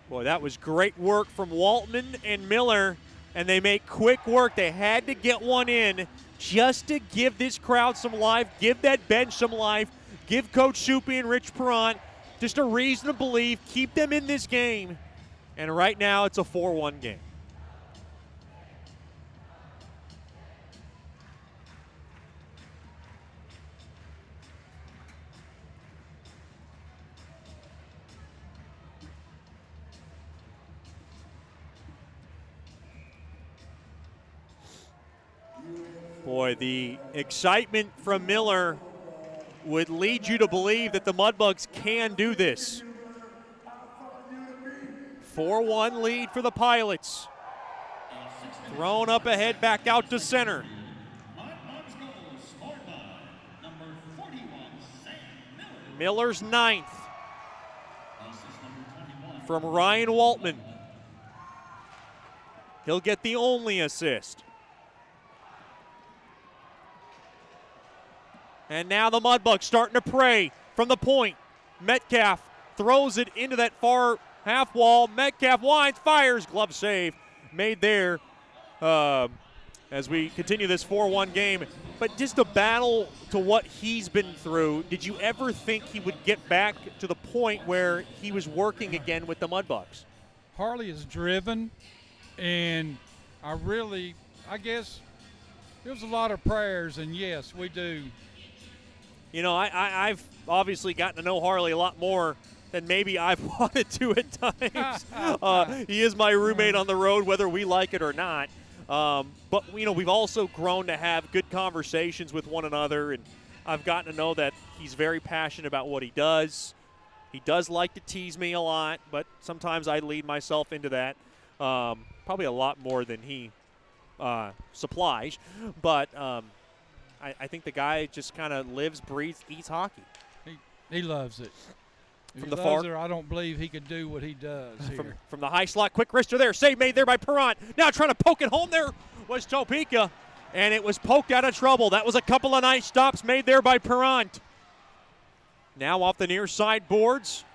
Boy, that was great work from Waltman and Miller, and they make quick work. They had to get one in just to give this crowd some life, give that bench some life, give Coach Soupy and Rich Perrant just a reason to believe, keep them in this game. And right now it's a 4-1 game. Boy, the excitement from Miller would lead you to believe that the Mudbugs can do this. 4-1 lead for the Pilots. Thrown up ahead, back out to center. Miller's 9th from Ryan Waltman. He'll get the only assist. And now the Mudbugs starting to prey from the point. Metcalf throws it into that far half wall. Metcalf winds, fires, glove save made there as we continue this 4-1 game. But just a battle to what he's been through. Did you ever think he would get back to the point where he was working again with the Mudbugs? Harley is driven, and I guess there was a lot of prayers, and yes, we do. You know, I've obviously gotten to know Harley a lot more than maybe I've wanted to at times. He is my roommate on the road, whether we like it or not. But, you know, we've also grown to have good conversations with one another, and I've gotten to know that he's very passionate about what he does. He does like to tease me a lot, but sometimes I lead myself into that. Probably a lot more than he supplies. But I think the guy just kind of lives, breathes, eats hockey. He loves it. If From he the loves far, it, I don't believe he could do what he does here. From the high slot, quick wrister there, save made there by Perrant. Now trying to poke it home there was Topeka, and it was poked out of trouble. That was a couple of nice stops made there by Perrant. Now off the near side boards.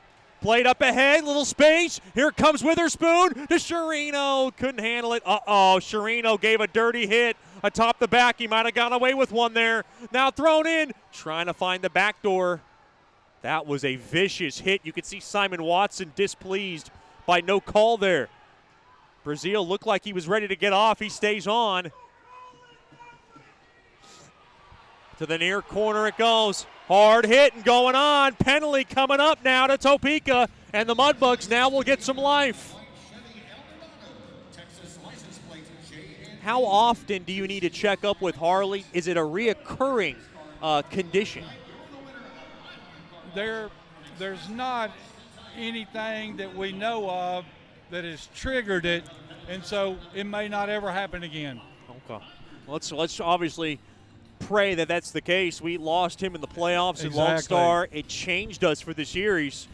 Played up ahead, little space. Here comes Witherspoon to Sherino. Couldn't handle it. Uh-oh, Sherino gave a dirty hit atop the back. He might have gone away with one there. Now thrown in, trying to find the back door. That was a vicious hit. You could see Simon Watson displeased by no call there. Brazil looked like he was ready to get off. He stays on. To the near corner it goes. Hard hit and going on. Penalty coming up now to Topeka. And the Mudbugs now will get some life. How often do you need to check up with Harley? Is it a reoccurring condition? There's not anything that we know of that has triggered it, and so it may not ever happen again. Okay. Let's obviously pray that that's the case. We lost him in the playoffs in Lone Star. It changed us for the series,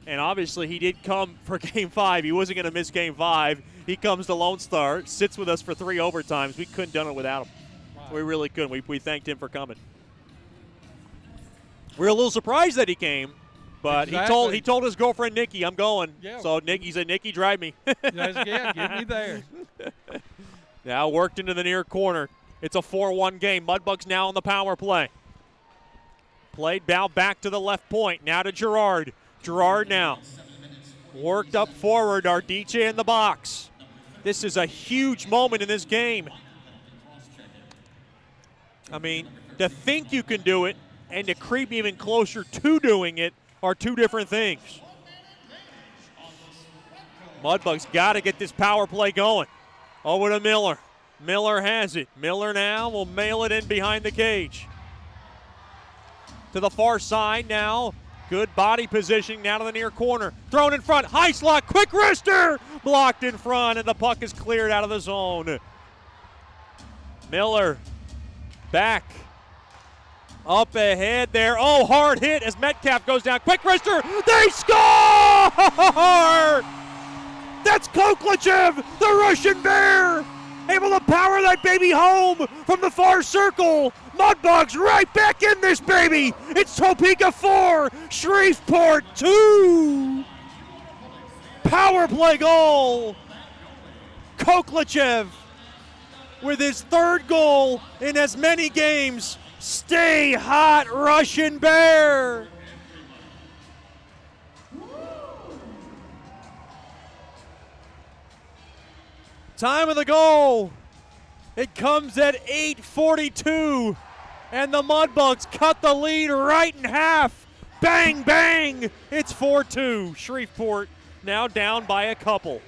and obviously he did come for Game 5. He wasn't going to miss Game 5. He comes to Lone Star, sits with us for 3 overtimes. We couldn't have done it without him. Right. We really couldn't. We thanked him for coming. We're a little surprised that he came, but he told his girlfriend Nikki, "I'm going." Yeah. So he said, "Nikki, drive me." Yeah, get me there. Now worked into the near corner. It's a 4-1 game. Mudbugs now on the power play. Played Bow back to the left point. Now to Gerard. Gerard now. Worked up forward. Ardice in the box. This is a huge moment in this game. I mean, to think you can do it and to creep even closer to doing it are two different things. Mudbugs got to get this power play going. Over to Miller. Miller has it. Miller now will mail it in behind the cage. To the far side now. Good body positioning now to the near corner. Thrown in front. High slot. Quick wrister. Blocked in front, and the puck is cleared out of the zone. Miller back. Up ahead there. Oh, hard hit as Metcalf goes down. Quick wrister. They score! That's Koklachev, the Russian Bear, able to power that baby home from the far circle. Mudbugs right back in this baby. It's Topeka 4, Shreveport 2. Power play goal. Koklachev with his third goal in as many games. Stay hot, Russian Bear. Time of the goal. It comes at 8:42, and the Mudbugs cut the lead right in half. Bang, bang. It's 4-2. Shreveport now down by a couple.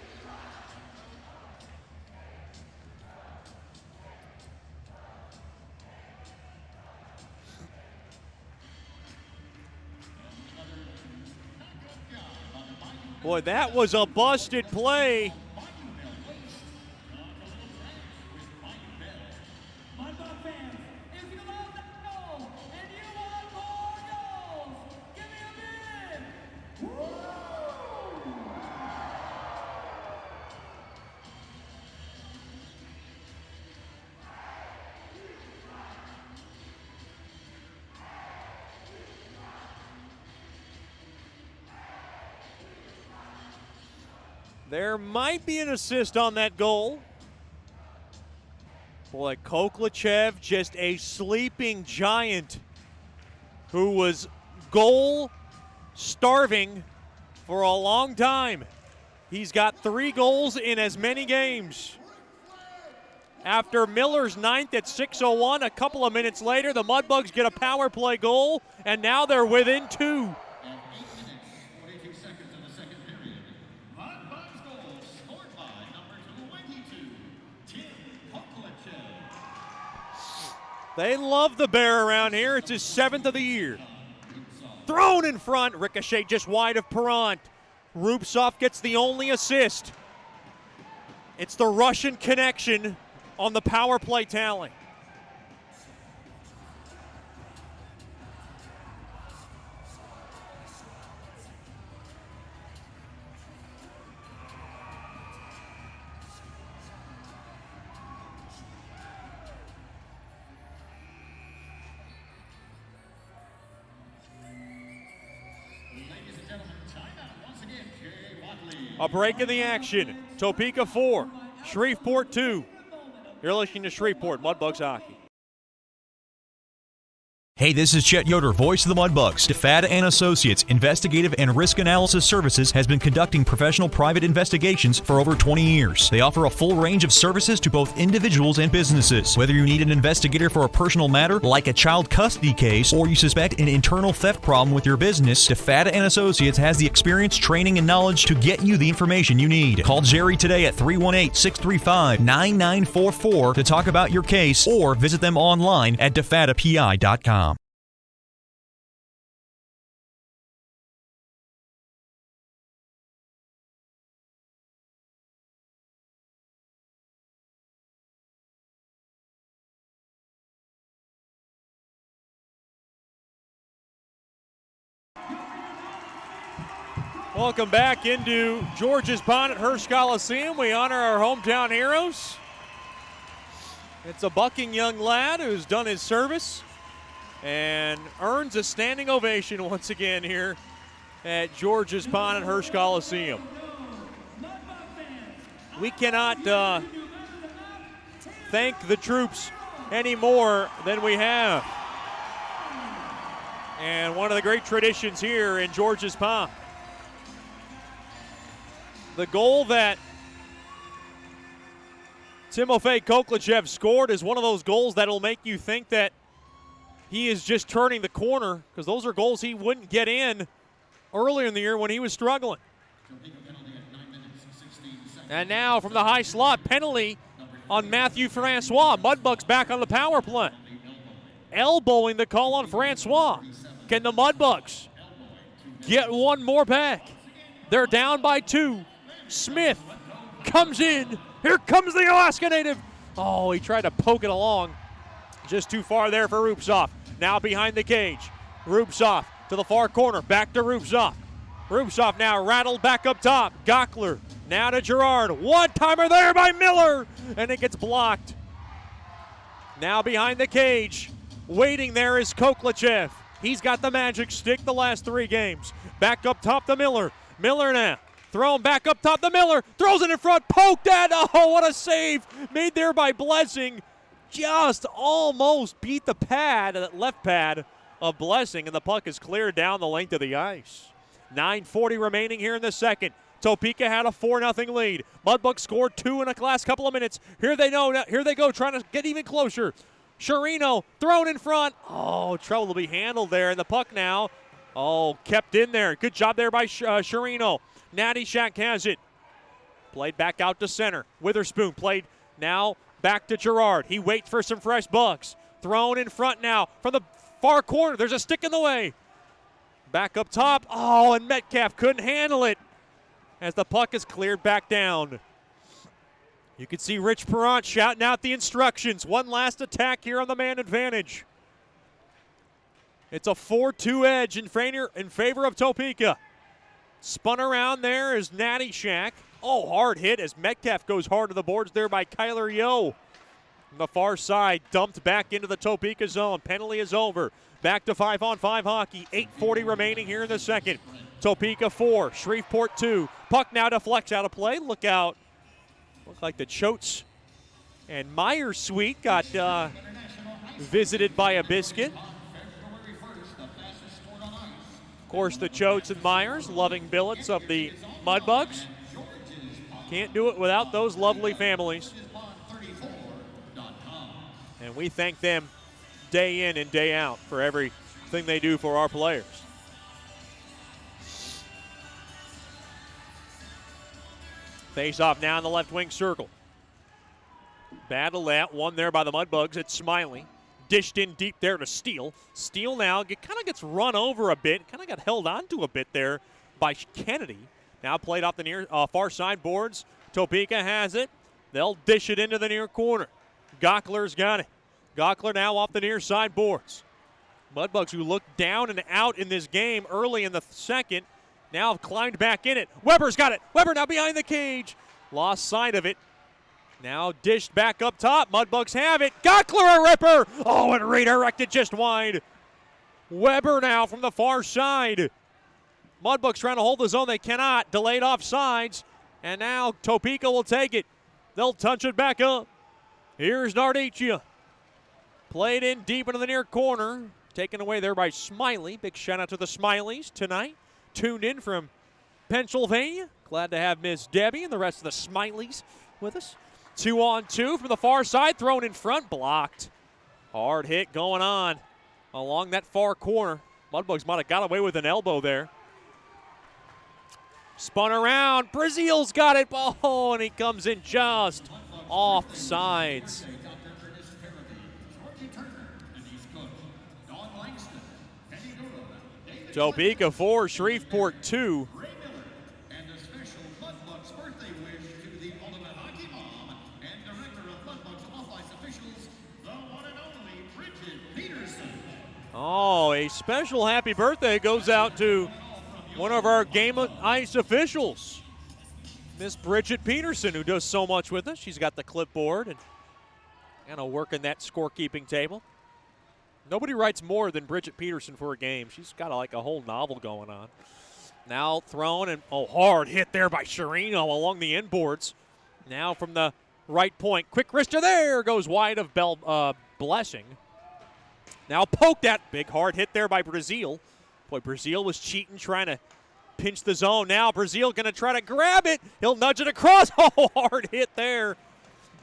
Boy, that was a busted play. There might be an assist on that goal. Boy, Koklachev, just a sleeping giant who was goal starving for a long time. He's got 3 goals in as many games. After Miller's ninth at 6:01, a couple of minutes later, the Mudbugs get a power play goal, and now they're within 2. They love the Bear around here. It's his 7th of the year. Thrown in front. Ricochet just wide of Perrant. Rupsov gets the only assist. It's the Russian connection on the power play tally. A break in the action. Topeka 4, Shreveport 2. You're listening to Shreveport Mudbugs Hockey. Hey, this is Chet Yoder, voice of the Mudbugs. DeFada and Associates Investigative and Risk Analysis Services has been conducting professional private investigations for over 20 years. They offer a full range of services to both individuals and businesses. Whether you need an investigator for a personal matter, like a child custody case, or you suspect an internal theft problem with your business, DeFada and Associates has the experience, training, and knowledge to get you the information you need. Call Jerry today at 318-635-9944 to talk about your case, or visit them online at defadapi.com. Welcome back into George's Pond at Hearst Coliseum. We honor our hometown heroes. It's a bucking young lad who's done his service and earns a standing ovation once again here at George's Pond at Hearst Coliseum. We cannot thank the troops any more than we have. And one of the great traditions here in George's Pond. The goal that Timofey Koklachev scored is one of those goals that'll make you think that he is just turning the corner, because those are goals he wouldn't get in earlier in the year when he was struggling. And now from the high slot, penalty on Matthew Francois. Mudbugs back on the power play. Elbowing the call on Francois. Can the Mudbugs get one more back? They're down by 2. Smith comes in. Here comes the Alaska native. Oh, he tried to poke it along. Just too far there for Rupsoff. Now behind the cage. Rupsoff to the far corner. Back to Rupsoff. Rupsoff now rattled back up top. Gockler now to Gerard. One-timer there by Miller. And it gets blocked. Now behind the cage. Waiting there is Koklachev. He's got the magic stick the last 3 games. Back up top to Miller. Miller now. Thrown back up top to Miller. Throws it in front. Poked at. Oh, what a save. Made there by Blessing. Just almost beat the pad, that left pad of Blessing, and the puck is cleared down the length of the ice. 9:40 remaining here in the second. Topeka had a 4-0 lead. Mudbugs scored 2 in the last couple of minutes. Here they go, trying to get even closer. Sherino thrown in front. Oh, trouble to be handled there, and the puck now, kept in there. Good job there by Sherino. Natty Shack has it. Played back out to center. Witherspoon played now back to Gerard. He waits for some fresh bucks. Thrown in front now from the far corner. There's a stick in the way. Back up top. Oh, and Metcalf couldn't handle it as the puck is cleared back down. You can see Rich Perrant shouting out the instructions. One last attack here on the man advantage. It's a 4-2 edge in favor of Topeka. Spun around there is Natty Shack. Oh, hard hit as Metcalf goes hard to the boards there by Kyler Yo. On the far side, dumped back into the Topeka zone. Penalty is over. Back to 5-on-5 hockey. 8:40 remaining here in the second. Topeka 4, Shreveport 2. Puck now deflects out of play. Look out. Looked like the Choates and Myers suite got visited by a biscuit. Of course, the Choates and Myers, loving billets of the Mudbugs. Can't do it without those lovely families. And we thank them day in and day out for everything they do for our players. Face off now in the left wing circle. Battle that one there by the Mudbugs. It's Smiley. Dished in deep there to Steele. Steele now kind of gets run over a bit. Kind of got held onto a bit there by Kennedy. Now played off the near far side boards. Topeka has it. They'll dish it into the near corner. Gockler's got it. Gockler now off the near side boards. Mudbugs, who looked down and out in this game early in the second, now have climbed back in it. Weber's got it. Weber now behind the cage. Lost sight of it. Now dished back up top. Mudbugs have it. Gockler a ripper. Oh, and redirected just wide. Weber now from the far side. Mudbugs trying to hold the zone. They cannot. Delayed offsides. And now Topeka will take it. They'll touch it back up. Here's Nardicia. Played in deep into the near corner. Taken away there by Smiley. Big shout out to the Smileys tonight. Tuned in from Pennsylvania. Glad to have Miss Debbie and the rest of the Smileys with us. 2-on-2 from the far side. Thrown in front. Blocked. Hard hit going on along that far corner. Mudbugs might have got away with an elbow there. Spun around. Brazil's got it. Oh, and he comes in just off sides. Topeka 4, Shreveport 2. And a special Mudbugs birthday wish to the ultimate hockey mom and director of Mudbugs Off-Ice Officials, the one and only Bridget Peterson. Oh, a special happy birthday goes out to one of our Game of Ice officials, Miss Bridget Peterson, who does so much with us. She's got the clipboard and kind of working that scorekeeping table. Nobody writes more than Bridget Peterson for a game. She's got like a whole novel going on. Now thrown and hard hit there by Sherino along the inboards. Now from the right point, quick wrister there, goes wide of Blessing. Now poked at. Big hard hit there by Brazil. Boy, Brazil was cheating, trying to pinch the zone. Now Brazil going to try to grab it. He'll nudge it across. Oh, hard hit there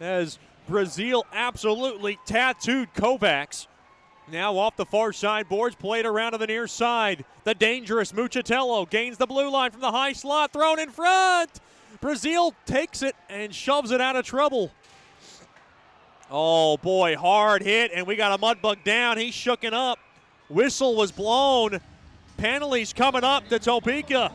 as Brazil absolutely tattooed Kovacs. Now off the far side boards, played around to the near side. The dangerous Muchatello gains the blue line from the high slot, thrown in front. Brazil takes it and shoves it out of trouble. Oh boy, hard hit, and we got a Mudbug down. He's shooken up. Whistle was blown. Penalties coming up to Topeka.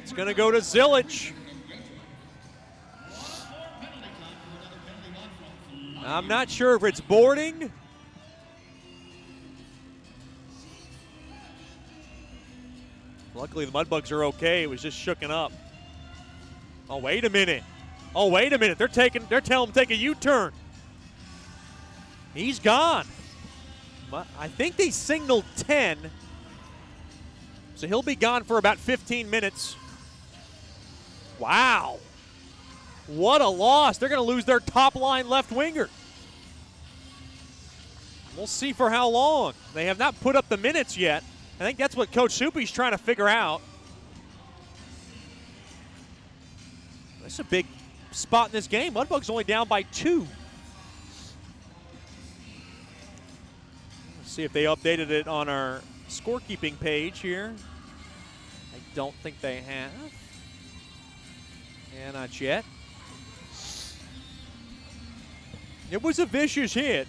It's going to go to Zilic. I'm not sure if it's boarding. Luckily, the Mudbugs are okay. It was just shooken up. Oh, wait a minute. Oh, wait a minute. They're telling him to take a U-turn. He's gone. I think they signaled 10. So he'll be gone for about 15 minutes. Wow. What a loss. They're going to lose their top line left winger. We'll see for how long. They have not put up the minutes yet. I think that's what Coach Soupy's trying to figure out. That's a big spot in this game. Mudbugs only down by 2. Let's see if they updated it on our scorekeeping page here. I don't think they have. Yeah, not yet. It was a vicious hit.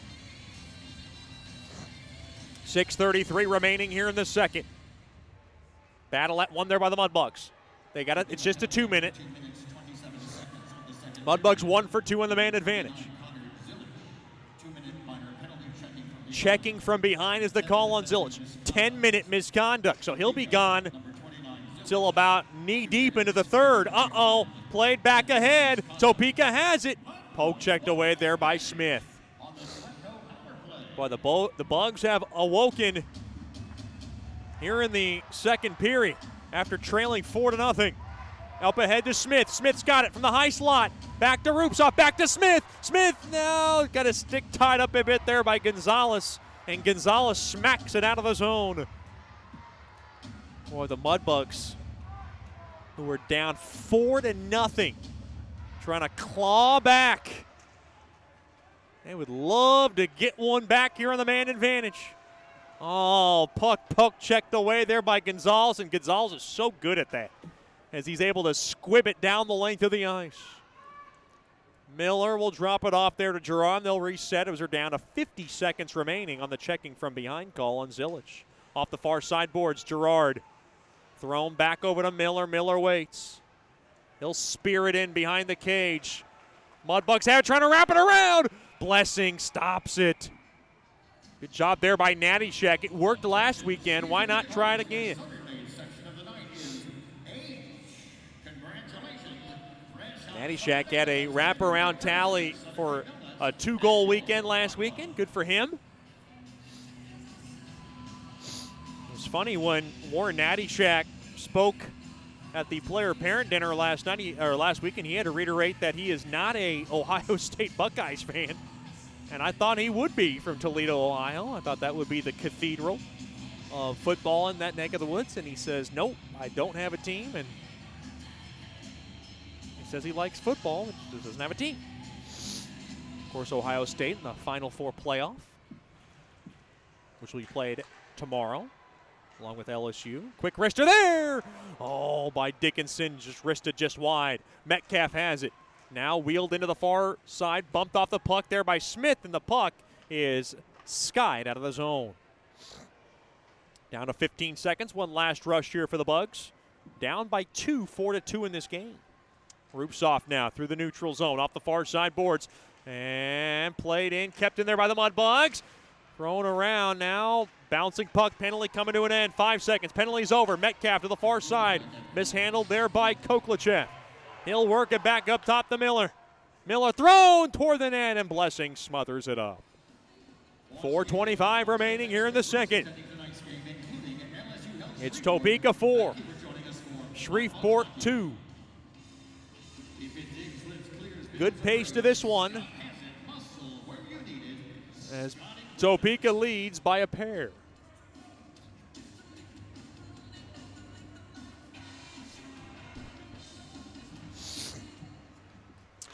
6:33 remaining here in the second. Battle at one there by the Mudbugs. They got it. It's just a 2-minute. Mudbugs 1 for 2 on the man advantage. Checking from behind is the call on Zilic. 10-minute misconduct, so he'll be gone till about knee-deep into the third. Uh-oh, played back ahead. Topeka has it. Poke checked away there by Smith. Boy, the Bugs have awoken here in the second period after trailing 4-0. Up ahead to Smith. Smith's got it from the high slot. Back to Rupsoff, back to Smith. Smith now got his stick tied up a bit there by Gonzalez, and Gonzalez smacks it out of the zone. Boy, the Mudbugs, who are down 4-0, trying to claw back. They would love to get one back here on the man advantage. Oh, puck checked away there by Gonzalez, and Gonzalez is so good at that as he's able to squib it down the length of the ice. Miller will drop it off there to Gerard. They'll reset as they're down to 50 seconds remaining on the checking from behind call on Zilic. Off the far side boards, Gerard thrown back over to Miller. Miller waits. He'll spear it in behind the cage. Mudbugs have it, trying to wrap it around. Blessing stops it. Good job there by Nattyshak. It worked last weekend. Why not try it again? Nattyshak had a wraparound tally for a 2-goal weekend last weekend. Good for him. It was funny when Warren Nattyshak spoke at the player-parent dinner last weekend. He had to reiterate that he is not a Ohio State Buckeyes fan, and I thought he would be from Toledo, Ohio. I thought that would be the cathedral of football in that neck of the woods, and he says, nope, I don't have a team, and he says he likes football, but just doesn't have a team. Of course, Ohio State in the Final Four playoff, which will be played tomorrow, along with LSU. Quick wrister there! Oh, by Dickinson, just wristed just wide. Metcalf has it. Now wheeled into the far side, bumped off the puck there by Smith, and the puck is skied out of the zone. Down to 15 seconds, one last rush here for the Bugs. Down by 2, 4-2 in this game. Rupsoff now through the neutral zone, off the far side boards, and played in, kept in there by the Mudbugs. Thrown around now, bouncing puck, penalty coming to an end. 5 seconds, penalty's over. Metcalf to the far side, mishandled there by Koklachev. He'll work it back up top to Miller. Miller thrown toward the net, and Blessing smothers it up. 4:25 remaining here in the second. It's Topeka 4, Shreveport 2. Good pace to this one as Topeka leads by a pair.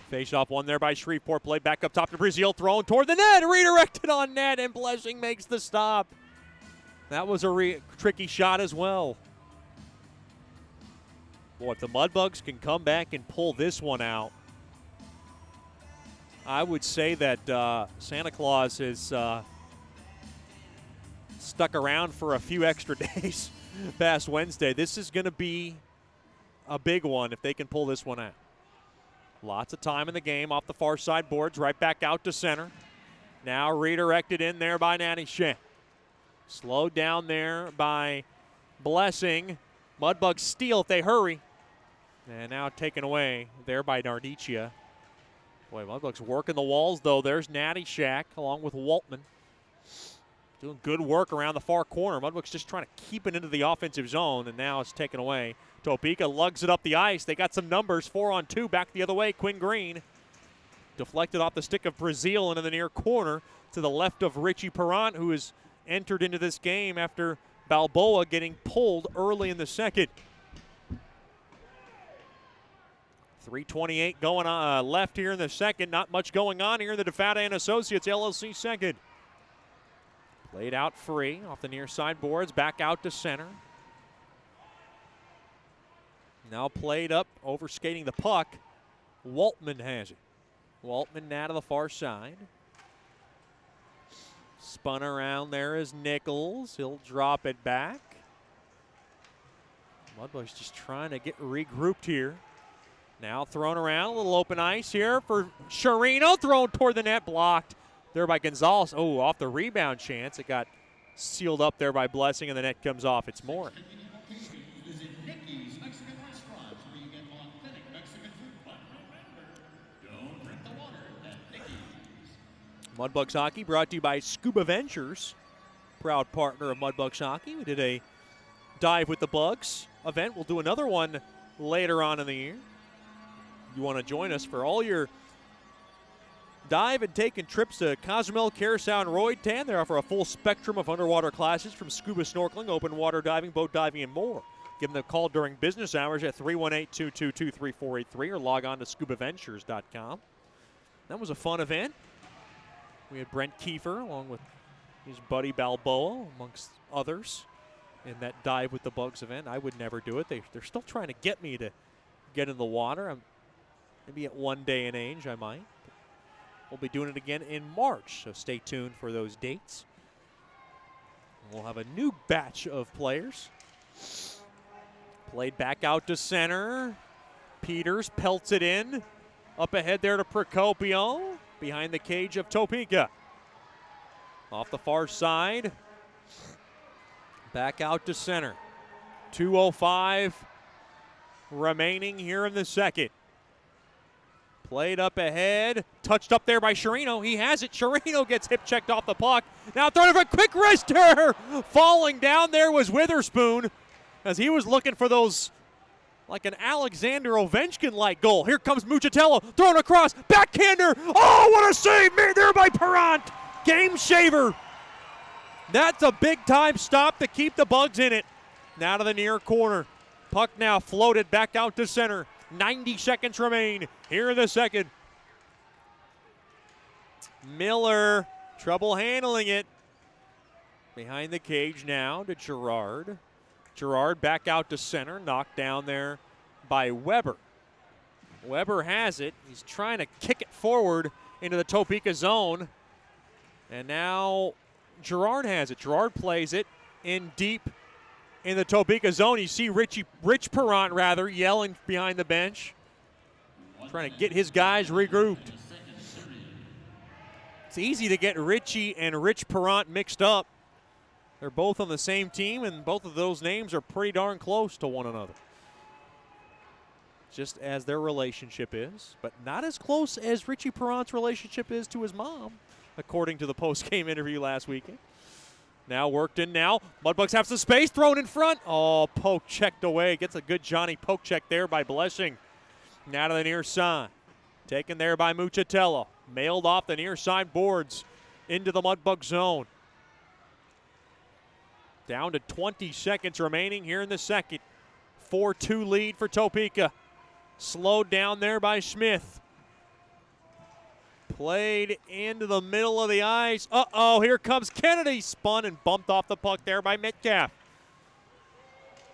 Face-off one there by Shreveport. Play back up top to Brazil. Thrown toward the net. Redirected on net, and Blessing makes the stop. That was a tricky shot as well. Boy, if the Mudbugs can come back and pull this one out, I would say that Santa Claus has stuck around for a few extra days past Wednesday. This is going to be a big one if they can pull this one out. Lots of time in the game off the far side boards, right back out to center. Now redirected in there by Natty Shen. Slowed down there by Blessing. Mudbugs steal if they hurry. And now taken away there by Nardicia. Boy, Mudbugs working the walls, though. There's Natty Shack along with Waltman. Doing good work around the far corner. Mudbugs just trying to keep it into the offensive zone, and now it's taken away. Topeka lugs it up the ice. They got some numbers, 4-on-2, back the other way. Quinn Green deflected off the stick of Brazil into the near corner to the left of Richie Perrant, who has entered into this game after Balboa getting pulled early in the second. 3:28 going on left here in the second. Not much going on here in the DeFata and Associates LLC second. Played out free off the near side boards, back out to center. Now played up, overskating the puck. Waltman has it. Waltman now to the far side. Spun around there is Nichols. He'll drop it back. Mudbugs just trying to get regrouped here. Now thrown around, a little open ice here for Sharino. Thrown toward the net, blocked there by Gonzalez. Oh, off the rebound chance. It got sealed up there by Blessing, and the net comes off. It's more. Mudbugs Hockey brought to you by Scuba Ventures, proud partner of Mudbugs Hockey. We did a Dive with the Bugs event. We'll do another one later on in the year. You want to join us for all your dive and taking trips to Cozumel, Curacao, and Roytan. They offer a full spectrum of underwater classes from scuba snorkeling, open water diving, boat diving, and more. Give them a call during business hours at 318-222-3483 or log on to scubaventures.com. That was a fun event. We had Brent Kiefer along with his buddy Balboa, amongst others, in that Dive with the Bugs event. I would never do it. They're still trying to get me to get in the water. Maybe at one day and age I might. We'll be doing it again in March, so stay tuned for those dates. We'll have a new batch of players. Played back out to center. Peters pelts it in. Up ahead there to Procopio. Behind the cage of Topeka. Off the far side. Back out to center. 2:05 remaining here in the second. Played up ahead. Touched up there by Sharino. He has it. Sharino gets hip checked off the puck. Now throwing for a quick wrister. Falling down there was Witherspoon as he was looking for those, like an Alexander Ovechkin-like goal. Here comes Muchatello, thrown across, backhander. Oh, what a save made there by Perrant. Game shaver. That's a big-time stop to keep the Bugs in it. Now to the near corner. Puck now floated back out to center. 90 seconds remain here in the second. Miller, trouble handling it. Behind the cage now to Gerard. Gerard back out to center, knocked down there by Weber. Weber has it. He's trying to kick it forward into the Topeka zone. And now Gerard has it. Gerard plays it in deep in the Topeka zone. You see Rich Perrant yelling behind the bench, trying to get his guys regrouped. It's easy to get Richie and Rich Perrant mixed up. They're both on the same team, and both of those names are pretty darn close to one another, just as their relationship is, but not as close as Richie Perrant's relationship is to his mom, according to the post-game interview last weekend. Now worked in now. Mudbugs have some space, thrown in front. Oh, poke checked away. Gets a good Johnny poke check there by Blessing. Now to the near side. Taken there by Muchatello. Mailed off the near side boards into the Mudbug zone. Down to 20 seconds remaining here in the second. 4-2 lead for Topeka. Slowed down there by Smith. Played into the middle of the ice. Uh-oh, here comes Kennedy. Spun and bumped off the puck there by Metcalf.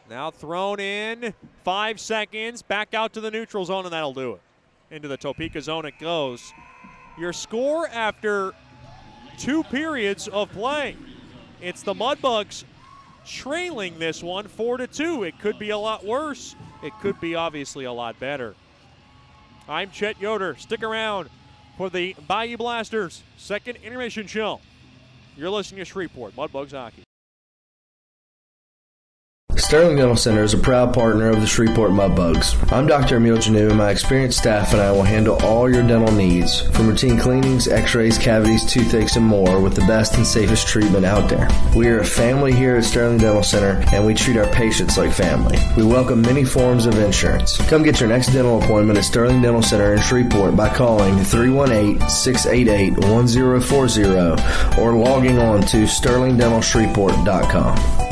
Now thrown in. 5 seconds. Back out to the neutral zone, and that'll do it. Into the Topeka zone it goes. Your score after 2 periods of play. It's the Mudbugs trailing this one 4-2. It could be a lot worse. It could be obviously a lot better. I'm Chet Yoder. Stick around for the Bayou Blasters second intermission show. You're listening to Shreveport Mudbugs Hockey. Sterling Dental Center is a proud partner of the Shreveport Mudbugs. I'm Dr. Emil Janu, and my experienced staff and I will handle all your dental needs, from routine cleanings, x-rays, cavities, toothaches, and more, with the best and safest treatment out there. We are a family here at Sterling Dental Center, and we treat our patients like family. We welcome many forms of insurance. Come get your next dental appointment at Sterling Dental Center in Shreveport by calling 318-688-1040 or logging on to sterlingdentalshreveport.com.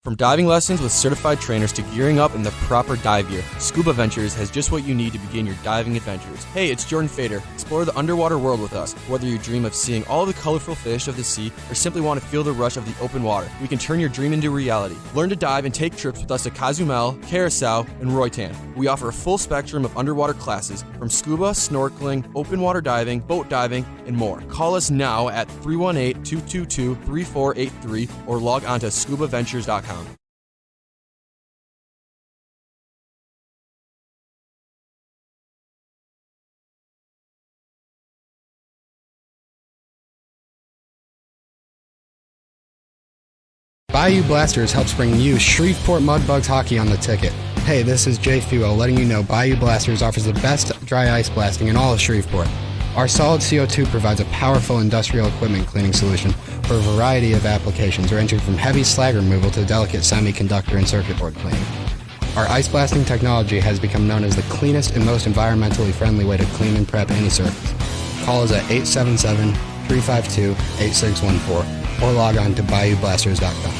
From diving lessons with certified trainers to gearing up in the proper dive gear, Scuba Ventures has just what you need to begin your diving adventures. Hey, it's Jordan Fader. Explore the underwater world with us. Whether you dream of seeing all the colorful fish of the sea or simply want to feel the rush of the open water, we can turn your dream into reality. Learn to dive and take trips with us to Cozumel, Curacao, and Roatan. We offer a full spectrum of underwater classes from scuba, snorkeling, open water diving, boat diving, and more. Call us now at 318-222-3483 or log on to scubaventures.com. Bayou Blasters helps bring you Shreveport Mudbugs hockey on the ticket. Hey, this is Jay Fuel letting you know Bayou Blasters offers the best dry ice blasting in all of Shreveport. Our solid CO2 provides a powerful industrial equipment cleaning solution for a variety of applications ranging from heavy slag removal to delicate semiconductor and circuit board cleaning. Our ice blasting technology has become known as the cleanest and most environmentally friendly way to clean and prep any surface. Call us at 877-352-8614 or log on to BayouBlasters.com.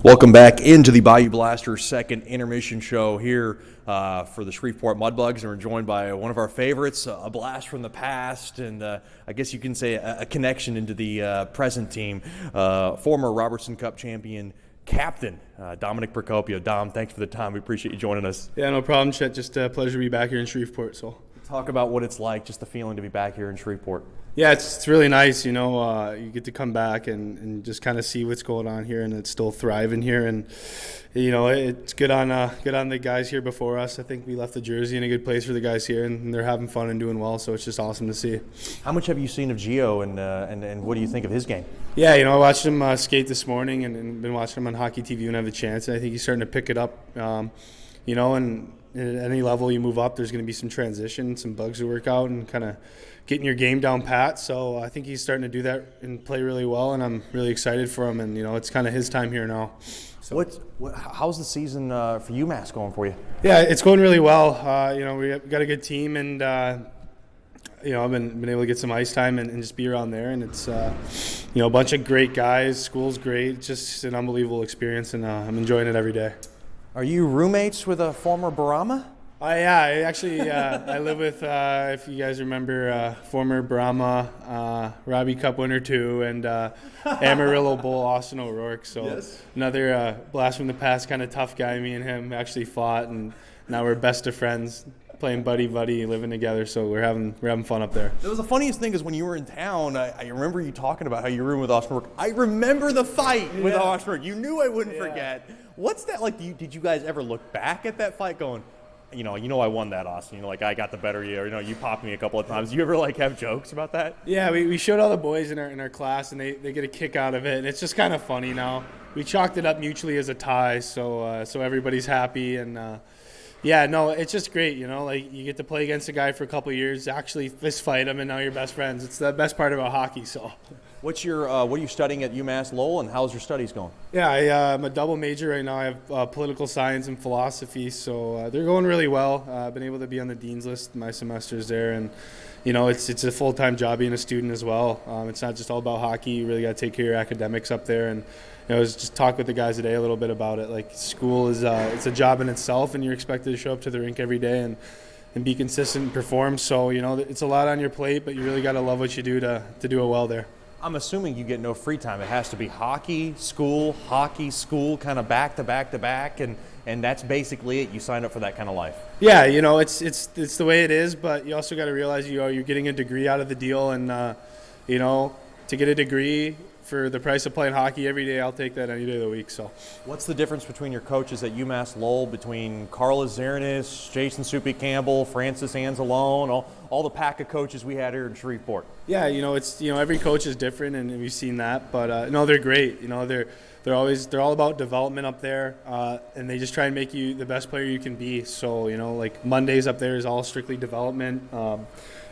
Welcome back into the Bayou Blasters second intermission show here for the Shreveport Mudbugs, and we're joined by one of our favorites, a blast from the past, and I guess you can say a connection into the present team, former Robertson Cup champion captain, Dominic Procopio. Dom, thanks for the time. We appreciate you joining us. Yeah, no problem, Chet. Just a pleasure to be back here in Shreveport. So, talk about what it's like, just the feeling to be back here in Shreveport. Yeah, it's really nice. You know, you get to come back and just kind of see what's going on here, and it's still thriving here. And you know, it's good on the guys here before us. I think we left the jersey in a good place for the guys here, and they're having fun and doing well. So it's just awesome to see. How much have you seen of Gio, and what do you think of his game? Yeah, you know, I watched him skate this morning, and been watching him on Hockey TV when I have a chance. And I think he's starting to pick it up. You know, and at any level you move up, there's going to be some transition, some bugs to work out, and kind of getting your game down pat. So I think he's starting to do that and play really well, and I'm really excited for him. And you know, it's kind of his time here now. So how's the season for UMass going for you? Yeah, it's going really well. You know, we got a good team, and you know, I've been able to get some ice time and just be around there. And it's you know, a bunch of great guys. School's great. It's just an unbelievable experience, and I'm enjoying it every day. Are you roommates with a former Brahma? Yeah, I actually I live with, if you guys remember, former Brahma, Robbie Cup winner too, and Amarillo Bowl Austin O'Rourke. So yes. Another blast from the past, kind of tough guy. Me and him actually fought, and now we're best of friends, playing buddy, living together. So we're having fun up there. It was the funniest thing is when you were in town, I remember you talking about how you roomed with Austin O'Rourke. I remember the fight with Austin O'Rourke. You knew I wouldn't forget. What's that like? Did you guys ever look back at that fight going, I won that, Austin. Like I got the better of you, or you popped me a couple of times. You ever like have jokes about that? Yeah, we showed all the boys in our class, and they get a kick out of it, and it's just kind of funny now. We chalked it up mutually as a tie, so everybody's happy, and yeah, no, it's just great. Like you get to play against a guy for a couple of years, actually fist fight him, and now you're best friends. It's the best part about hockey. So. What are you studying at UMass Lowell, and how's your studies going? Yeah, I'm a double major right now. I have political science and philosophy, so they're going really well. I've been able to be on the dean's list my semesters there, and it's a full-time job being a student as well. It's not just all about hockey. You really got to take care of your academics up there, and I was just talking with the guys today a little bit about it. Like school is it's a job in itself, and you're expected to show up to the rink every day and be consistent and perform. So it's a lot on your plate, but you really got to love what you do to do it well there. I'm assuming you get no free time. It has to be hockey, school, kind of back to back to back, and that's basically it. You signed up for that kind of life. Yeah, it's the way it is, but you also got to realize you're getting a degree out of the deal, and to get a degree for the price of playing hockey every day, I'll take that any day of the week. So, what's the difference between your coaches at UMass Lowell, between Carla Zernis, Jason Soupy Campbell, Francis Anzalone, all the pack of coaches we had here in Shreveport? Yeah, it's every coach is different, and we've seen that. But no, they're great. They're all about development up there, and they just try and make you the best player you can be. So like Mondays up there is all strictly development.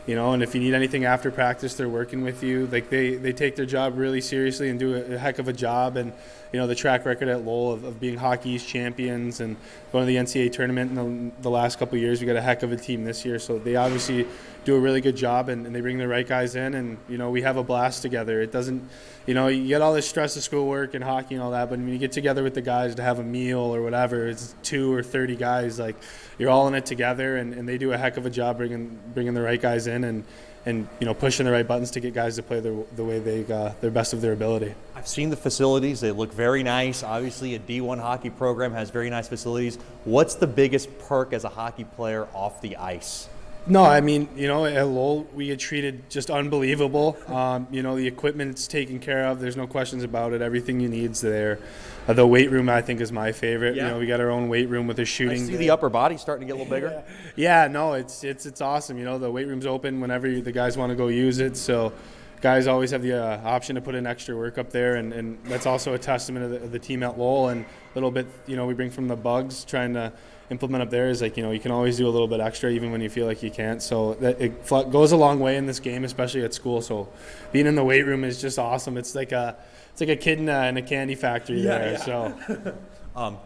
And if you need anything after practice, they're working with you. Like they take their job really seriously and do a heck of a job. And the track record at Lowell of being Hockey East champions and going to the NCAA tournament in the last couple of years, we got a heck of a team this year. So they obviously do a really good job, and they bring the right guys in, and we have a blast together. It doesn't, you get all this stress of schoolwork and hockey and all that, but when you get together with the guys to have a meal or whatever, it's 2 or 30 guys, like you're all in it together, and they do a heck of a job bringing the right guys in and pushing the right buttons to get guys to play the way their best of their ability. I've seen the facilities. They look very nice. Obviously, a D1 hockey program has very nice facilities. What's the biggest perk as a hockey player off the ice? No, I mean, at Lowell, we get treated just unbelievable. The equipment's taken care of. There's no questions about it. Everything you need's there. The weight room, I think, is my favorite. Yeah. We got our own weight room with a shooting. I see the upper body starting to get a little bigger. Yeah, no, it's awesome. The weight room's open whenever the guys want to go use it. So guys always have the option to put in extra work up there, and that's also a testament of the team at Lowell. And a little bit, we bring from the Bugs, trying to implement up there is like, you can always do a little bit extra even when you feel like you can't. So it goes a long way in this game, especially at school. So being in the weight room is just awesome. It's like a kid in a candy factory there. Yeah. So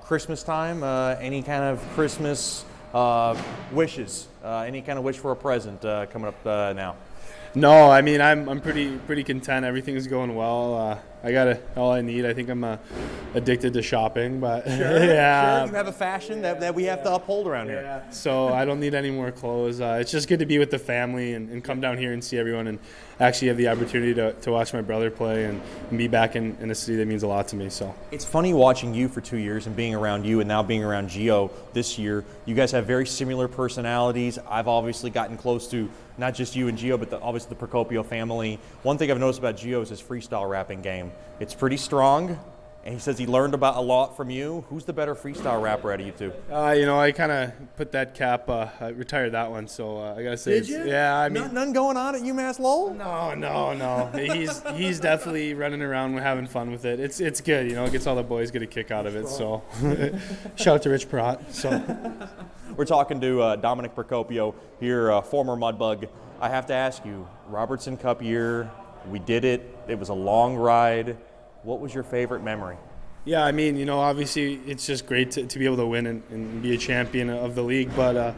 Christmas time, any kind of Christmas wishes, any kind of wish for a present coming up now? No, I mean I'm pretty content. Everything's going well. I got all I need. I think I'm addicted to shopping, but sure, yeah, sure. You have a fashion that we have to uphold around here. Yeah. So I don't need any more clothes. It's just good to be with the family and come down here and see everyone, and actually have the opportunity to watch my brother play and be back in a city that means a lot to me. So it's funny watching you for 2 years and being around you, and now being around Gio this year. You guys have very similar personalities. I've obviously gotten close to not just you and Gio, but obviously the Procopio family. One thing I've noticed about Gio is his freestyle rapping game. It's pretty strong, and he says he learned about a lot from you. Who's the better freestyle rapper out of you two? I kind of put that cap. I retired that one, so I gotta say. Did you? Yeah, I mean, none going on at UMass Lowell? No. He's definitely running around having fun with it. It's good. It gets all the boys get a kick out of it. So shout out to Rich Pratt. So. We're talking to Dominic Procopio here, former Mudbug. I have to ask you, Robertson Cup year, we did it. It was a long ride. What was your favorite memory? Yeah, I mean, obviously it's just great to be able to win and be a champion of the league. But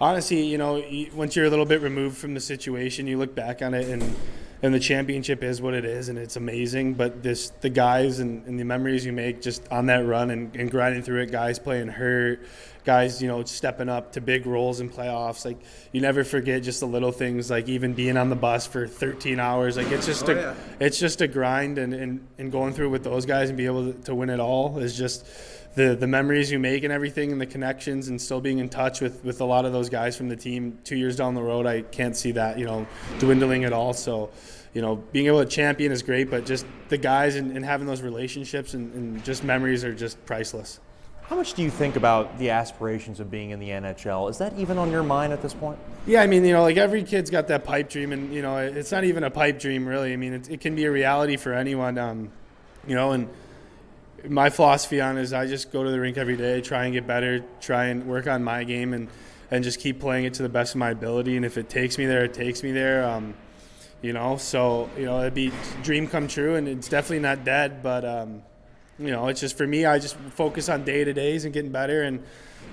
honestly, once you're a little bit removed from the situation, you look back on it and the championship is what it is, and it's amazing. But the guys and the memories you make just on that run and grinding through it, guys playing hurt, guys, stepping up to big roles in playoffs. Like, you never forget just the little things, like even being on the bus for 13 hours. Like, it's just a grind, and going through with those guys and be able to win it all is just the memories you make and everything, and the connections, and still being in touch with a lot of those guys from the team 2 years down the road. I can't see that, dwindling at all. So, being able to champion is great, but just the guys and having those relationships and just memories are just priceless. How much do you think about the aspirations of being in the NHL? Is that even on your mind at this point? Yeah, I mean, like every kid's got that pipe dream, and it's not even a pipe dream really. I mean, it can be a reality for anyone. And my philosophy on it is I just go to the rink every day, try and get better, try and work on my game, and just keep playing it to the best of my ability. And if it takes me there, it takes me there. So it'd be dream come true, and it's definitely not dead, but. It's just for me, I just focus on day-to-days and getting better, and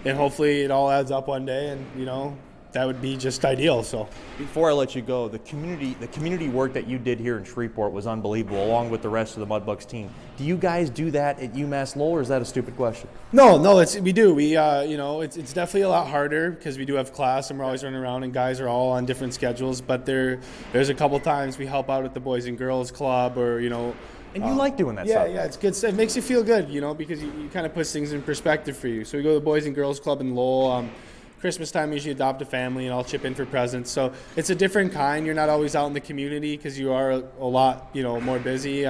hopefully it all adds up one day, and, that would be just ideal. So before I let you go, the community work that you did here in Shreveport was unbelievable, along with the rest of the Mudbugs team. Do you guys do that at UMass Lowell, or is that a stupid question? No, we do. We, it's definitely a lot harder because we do have class and we're always running around and guys are all on different schedules, but there's a couple times we help out at the Boys and Girls Club or, And you like doing that stuff. Yeah, it's good stuff. It makes you feel good, because you kind of puts things in perspective for you. So we go to the Boys and Girls Club in Lowell. Christmas time, we usually adopt a family, and I'll chip in for presents. So it's a different kind. You're not always out in the community because you are a lot, more busy.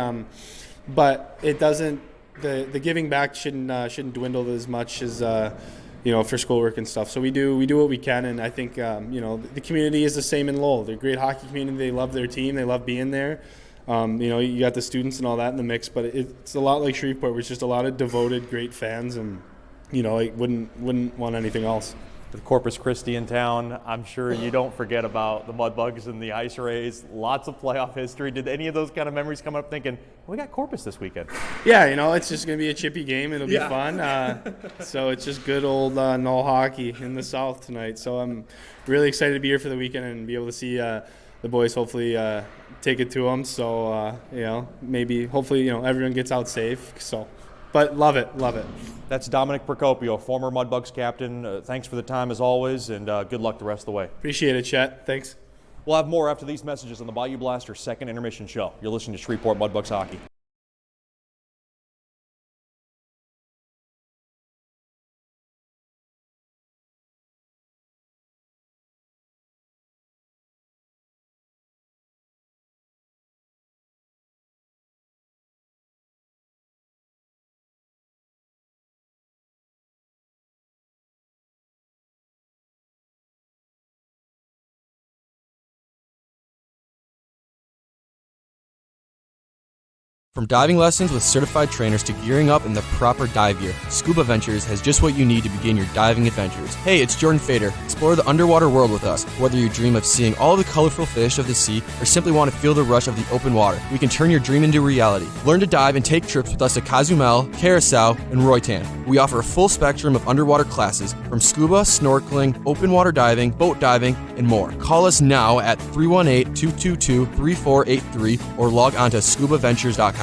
But it doesn't. The giving back shouldn't dwindle as much as for schoolwork and stuff. So we do what we can, and I think the community is the same in Lowell. They're a great hockey community. They love their team. They love being there. You got the students and all that in the mix, but it's a lot like Shreveport, which is just a lot of devoted, great fans, and I wouldn't want anything else. With Corpus Christi in town, I'm sure you don't forget about the Mudbugs and the Ice Rays. Lots of playoff history. Did any of those kind of memories come up thinking, we got Corpus this weekend? Yeah, it's just going to be a chippy game. It'll be fun. So it's just good old Knoll hockey in the South tonight. So I'm really excited to be here for the weekend and be able to see the boys hopefully take it to them. So, maybe hopefully, everyone gets out safe. So, but love it. That's Dominic Procopio, former Mudbugs captain. Thanks for the time as always, and good luck the rest of the way. Appreciate it, Chet. Thanks. We'll have more after these messages on the Bayou Blaster second intermission show. You're listening to Shreveport Mudbugs Hockey. From diving lessons with certified trainers to gearing up in the proper dive gear, Scuba Ventures has just what you need to begin your diving adventures. Hey, it's Jordan Fader. Explore the underwater world with us. Whether you dream of seeing all the colorful fish of the sea or simply want to feel the rush of the open water, we can turn your dream into reality. Learn to dive and take trips with us to Cozumel, Curacao, and Roatan. We offer a full spectrum of underwater classes from scuba, snorkeling, open water diving, boat diving, and more. Call us now at 318-222-3483 or log on to scubaventures.com.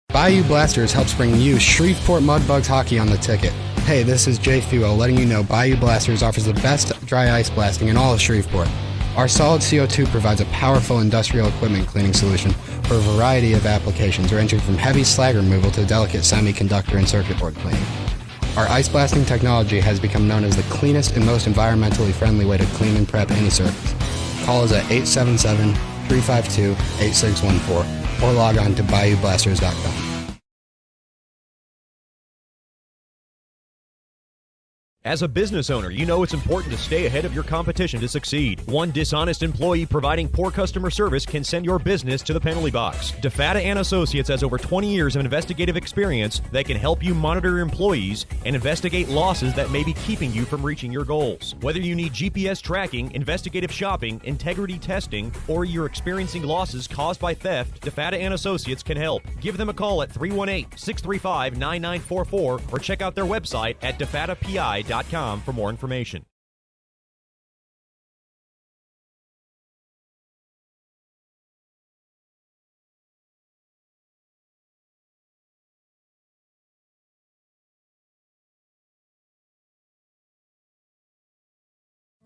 Bayou Blasters helps bring you Shreveport Mudbugs hockey on the ticket. Hey, this is Jay Fuel letting you know Bayou Blasters offers the best dry ice blasting in all of Shreveport. Our solid CO2 provides a powerful industrial equipment cleaning solution for a variety of applications ranging from heavy slag removal to delicate semiconductor and circuit board cleaning. Our ice blasting technology has become known as the cleanest and most environmentally friendly way to clean and prep any surface. Call us at 877-352-8614 or log on to bayoublasters.com. As a business owner, you know it's important to stay ahead of your competition to succeed. One dishonest employee providing poor customer service can send your business to the penalty box. DeFata & Associates has over 20 years of investigative experience that can help you monitor your employees and investigate losses that may be keeping you from reaching your goals. Whether you need GPS tracking, investigative shopping, integrity testing, or you're experiencing losses caused by theft, DeFata & Associates can help. Give them a call at 318-635-9944 or check out their website at defatapi.com for more information.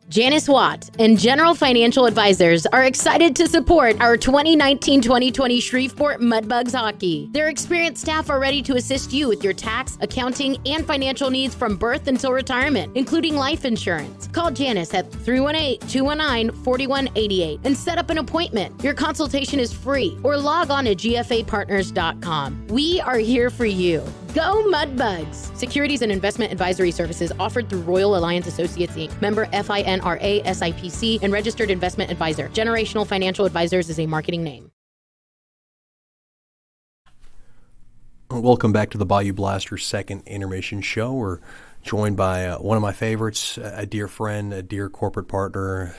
Janice Watt and General Financial Advisors are excited to support our 2019-2020 Shreveport Mudbugs hockey. Their experienced staff are ready to assist you with your tax, accounting, and financial needs from birth until retirement, including life insurance. Call Janice at 318-219-4000 4188 and set up an appointment. Your consultation is free, or log on to gfapartners.com. We are here for you. Go Mudbugs! Securities and investment advisory services offered through Royal Alliance Associates, Inc., member FINRA SIPC, and registered investment advisor. Generational Financial Advisors is a marketing name. Welcome back to the Bayou Blasters second intermission show. We're joined by one of my favorites, a dear friend, a dear corporate partner,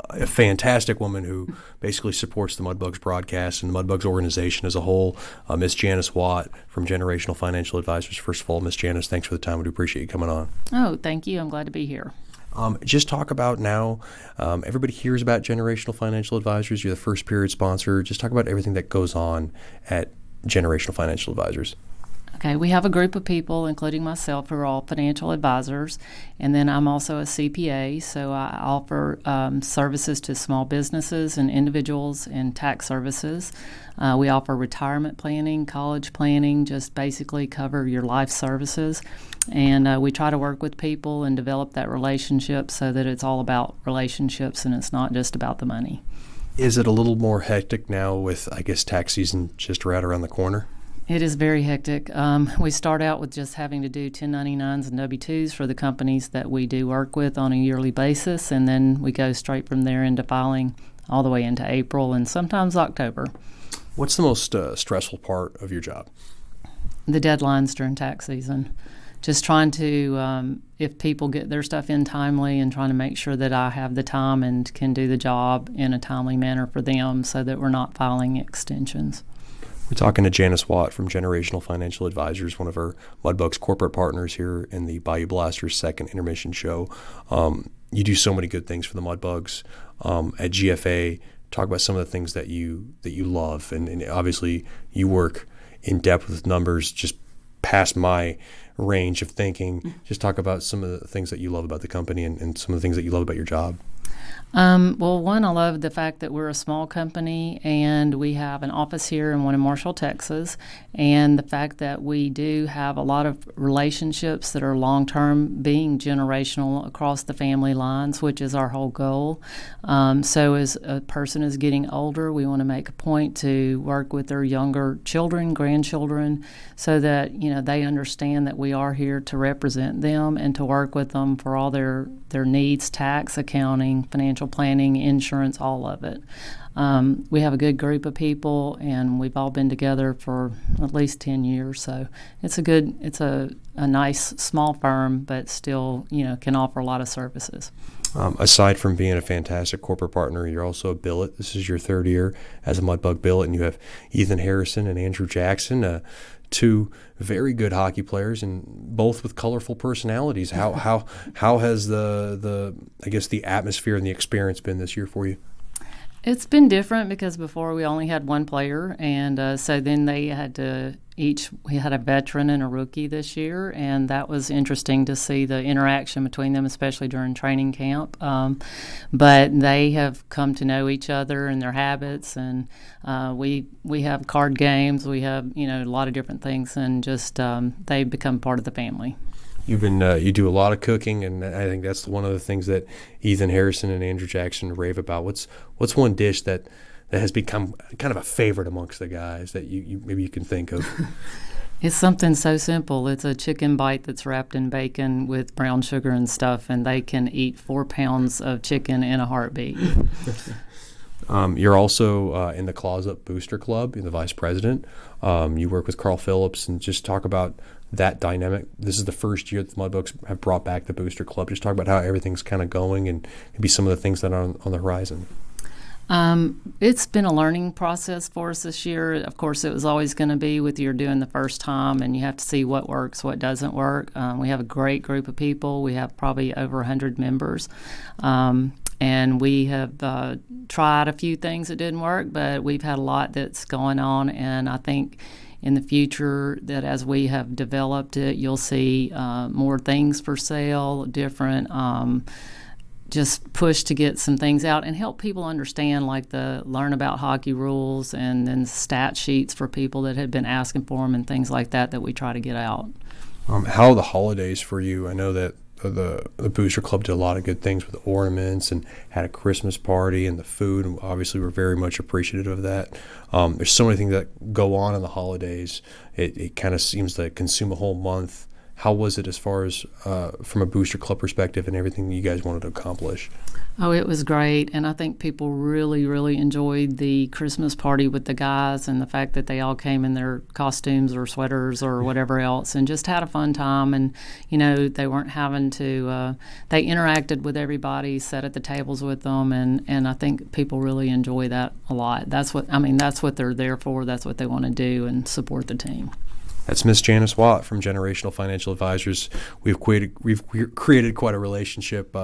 a fantastic woman who basically supports the Mudbugs broadcast and the Mudbugs organization as a whole, Miss Janice Watt from Generational Financial Advisors. First of all, Miss Janice, thanks for the time. We do appreciate you coming on. Oh, thank you. I'm glad to be here. Just talk about now, everybody hears about Generational Financial Advisors. You're the first period sponsor. Just talk about everything that goes on at Generational Financial Advisors. Okay, we have a group of people, including myself, who are all financial advisors, and then I'm also a CPA, so I offer services to small businesses and individuals and tax services. We offer retirement planning, college planning, just basically cover your life services, and we try to work with people and develop that relationship so that it's all about relationships and it's not just about the money. Is it a little more hectic now with, I guess, tax season just right around the corner? It is very hectic. We start out with just having to do 1099s and W-2s for the companies that we do work with on a yearly basis, and then we go straight from there into filing all the way into April and sometimes October. What's the most stressful part of your job? The deadlines during tax season. Just trying to, if people get their stuff in timely, and trying to make sure that I have the time and can do the job in a timely manner for them so that we're not filing extensions. We're talking to Janice Watt from Generational Financial Advisors, one of our Mudbugs corporate partners here in the Bayou Blasters second intermission show. You do so many good things for the Mudbugs at GFA. Talk about some of the things that you love, and obviously you work in depth with numbers just past my range of thinking. Just talk about some of the things that you love about the company and some of the things that you love about your job. Well, one, I love the fact that we're a small company and we have an office here and one in Marshall, Texas, and the fact that we do have a lot of relationships that are long-term, being generational across the family lines, which is our whole goal. So as a person is getting older, we want to make a point to work with their younger children, grandchildren, so that, you know, they understand that we are here to represent them and to work with them for all their needs, tax, accounting, financial planning, insurance, all of it. We have a good group of people, and we've all been together for at least 10 years. So it's a nice small firm, but still, you know, can offer a lot of services. Aside from being a fantastic corporate partner, you're also a billet. This is your third year as a Mudbug billet, and you have Ethan Harrison and Andrew Jackson, two very good hockey players, and both with colorful personalities. How has the I guess the atmosphere and the experience been this year for you? It's been different because before we only had one player, and so then they had to we had a veteran and a rookie this year, and that was interesting to see the interaction between them, especially during training camp. But they have come to know each other and their habits, and we have card games, we have, you know, a lot of different things, and just they've become part of the family. You do a lot of cooking, and I think that's one of the things that Ethan Harrison and Andrew Jackson rave about. What's one dish that has become kind of a favorite amongst the guys that you maybe you can think of? It's something so simple. It's a chicken bite that's wrapped in bacon with brown sugar and stuff, and they can eat 4 pounds of chicken in a heartbeat. You're also in the Claws Up Booster Club. You're the vice president. You work with Carl Phillips, and just talk about that dynamic. This is the first year that the Mudbugs have brought back the Booster Club. Just talk about how everything's kind of going and maybe some of the things that are on the horizon. It's been a learning process for us this year. Of course, it was always going to be with you're doing the first time, and you have to see what works, what doesn't work. We have a great group of people. We have probably over 100 members. And we have tried a few things that didn't work, but we've had a lot that's going on, and I think in the future that as we have developed it, you'll see more things for sale, different just push to get some things out and help people understand, like learn about hockey rules, and then stat sheets for people that had been asking for them and things like that we try to get out. How are the holidays for you? I know that the Booster Club did a lot of good things with the ornaments and had a Christmas party and the food, and obviously we're very much appreciative of that. There's so many things that go on in the holidays. It kind of seems to consume a whole month. How was it as far as from a Booster Club perspective and everything you guys wanted to accomplish? Oh, it was great, and I think people really, really enjoyed the Christmas party with the guys and the fact that they all came in their costumes or sweaters or whatever else and just had a fun time. And, you know, they weren't having to, they interacted with everybody, sat at the tables with them, and I think people really enjoy that a lot. That's what they're there for. That's what they want to do and support the team. That's Miss Janice Watt from Generational Financial Advisors. We've created quite a relationship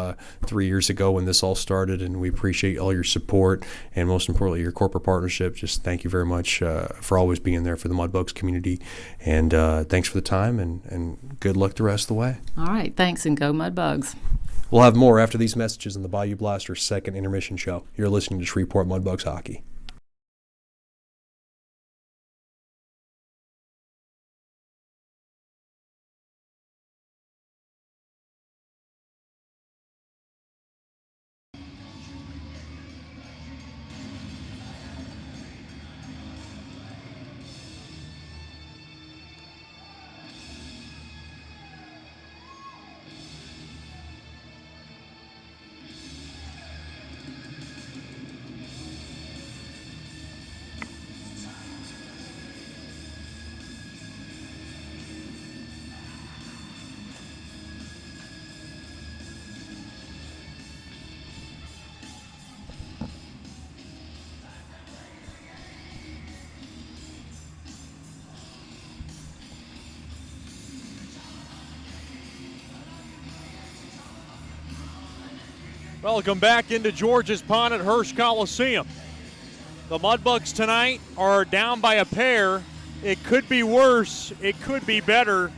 3 years ago when this all started, and we appreciate all your support and most importantly your corporate partnership. Just thank you very much for always being there for the Mudbugs community, and thanks for the time and good luck the rest of the way. All right, thanks, and go Mudbugs. We'll have more after these messages on the Bayou Blaster second intermission show. You're listening to Shreveport Mudbugs Hockey. Welcome back into George's Pond at Hirsch Coliseum. The Mudbugs tonight are down by a pair. It could be worse. It could be better.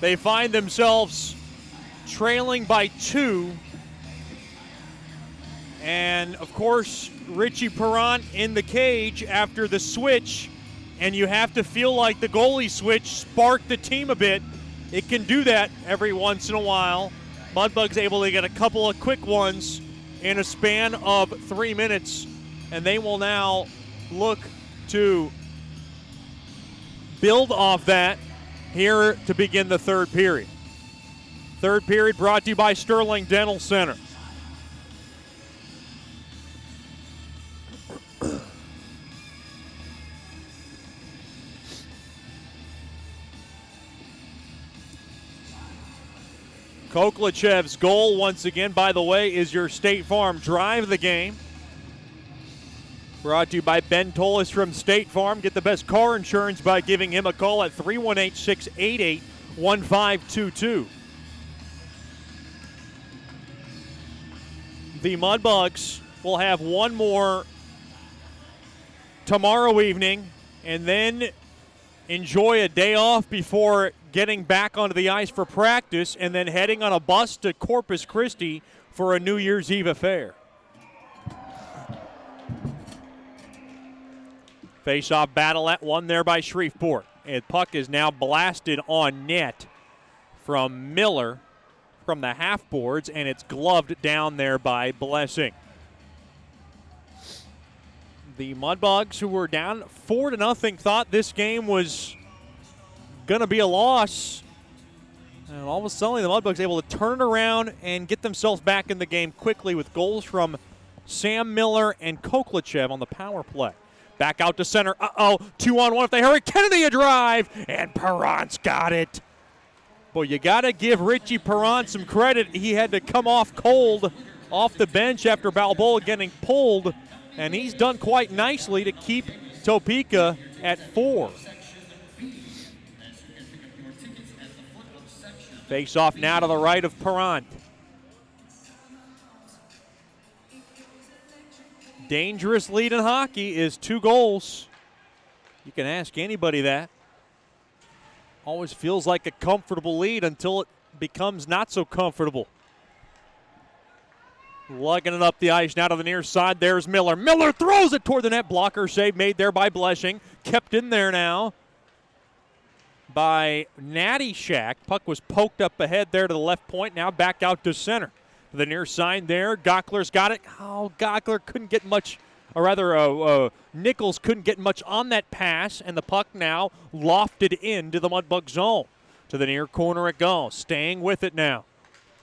They find themselves trailing by 2. And, of course, Richie Perrant in the cage after the switch. And you have to feel like the goalie switch sparked the team a bit. It can do that every once in a while. Mudbugs able to get a couple of quick ones in a span of 3 minutes, and they will now look to build off that here to begin the third period. Third period brought to you by Sterling Dental Center. Koklachev's goal, once again, by the way, is your State Farm Drive of the game. Brought to you by Ben Tolis from State Farm. Get the best car insurance by giving him a call at 318-688-1522. The Mudbugs will have one more tomorrow evening and then enjoy a day off before getting back onto the ice for practice and then heading on a bus to Corpus Christi for a New Year's Eve affair. Face-off battle at one there by Shreveport. And puck is now blasted on net from Miller from the half boards, and it's gloved down there by Blessing. The Mudbugs, who were down 4-0, thought this game was going to be a loss. And all of a sudden, the Mudbugs able to turn it around and get themselves back in the game quickly with goals from Sam Miller and Koklachev on the power play. Back out to center. 2-on-1 if they hurry. Kennedy a drive, and Perrant's got it. Boy, you got to give Richie Perrant some credit. He had to come off cold off the bench after Balboa getting pulled, and he's done quite nicely to keep Topeka at 4. Face off now to the right of Perrant. Dangerous lead in hockey is 2 goals. You can ask anybody that. Always feels like a comfortable lead until it becomes not so comfortable. Lugging it up the ice now to the near side. There's Miller. Miller throws it toward the net. Blocker save made there by Blessing. Kept in there now by Natty Shack. Puck was poked up ahead there to the left point, now back out to center. To the near side there, Gockler's got it. Oh, Gockler couldn't get much, or rather Nichols couldn't get much on that pass, and the puck now lofted into the Mudbug zone. To the near corner it goes, staying with it now.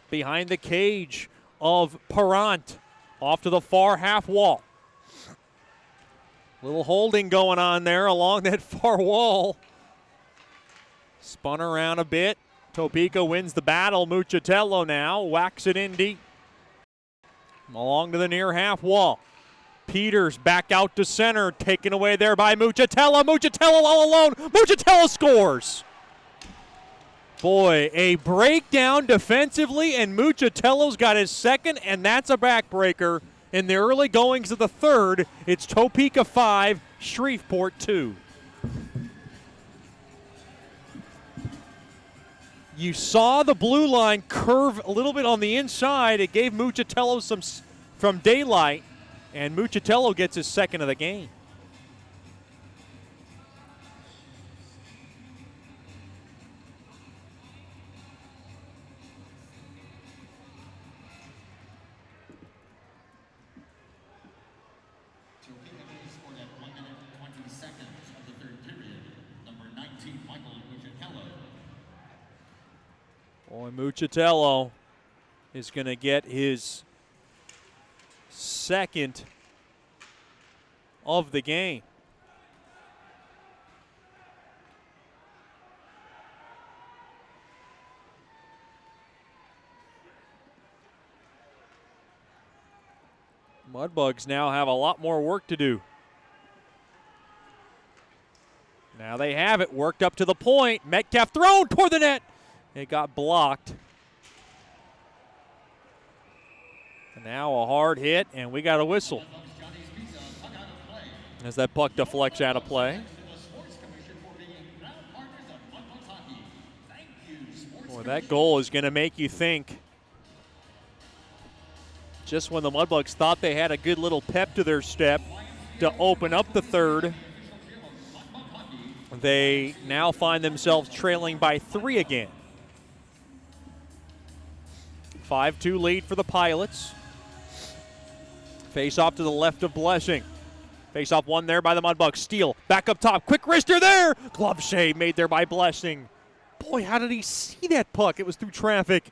Behind the cage of Parent, off to the far half wall. Little holding going on there along that far wall. Spun around a bit. Topeka wins the battle. Muchatello now whacks it in deep. Along to the near half wall. Peters back out to center. Taken away there by Muchatello. Muchatello all alone. Muchatello scores. Boy, a breakdown defensively, and Muchatello's got his second, and that's a backbreaker. In the early goings of the third, it's Topeka 5, Shreveport 2. You saw the blue line curve a little bit on the inside. It gave Muchatello some from daylight, and Muchatello gets his second of the game. Boy, Muchatello is going to get his second of the game. Mudbugs now have a lot more work to do. Now they have it, worked up to the point. Metcalf thrown toward the net. It got blocked. And now a hard hit, and we got a whistle. As that puck deflects out of play. Boy, that goal is going to make you think. Just when the Mudbugs thought they had a good little pep to their step to open up the third, they now find themselves trailing by 3 again. 5-2 lead for the Pilots. Face off to the left of Blessing. Face off one there by the Mudbugs. Steele back up top. Quick wrister there. Glove save made there by Blessing. Boy, how did he see that puck? It was through traffic.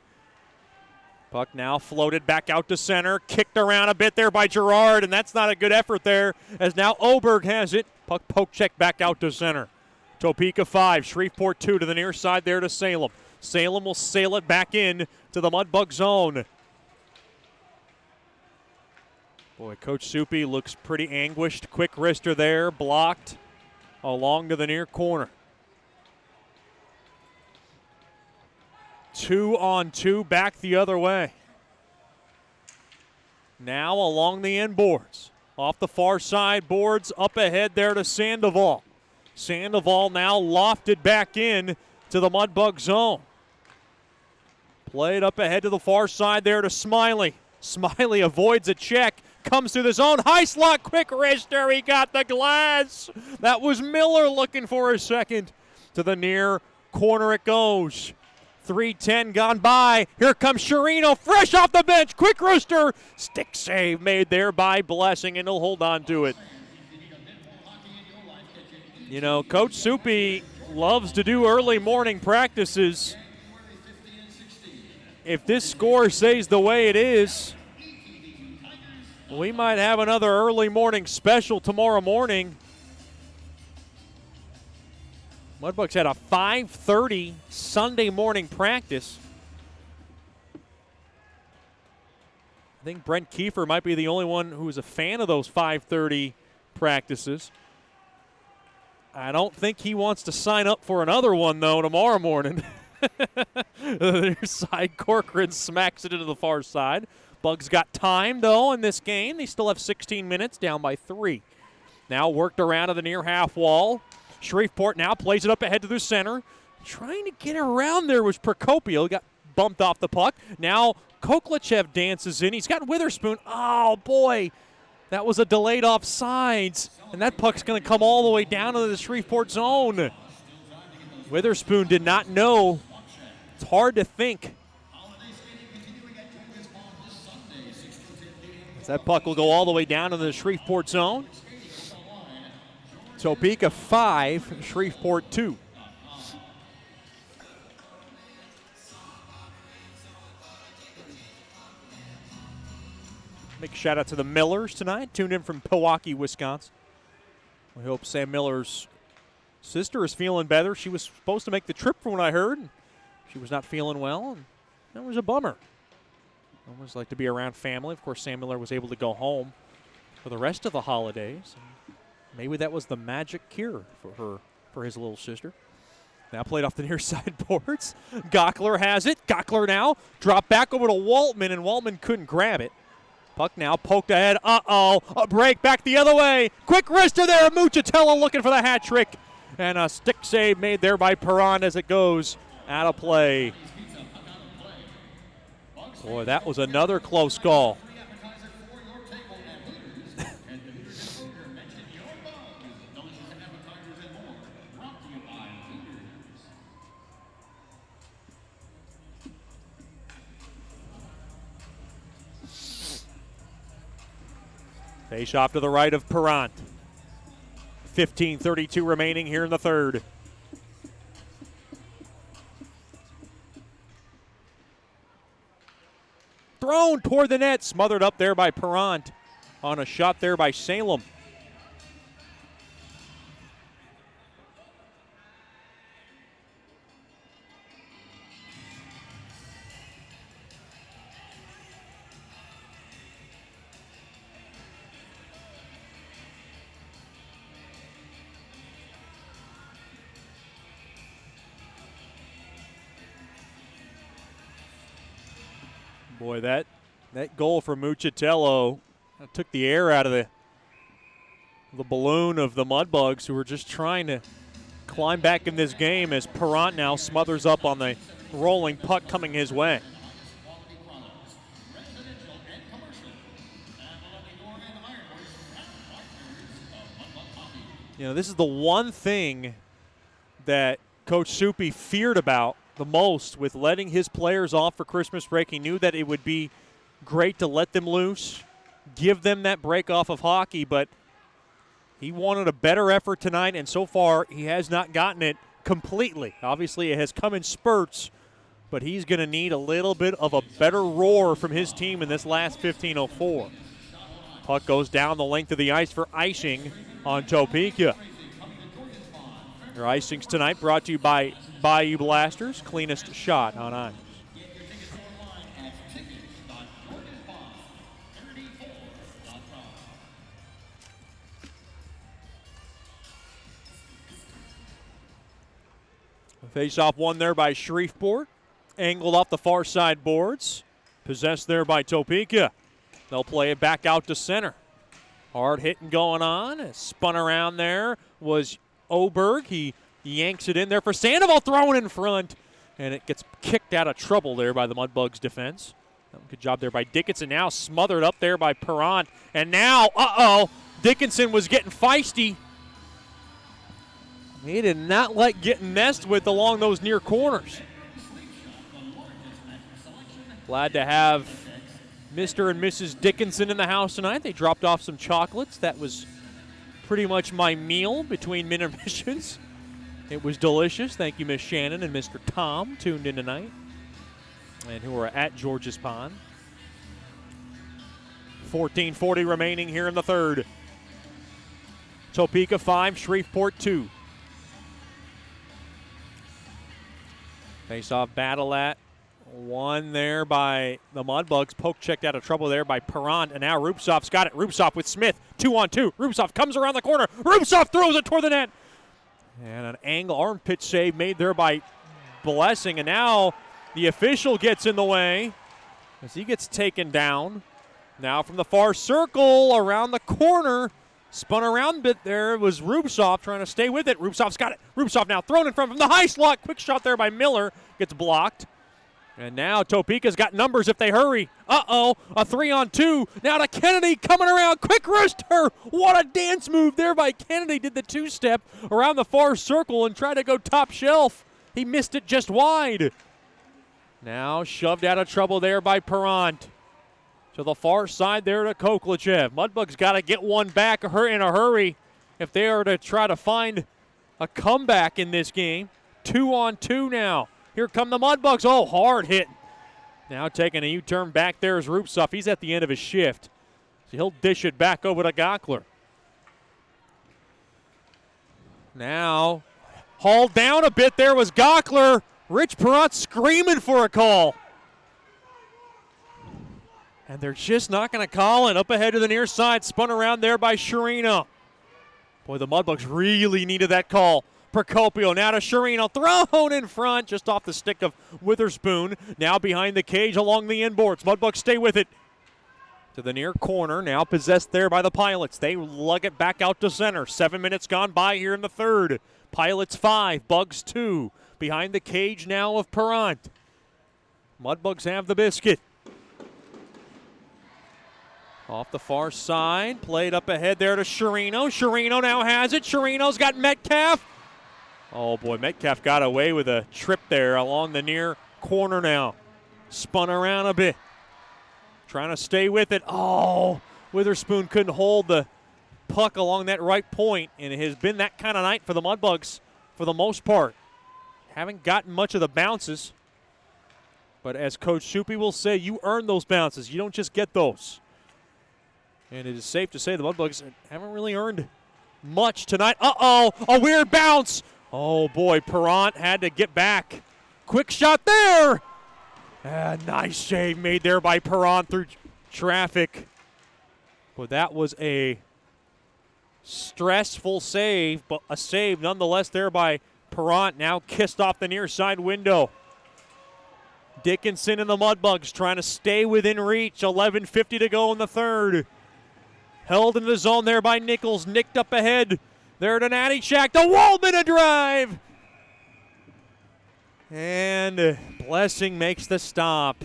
Puck now floated back out to center. Kicked around a bit there by Gerard, and that's not a good effort there, as now Oberg has it. Puck poke check back out to center. Topeka 5, Shreveport 2 to the near side there to Salem. Salem will sail it back in to the Mudbug zone. Boy, Coach Soupy looks pretty anguished. Quick wrister there, blocked along to the near corner. 2-on-2 back the other way. Now along the end boards. Off the far side boards, up ahead there to Sandoval. Sandoval now lofted back in to the Mudbug zone. Played up ahead to the far side there to Smiley. Smiley avoids a check, comes through the zone. High slot, quick wrister, he got the glass. That was Miller looking for his second. To the near corner it goes. 3:10 gone by. Here comes Sherino, fresh off the bench. Quick wrister, stick save made there by Blessing, and he'll hold on to it. You know, Coach Soupy loves to do early morning practices. If this score stays the way it is, we might have another early morning special tomorrow morning. Mudbugs had a 5:30 Sunday morning practice. I think Brent Kiefer might be the only one who is a fan of those 5:30 practices. I don't think he wants to sign up for another one, though, tomorrow morning. The near side, Corcoran smacks it into the far side. Bugs got time, though, in this game. They still have 16 minutes, down by 3. Now worked around to the near half wall. Shreveport now plays it up ahead to the center. Trying to get around there was Procopio. He got bumped off the puck. Now Koklachev dances in. He's got Witherspoon. Oh, boy. That was a delayed offsides. And that puck's going to come all the way down into the Shreveport zone. Witherspoon did not know. It's hard to think. As that puck will go all the way down to the Shreveport zone. Topeka 5, Shreveport 2. Big shout out to the Millers tonight, tuned in from Milwaukee, Wisconsin. We hope Sam Miller's sister is feeling better. She was supposed to make the trip from what I heard. She was not feeling well, and that was a bummer. I always like to be around family. Of course, Sam Miller was able to go home for the rest of the holidays. Maybe that was the magic cure for his little sister. Now played off the near side boards. Gockler has it. Gockler now dropped back over to Waltman, and Waltman couldn't grab it. Puck now poked ahead. Uh-oh. A break back the other way. Quick wrister there. Muchatello looking for the hat trick. And a stick save made there by Perron as it goes out of play. Boy, that was another close call. Face off to the right of Perrant. 15:32 remaining here in the third. Thrown toward the net, smothered up there by Perrant on a shot there by Salem. Boy, that goal from Muchatello took the air out of the balloon of the Mudbugs, who were just trying to climb back in this game as Perrant now smothers up on the rolling puck coming his way. You know, this is the one thing that Coach Soupy feared about the most with letting his players off for Christmas break. He knew that it would be great to let them loose, give them that break off of hockey, but he wanted a better effort tonight, and so far he has not gotten it completely. Obviously it has come in spurts, but he's going to need a little bit of a better roar from his team in this last 15:04. Puck goes down the length of the ice for icing on Topeka. Your icings tonight brought to you by Bayou Blasters, cleanest shot on ice. Face-off won there by Shreveport. Angled off the far side boards. Possessed there by Topeka. They'll play it back out to center. Hard hitting going on. Spun around there was Oberg. He yanks it in there for Sandoval, throwing in front. And it gets kicked out of trouble there by the Mudbugs defense. Good job there by Dickinson. Now smothered up there by Perrant. And now, Dickinson was getting feisty. He did not like getting messed with along those near corners. Glad to have Mr. and Mrs. Dickinson in the house tonight. They dropped off some chocolates. That was pretty much my meal between intermissions. It was delicious. Thank you, Miss Shannon and Mr. Tom, tuned in tonight and who are at George's Pond. 14:40 remaining here in the third. Topeka 5, Shreveport 2. Face-off battle at one there by the Mudbugs. Poke checked out of trouble there by Perrant, and now Rupsov's got it. Rupsov with Smith, 2-on-2. Rupsov comes around the corner. Rupsov throws it toward the net. And an angle armpit save made there by Blessing, and now the official gets in the way as he gets taken down. Now from the far circle, around the corner, spun around a bit there. It was Rupsov trying to stay with it. Rupsov's got it. Rupsov now thrown in front from the high slot. Quick shot there by Miller. Gets blocked. And now Topeka's got numbers if they hurry. Uh-oh, a 3-on-2. Now to Kennedy coming around. Quick wrister. What a dance move there by Kennedy. Did the two-step around the far circle and tried to go top shelf. He missed it just wide. Now shoved out of trouble there by Perrant. To the far side there to Koklachev. Mudbugs got to get one back in a hurry if they are to try to find a comeback in this game. 2-on-2 now. Here come the Mudbugs. Oh, hard hit. Now taking a U-turn back there is Rupsuf. He's at the end of his shift. So he'll dish it back over to Gockler. Now hauled down a bit there was Gockler. Rich Perrant screaming for a call. And they're just not going to call it. Up ahead to the near side. Spun around there by Sherino. Boy, the Mudbugs really needed that call. Procopio now to Sherino, thrown in front, just off the stick of Witherspoon. Now behind the cage along the inboards. Mudbugs stay with it. To the near corner, now possessed there by the Pilots. They lug it back out to center. 7 minutes gone by here in the third. Pilots 5, Bugs 2. Behind the cage now of Perrant. Mudbugs have the biscuit. Off the far side, played up ahead there to Sherino. Sherino now has it. Sherino's got Metcalf. Oh boy, Metcalf got away with a trip there along the near corner now. Spun around a bit. Trying to stay with it. Oh, Witherspoon couldn't hold the puck along that right point, and it has been that kind of night for the Mudbugs for the most part. Haven't gotten much of the bounces, but as Coach Shupe will say, you earn those bounces. You don't just get those. And it is safe to say the Mudbugs haven't really earned much tonight. Uh-oh, a weird bounce. Oh, boy, Perrant had to get back. Quick shot there. Nice save made there by Perrant through traffic. Well, that was a stressful save, but a save nonetheless there by Perrant. Now kissed off the near side window. Dickinson and the Mudbugs trying to stay within reach. 11:50 to go in the third. Held in the zone there by Nichols. Nicked up ahead. There to Natty Shack. The Waldman a drive. And Blessing makes the stop.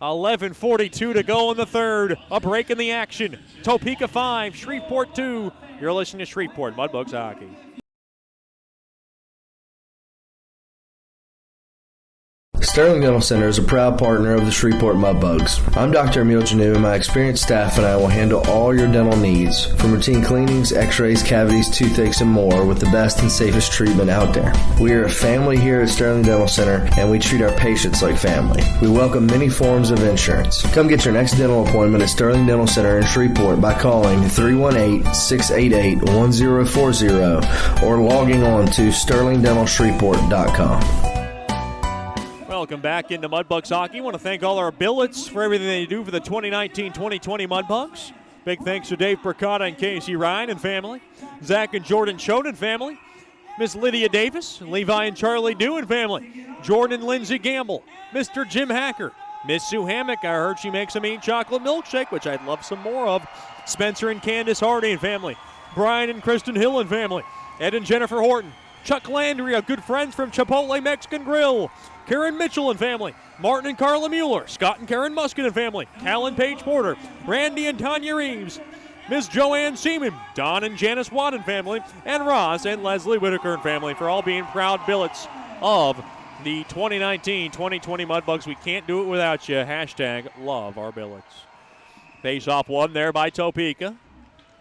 11:42 to go in the third. A break in the action. Topeka 5, Shreveport 2. You're listening to Shreveport Mudbugs Hockey. Sterling Dental Center is a proud partner of the Shreveport Mudbugs. I'm Dr. Emil Janu, and my experienced staff and I will handle all your dental needs, from routine cleanings, x-rays, cavities, toothaches, and more, with the best and safest treatment out there. We are a family here at Sterling Dental Center, and we treat our patients like family. We welcome many forms of insurance. Come get your next dental appointment at Sterling Dental Center in Shreveport by calling 318-688-1040 or logging on to sterlingdentalshreveport.com. Welcome back into Mudbugs Hockey. I want to thank all our billets for everything they do for the 2019-2020 Mudbugs. Big thanks to Dave Percotta and Casey Ryan and family, Zach and Jordan Schoen and family, Miss Lydia Davis, Levi and Charlie Dew and family, Jordan and Lindsay Gamble, Mr. Jim Hacker, Miss Sue Hammock. I heard she makes a mean chocolate milkshake, which I'd love some more of. Spencer and Candace Hardy and family, Brian and Kristen Hill and family, Ed and Jennifer Horton, Chuck Landry, our good friends from Chipotle Mexican Grill, Karen Mitchell and family, Martin and Carla Mueller, Scott and Karen Muskin and family, Cal and Paige Porter, Randy and Tanya Reeves, Miss Joanne Seaman, Don and Janice Watt and family, and Ross and Leslie Whitaker and family for all being proud billets of the 2019-2020 Mudbugs. We can't do it without you. Hashtag love our billets. Face off one there by Topeka.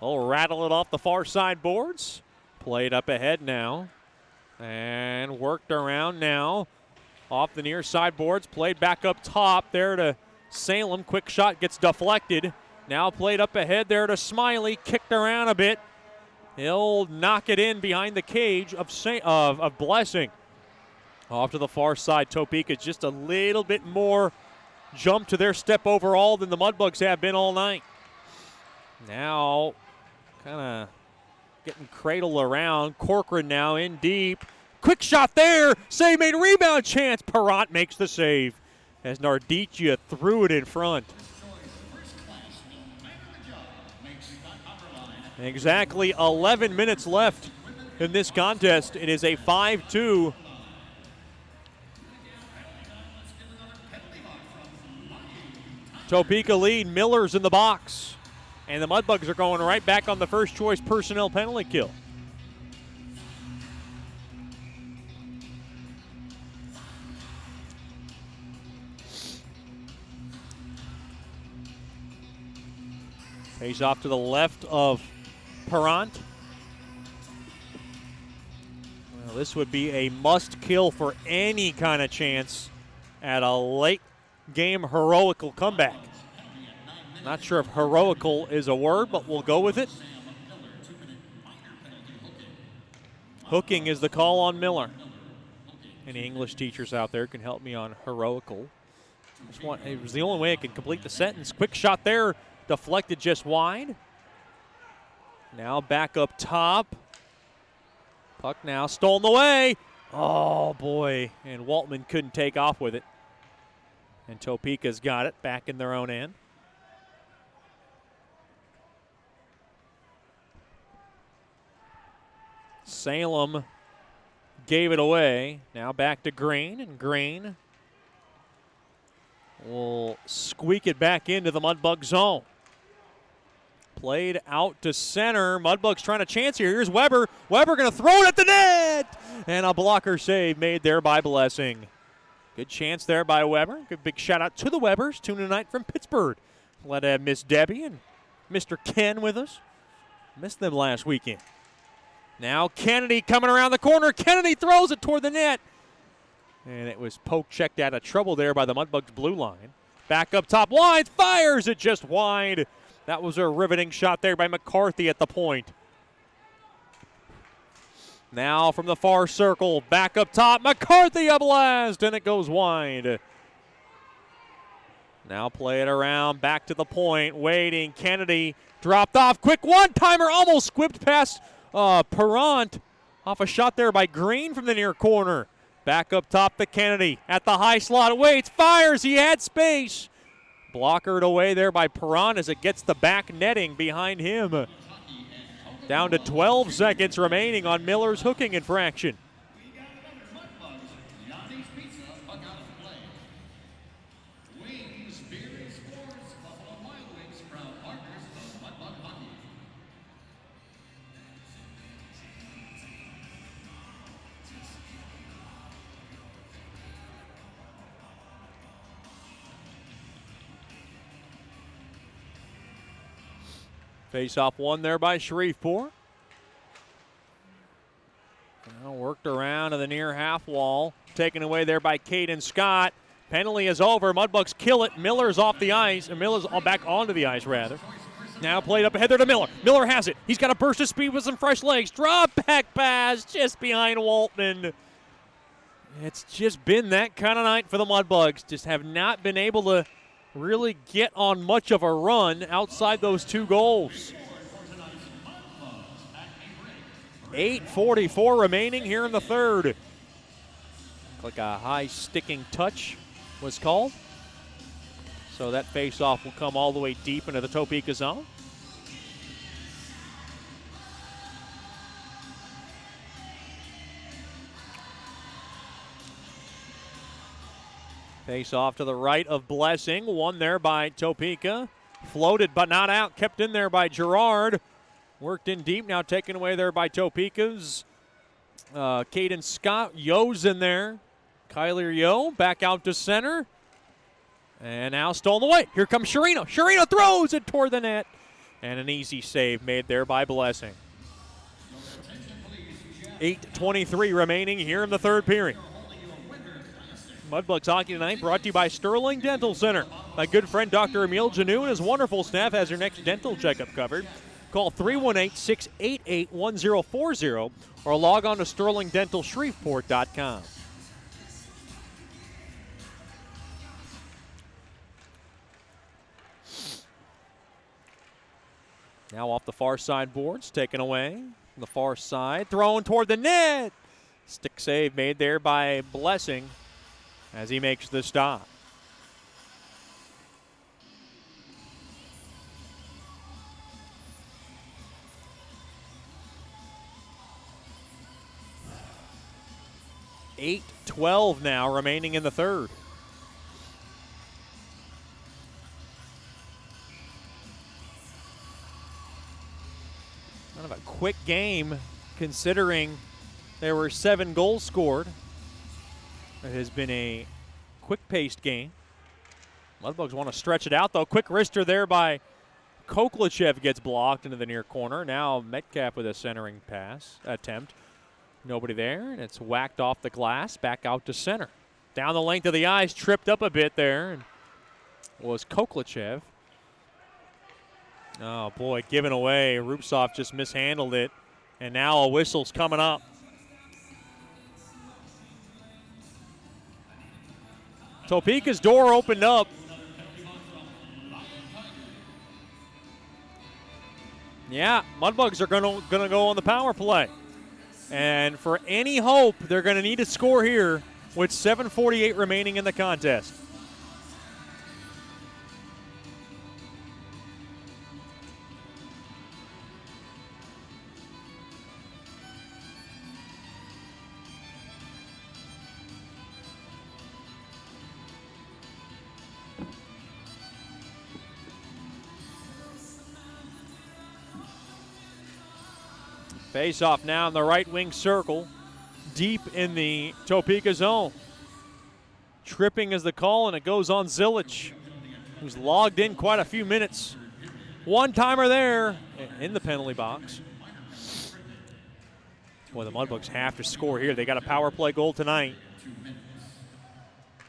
They'll rattle it off the far side boards. Played up ahead now and worked around now. Off the near side boards, played back up top there to Salem. Quick shot gets deflected. Now played up ahead there to Smiley. Kicked around a bit. He'll knock it in behind the cage of Blessing. Off to the far side, Topeka just a little bit more jump to their step overall than the Mudbugs have been all night. Now kind of getting cradled around. Corcoran now in deep. Quick shot there. Save made, rebound chance. Perrant makes the save as Nardicia threw it in front. Exactly 11 minutes left in this contest. It is a 5-2 Topeka lead. Miller's in the box. And the Mudbugs are going right back on the first choice personnel penalty kill. Face off to the left of Perrant. Well, this would be a must kill for any kind of chance at a late game heroical comeback. Not sure if heroical is a word, but we'll go with it. Hooking is the call on Miller. Any English teachers out there can help me on heroical. It was the only way I could complete the sentence. Quick shot there, deflected just wide. Now back up top. Puck now stolen away. Oh, boy. And Waltman couldn't take off with it. And Topeka's got it back in their own end. Salem gave it away. Now back to Green, and Green will squeak it back into the Mudbug zone. Played out to center. Mudbugs trying to chance here. Here's Weber. Weber going to throw it at the net. And a blocker save made there by Blessing. Good chance there by Weber. Good big shout out to the Webers. Tune tonight from Pittsburgh. Glad to have Miss Debbie and Mr. Ken with us. Missed them last weekend. Now Kennedy coming around the corner. Kennedy throws it toward the net. And it was poke checked out of trouble there by the Mudbugs blue line. Back up top wide. Fires it just wide. That was a riveting shot there by McCarthy at the point. Now from the far circle. Back up top. McCarthy a blast. And it goes wide. Now play it around. Back to the point. Waiting. Kennedy dropped off. Quick one-timer. Almost squipped past Perrant off a shot there by Green from the near corner. Back up top to Kennedy at the high slot. Waits, fires. He had space. Blockered away there by Perrant as it gets the back netting behind him. Down to 12 seconds remaining on Miller's hooking infraction. Face-off won there by Shreveport. Now worked around to the near half wall. Taken away there by Caden Scott. Penalty is over. Mudbugs kill it. Miller's off the ice. Or Miller's back onto the ice, rather. Now played up ahead there to Miller. Miller has it. He's got a burst of speed with some fresh legs. Drop back pass just behind Waltman. It's just been that kind of night for the Mudbugs. Just have not been able to really get on much of a run outside those two goals. 8:44 remaining here in the third. Looked like a high sticking touch was called. So that face-off will come all the way deep into the Topeka zone. Face off to the right of Blessing. Won there by Topeka. Floated but not out. Kept in there by Gerard. Worked in deep. Now taken away there by Topeka's Caden Scott. Yo's in there. Kyler Yo back out to center. And now stolen away. Here comes Sherino. Sherino throws it toward the net. And an easy save made there by Blessing. 8:23 remaining here in the third period. Mudbugs Hockey tonight brought to you by Sterling Dental Center. My good friend Dr. Emil Janu and his wonderful staff has your next dental checkup covered. Call 318-688-1040 or log on to sterlingdentalshreveport.com. Now off the far side boards, taken away from the far side, thrown toward the net. Stick save made there by Blessing as he makes the stop. $8:12 now remaining in the third. Kind of a quick game considering there were 7 goals scored. It has been a quick-paced game. Mudbugs want to stretch it out, though. Quick wrister there by Koklachev gets blocked into the near corner. Now Metcalf with a centering pass attempt. Nobody there, and it's whacked off the glass, back out to center. Down the length of the ice, tripped up a bit there, and was Koklachev. Oh, boy, given away. Rupsov just mishandled it, and now a whistle's coming up. Topeka's door opened up. Yeah, Mudbugs are gonna go on the power play. And for any hope, they're going to need to score here with 7:48 remaining in the contest. Face off now in the right wing circle, deep in the Topeka zone. Tripping is the call, and it goes on Zilich, who's logged in quite a few minutes. One-timer there in the penalty box. Boy, the Mudbugs have to score here. They got a power play goal tonight.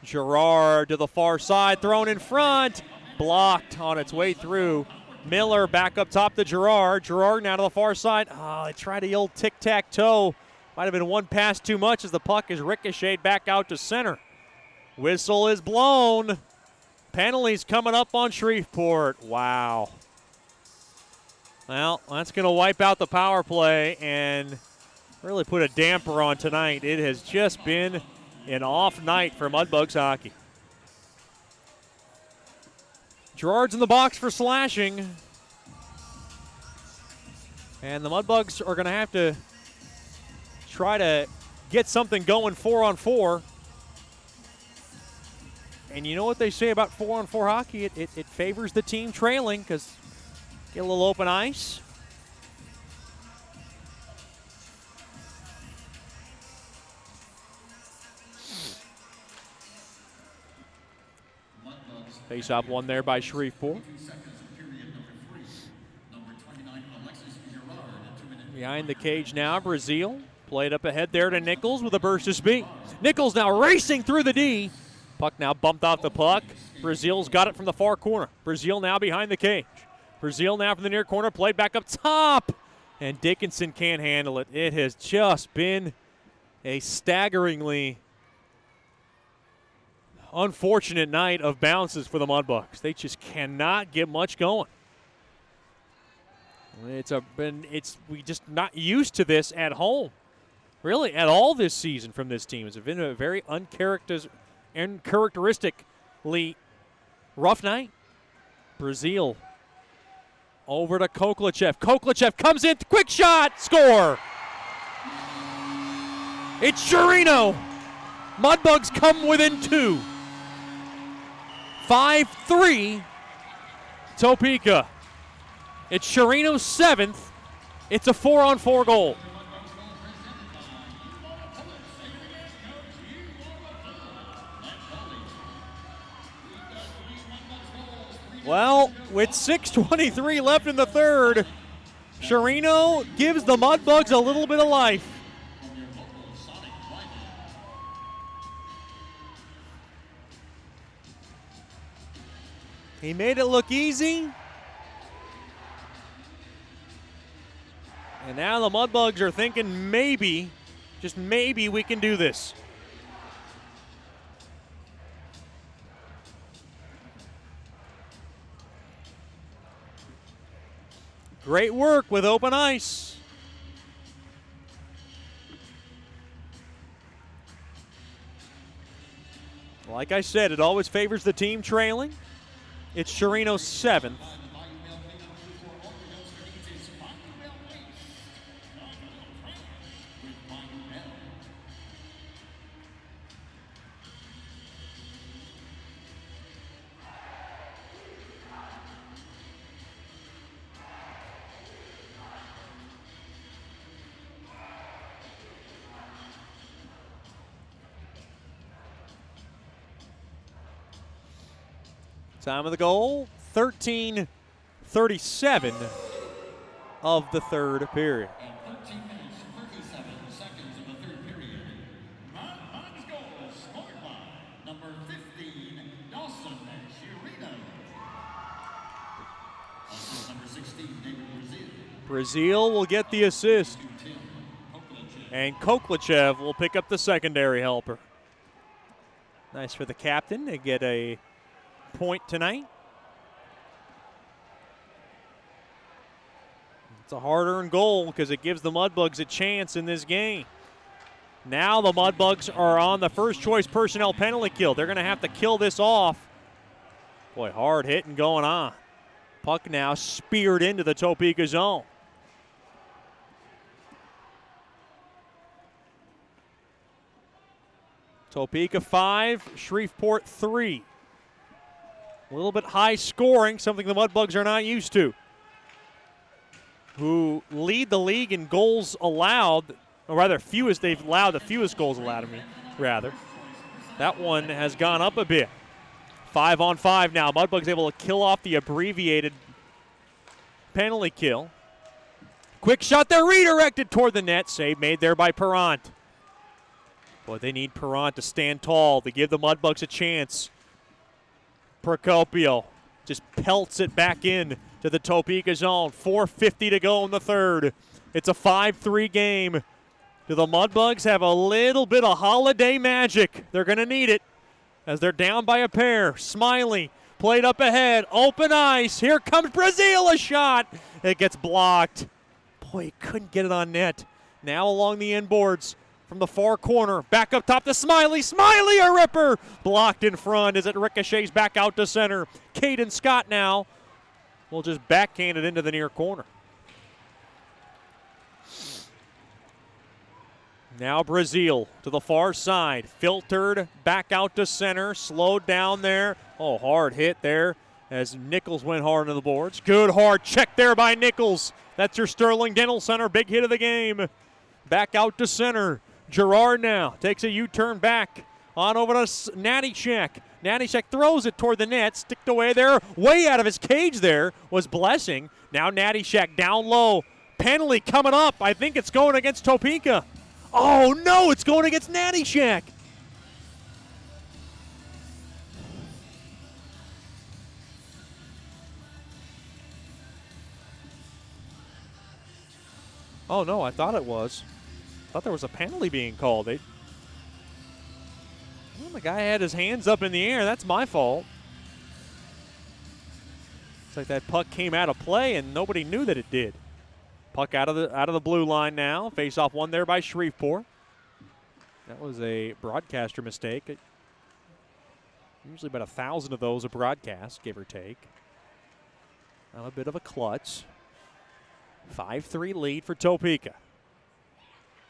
Girard to the far side, thrown in front, blocked on its way through. Miller back up top to Girard. Girard now to the far side. Oh, they tried the old tic-tac-toe. Might have been one pass too much as the puck is ricocheted back out to center. Whistle is blown. Penalties coming up on Shreveport. Wow. Well, that's going to wipe out the power play and really put a damper on tonight. It has just been an off night for Mudbugs hockey. Girard's in the box for slashing. And the Mudbugs are going to have to try to get something going 4-on-4. And you know what they say about 4-on-4 hockey? It favors the team trailing because get a little open ice. Face-off won there by Shreveport. Behind the cage now, Brazil. Played up ahead there to Nichols with a burst of speed. Nichols now racing through the D. Puck now bumped off the puck. Brazil's got it from the far corner. Brazil now behind the cage. Brazil now from the near corner, played back up top. And Dickinson can't handle it. It has just been a staggeringly unfortunate night of bounces for the Mudbugs. They just cannot get much going. We just not used to this at home, really at all this season from this team. It's been a very uncharacteristically rough night. Brazil over to Koklachev. Koklachev comes in, quick shot, score. It's Chirino. Mudbugs come within 2. 5-3 Topeka. It's Chirino's 7th. It's a 4-on-4 goal. Well, with 6:23 left in the third, Chirino gives the Mudbugs a little bit of life. He made it look easy. And now the Mudbugs are thinking maybe, just maybe we can do this. Great work with open ice. Like I said, it always favors the team trailing. It's Chirino's 7th. Time of the goal, 13:37 of the third period. 13 minutes, 37 seconds of the third period. Mudbugs goal scored by number 15, Dawson Chirino. Assist number 16, David Brazil. Brazil will get the assist. And Koklachev will pick up the secondary helper. Nice for the captain to get a point tonight. It's a hard-earned goal because it gives the Mudbugs a chance in this game. Now the Mudbugs are on the first-choice personnel penalty kill. They're going to have to kill this off. Boy, hard hitting going on. Puck now speared into the Topeka zone. Topeka 5, Shreveport 3. A little bit high scoring, something the Mudbugs are not used to. Who lead the league in goals allowed, or rather fewest, they've allowed the fewest goals allowed to me, rather. That one has gone up a bit. 5-on-5 now. Mudbugs able to kill off the abbreviated penalty kill. Quick shot there, redirected toward the net. Save made there by Perrant. Boy, they need Perrant to stand tall to give the Mudbugs a chance. Procopio just pelts it back in to the Topeka zone. 4:50 to go in the third. It's a 5-3 game. Do the Mudbugs have a little bit of holiday magic? They're going to need it as they're down by a pair. Smiley played up ahead. Open ice. Here comes Brazil. A shot. It gets blocked. Boy, he couldn't get it on net. Now along the inboards from the far corner. Back up top to Smiley. Smiley, a ripper. Blocked in front as it ricochets back out to center. Caden Scott now will just backhand it into the near corner. Now Brazil to the far side. Filtered back out to center. Slowed down there. Oh, hard hit there as Nichols went hard into the boards. Good hard check there by Nichols. That's your Sterling Dental Center big hit of the game. Back out to center. Gerard now takes a U-turn back. On over to Nattyshak. Nattyshak throws it toward the net. Sticked away there. Way out of his cage there was Blessing. Now Nattyshak down low. Penalty coming up. I think it's going against Topeka. Oh, no, it's going against Nattyshak. Oh, no, I thought it was. I thought there was a penalty being called. Well, the guy had his hands up in the air. That's my fault. It's like that puck came out of play and nobody knew that it did. Puck out of the blue line now. Face off one there by Shreveport. That was a broadcaster mistake. Usually about 1,000 of those a broadcast, give or take. Now a bit of a klutz. 5-3 lead for Topeka.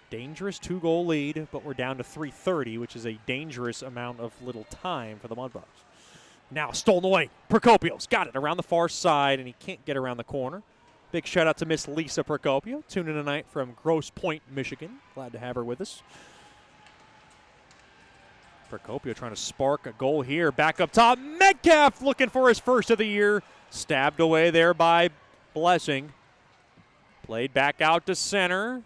Dangerous 2-goal lead, but we're down to 3:30, which is a dangerous amount of little time for the Mudbugs. Now stolen away. Procopio's got it around the far side, and he can't get around the corner. Big shout out to Miss Lisa Procopio, tuning in tonight from Grosse Pointe, Michigan. Glad to have her with us. Procopio trying to spark a goal here. Back up top. Metcalf looking for his first of the year. Stabbed away there by Blessing. Played back out to center.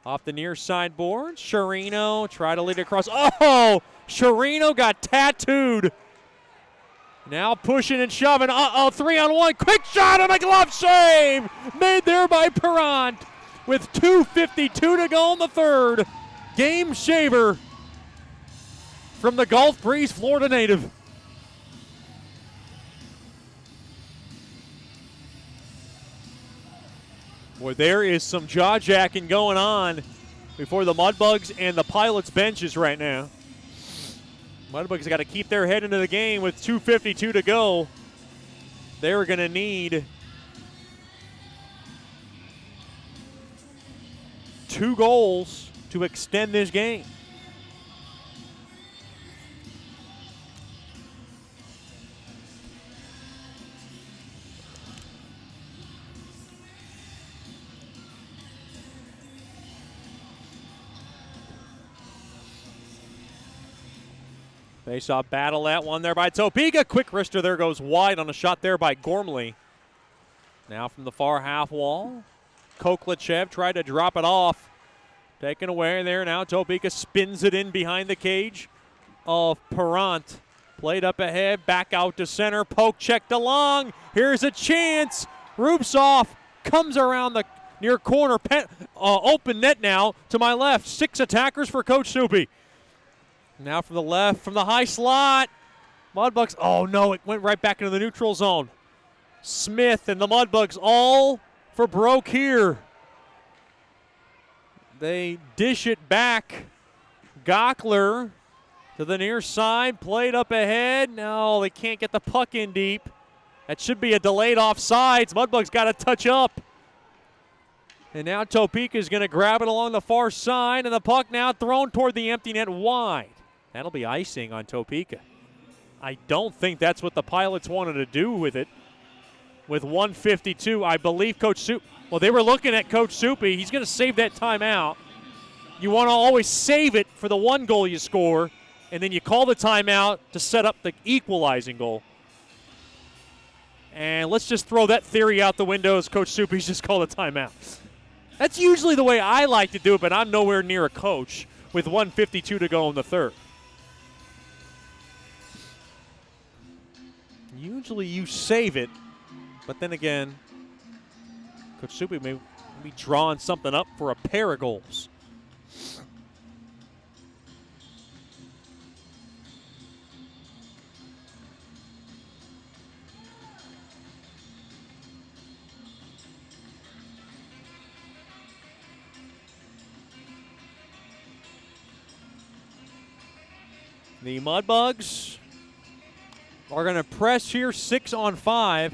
Off the near side board. Chirino tried to lead it across. Oh! Chirino got tattooed. Now pushing and shoving. 3-on-1. Quick shot and a glove save. Made there by Perrant with 2:52 to go in the third. Game shaver from the Gulf Breeze, Florida native. Boy, there is some jaw-jacking going on before the Mudbugs and the Pilots benches right now. Mudbugs got to keep their head into the game with 2:52 to go. They're going to need 2 goals to extend this game. Face-off battle, that one there by Topeka. Quick wrister there goes wide on a shot there by Gormley. Now from the far half wall, Koklachev tried to drop it off. Taken away there. Now Topeka spins it in behind the cage of Perrant. Played up ahead, back out to center. Poke checked along. Here's a chance. Rupsoff comes around the near corner. Open net now to my left. 6 attackers for Coach Soupy. Now from the left, from the high slot. Mudbugs, oh no, it went right back into the neutral zone. Smith and the Mudbugs all for broke here. They dish it back. Gockler to the near side, played up ahead. No, they can't get the puck in deep. That should be a delayed offsides. Mudbugs got to touch up. And now Topeka is going to grab it along the far side, and the puck now thrown toward the empty net wide. That'll be icing on Topeka. I don't think that's what the Pilots wanted to do with it. With 1:52, I believe Coach Soupy, well, they were looking at Coach Soupy. He's going to save that timeout. You want to always save it for the one goal you score, and then you call the timeout to set up the equalizing goal. And let's just throw that theory out the window as Coach Soupy's just called a timeout. That's usually the way I like to do it, but I'm nowhere near a coach with 1:52 to go in the third. Usually you save it, but then again, Coach Soupy may be drawing something up for a pair of goals. The Mudbugs are going to press here 6-on-5.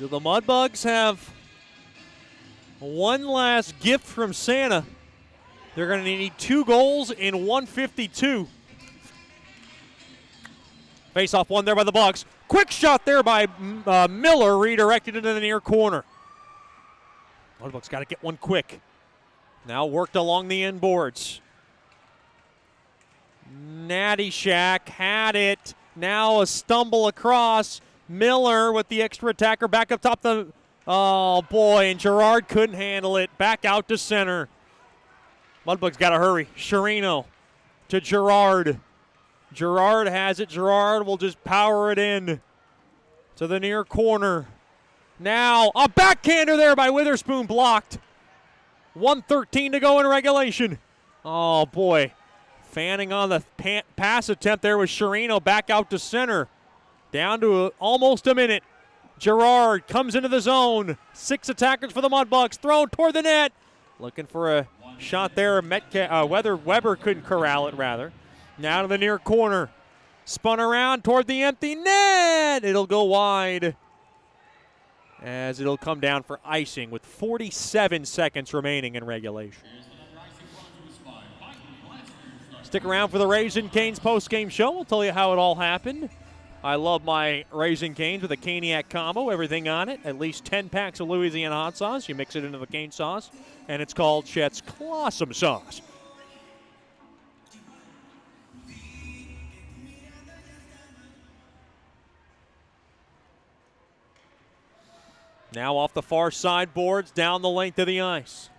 Do the Mudbugs have one last gift from Santa? They're going to need 2 goals in 1:52. Face-off one there by the Bucks. Quick shot there by Miller, redirected into the near corner. Mudbugs got to get one quick. Now worked along the end boards. Natty Shack had it. Now a stumble across. Miller with the extra attacker back up top. Oh boy, and Gerard couldn't handle it. Back out to center. Mudbugs got to hurry. Sherino to Gerard. Gerard has it. Gerard will just power it in to the near corner. Now a backhander there by Witherspoon, blocked. 1:13 to go in regulation. Oh boy. Fanning on the pass attempt there was Sherino, back out to center. Down to almost a minute. Gerard comes into the zone. 6 attackers for the Mudbugs. Thrown toward the net. Looking for a shot there. Weber couldn't corral it, rather. Now to the near corner. Spun around toward the empty net. It'll go wide as it'll come down for icing with 47 seconds remaining in regulation. Stick around for the Raising Cane's post-game show. We'll tell you how it all happened. I love my Raising Cane's with a Caniac combo, everything on it. At least 10 packs of Louisiana hot sauce. You mix it into the cane sauce, and it's called Chet's Clawsome Sauce. Now off the far side boards, down the length of the ice.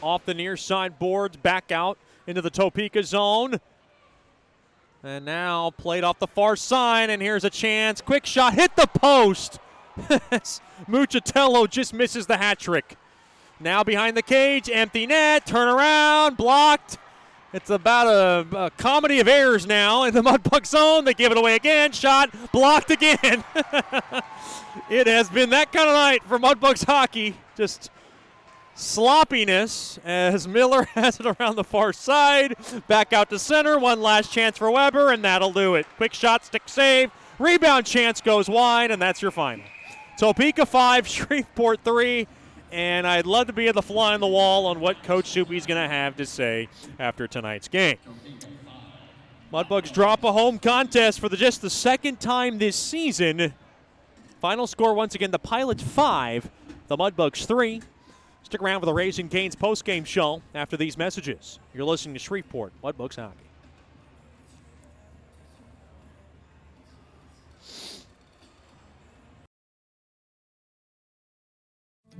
Off the near side boards, back out into the Topeka zone. And now played off the far side, and here's a chance. Quick shot, hit the post. Muchatello just misses the hat trick. Now behind the cage, empty net, turn around, blocked. It's about a comedy of errors now in the Mudbug zone. They give it away again, shot, blocked again. It has been that kind of night for Mudbugs hockey. Just sloppiness as Miller has it around the far side. Back out to center. One last chance for Weber, and that'll do it. Quick shot, stick save. Rebound chance goes wide, and that's your final. Topeka 5, Shreveport 3. And I'd love to be at the fly on the wall on what Coach Soupy's going to have to say after tonight's game. Mudbugs drop a home contest for just the second time this season. Final score once again, the Pilots 5, the Mudbugs 3. Stick around for the Raising Cane's postgame show after these messages. You're listening to Shreveport Mudbugs Hockey.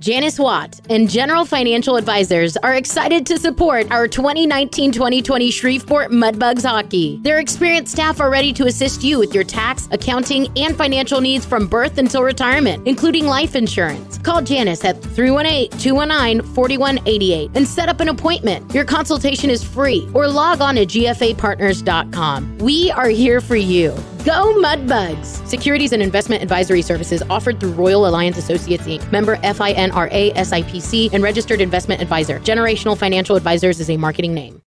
Janice Watt and General Financial Advisors are excited to support our 2019-2020 Shreveport Mudbugs hockey. Their experienced staff are ready to assist you with your tax, accounting, and financial needs from birth until retirement, including life insurance. Call Janice at 318-219-4188 and set up an appointment. Your consultation is free, or log on to gfapartners.com. We are here for you. Go Mudbugs! Securities and investment advisory services offered through Royal Alliance Associates, Inc., member FINRA SIPC, and registered investment advisor. Generational Financial Advisors is a marketing name.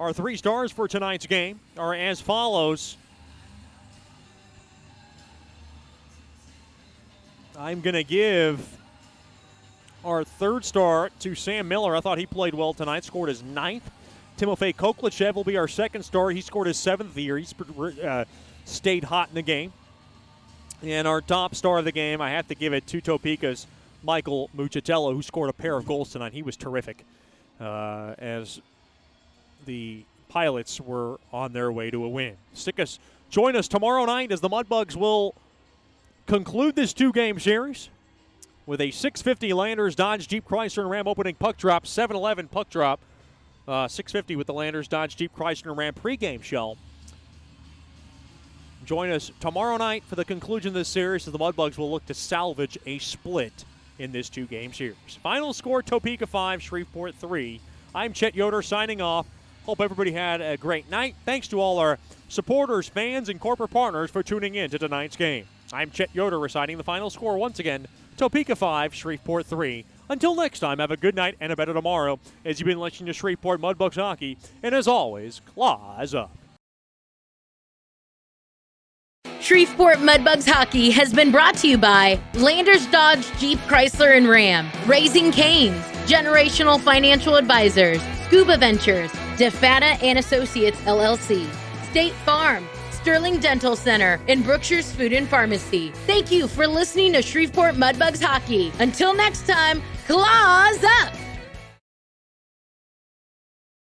Our 3 stars for tonight's game are as follows. I'm going to give our 3rd star to Sam Miller. I thought he played well tonight, scored his 9th. Timofey Koklachev will be our 2nd star. He scored his 7th here. He's stayed hot in the game. And our top star of the game, I have to give it to Topeka's Michael Muchatello, who scored a pair of goals tonight. He was terrific as the Pilots were on their way to a win. Join us tomorrow night as the Mudbugs will conclude this 2-game series with a 6:50 Landers Dodge Jeep Chrysler and Ram opening puck drop, 7-11 puck drop, 6:50 with the Landers Dodge Jeep Chrysler and Ram pregame show. Join us tomorrow night for the conclusion of this series as the Mudbugs will look to salvage a split in this 2-game series. Final score, Topeka 5, Shreveport 3. I'm Chet Yoder signing off. Hope everybody had a great night. Thanks to all our supporters, fans, and corporate partners for tuning in to tonight's game. I'm Chet Yoder reciting the final score once again. Topeka 5, Shreveport 3. Until next time, have a good night and a better tomorrow as you've been listening to Shreveport Mudbugs Hockey. And as always, claws up. Shreveport Mudbugs Hockey has been brought to you by Landers Dodge Jeep Chrysler and Ram, Raising Cane's, Generational Financial Advisors, Scuba Ventures, DeFata and Associates LLC, State Farm, Sterling Dental Center, and Brookshire's Food and Pharmacy. Thank you for listening to Shreveport Mudbugs Hockey. Until next time, claws up!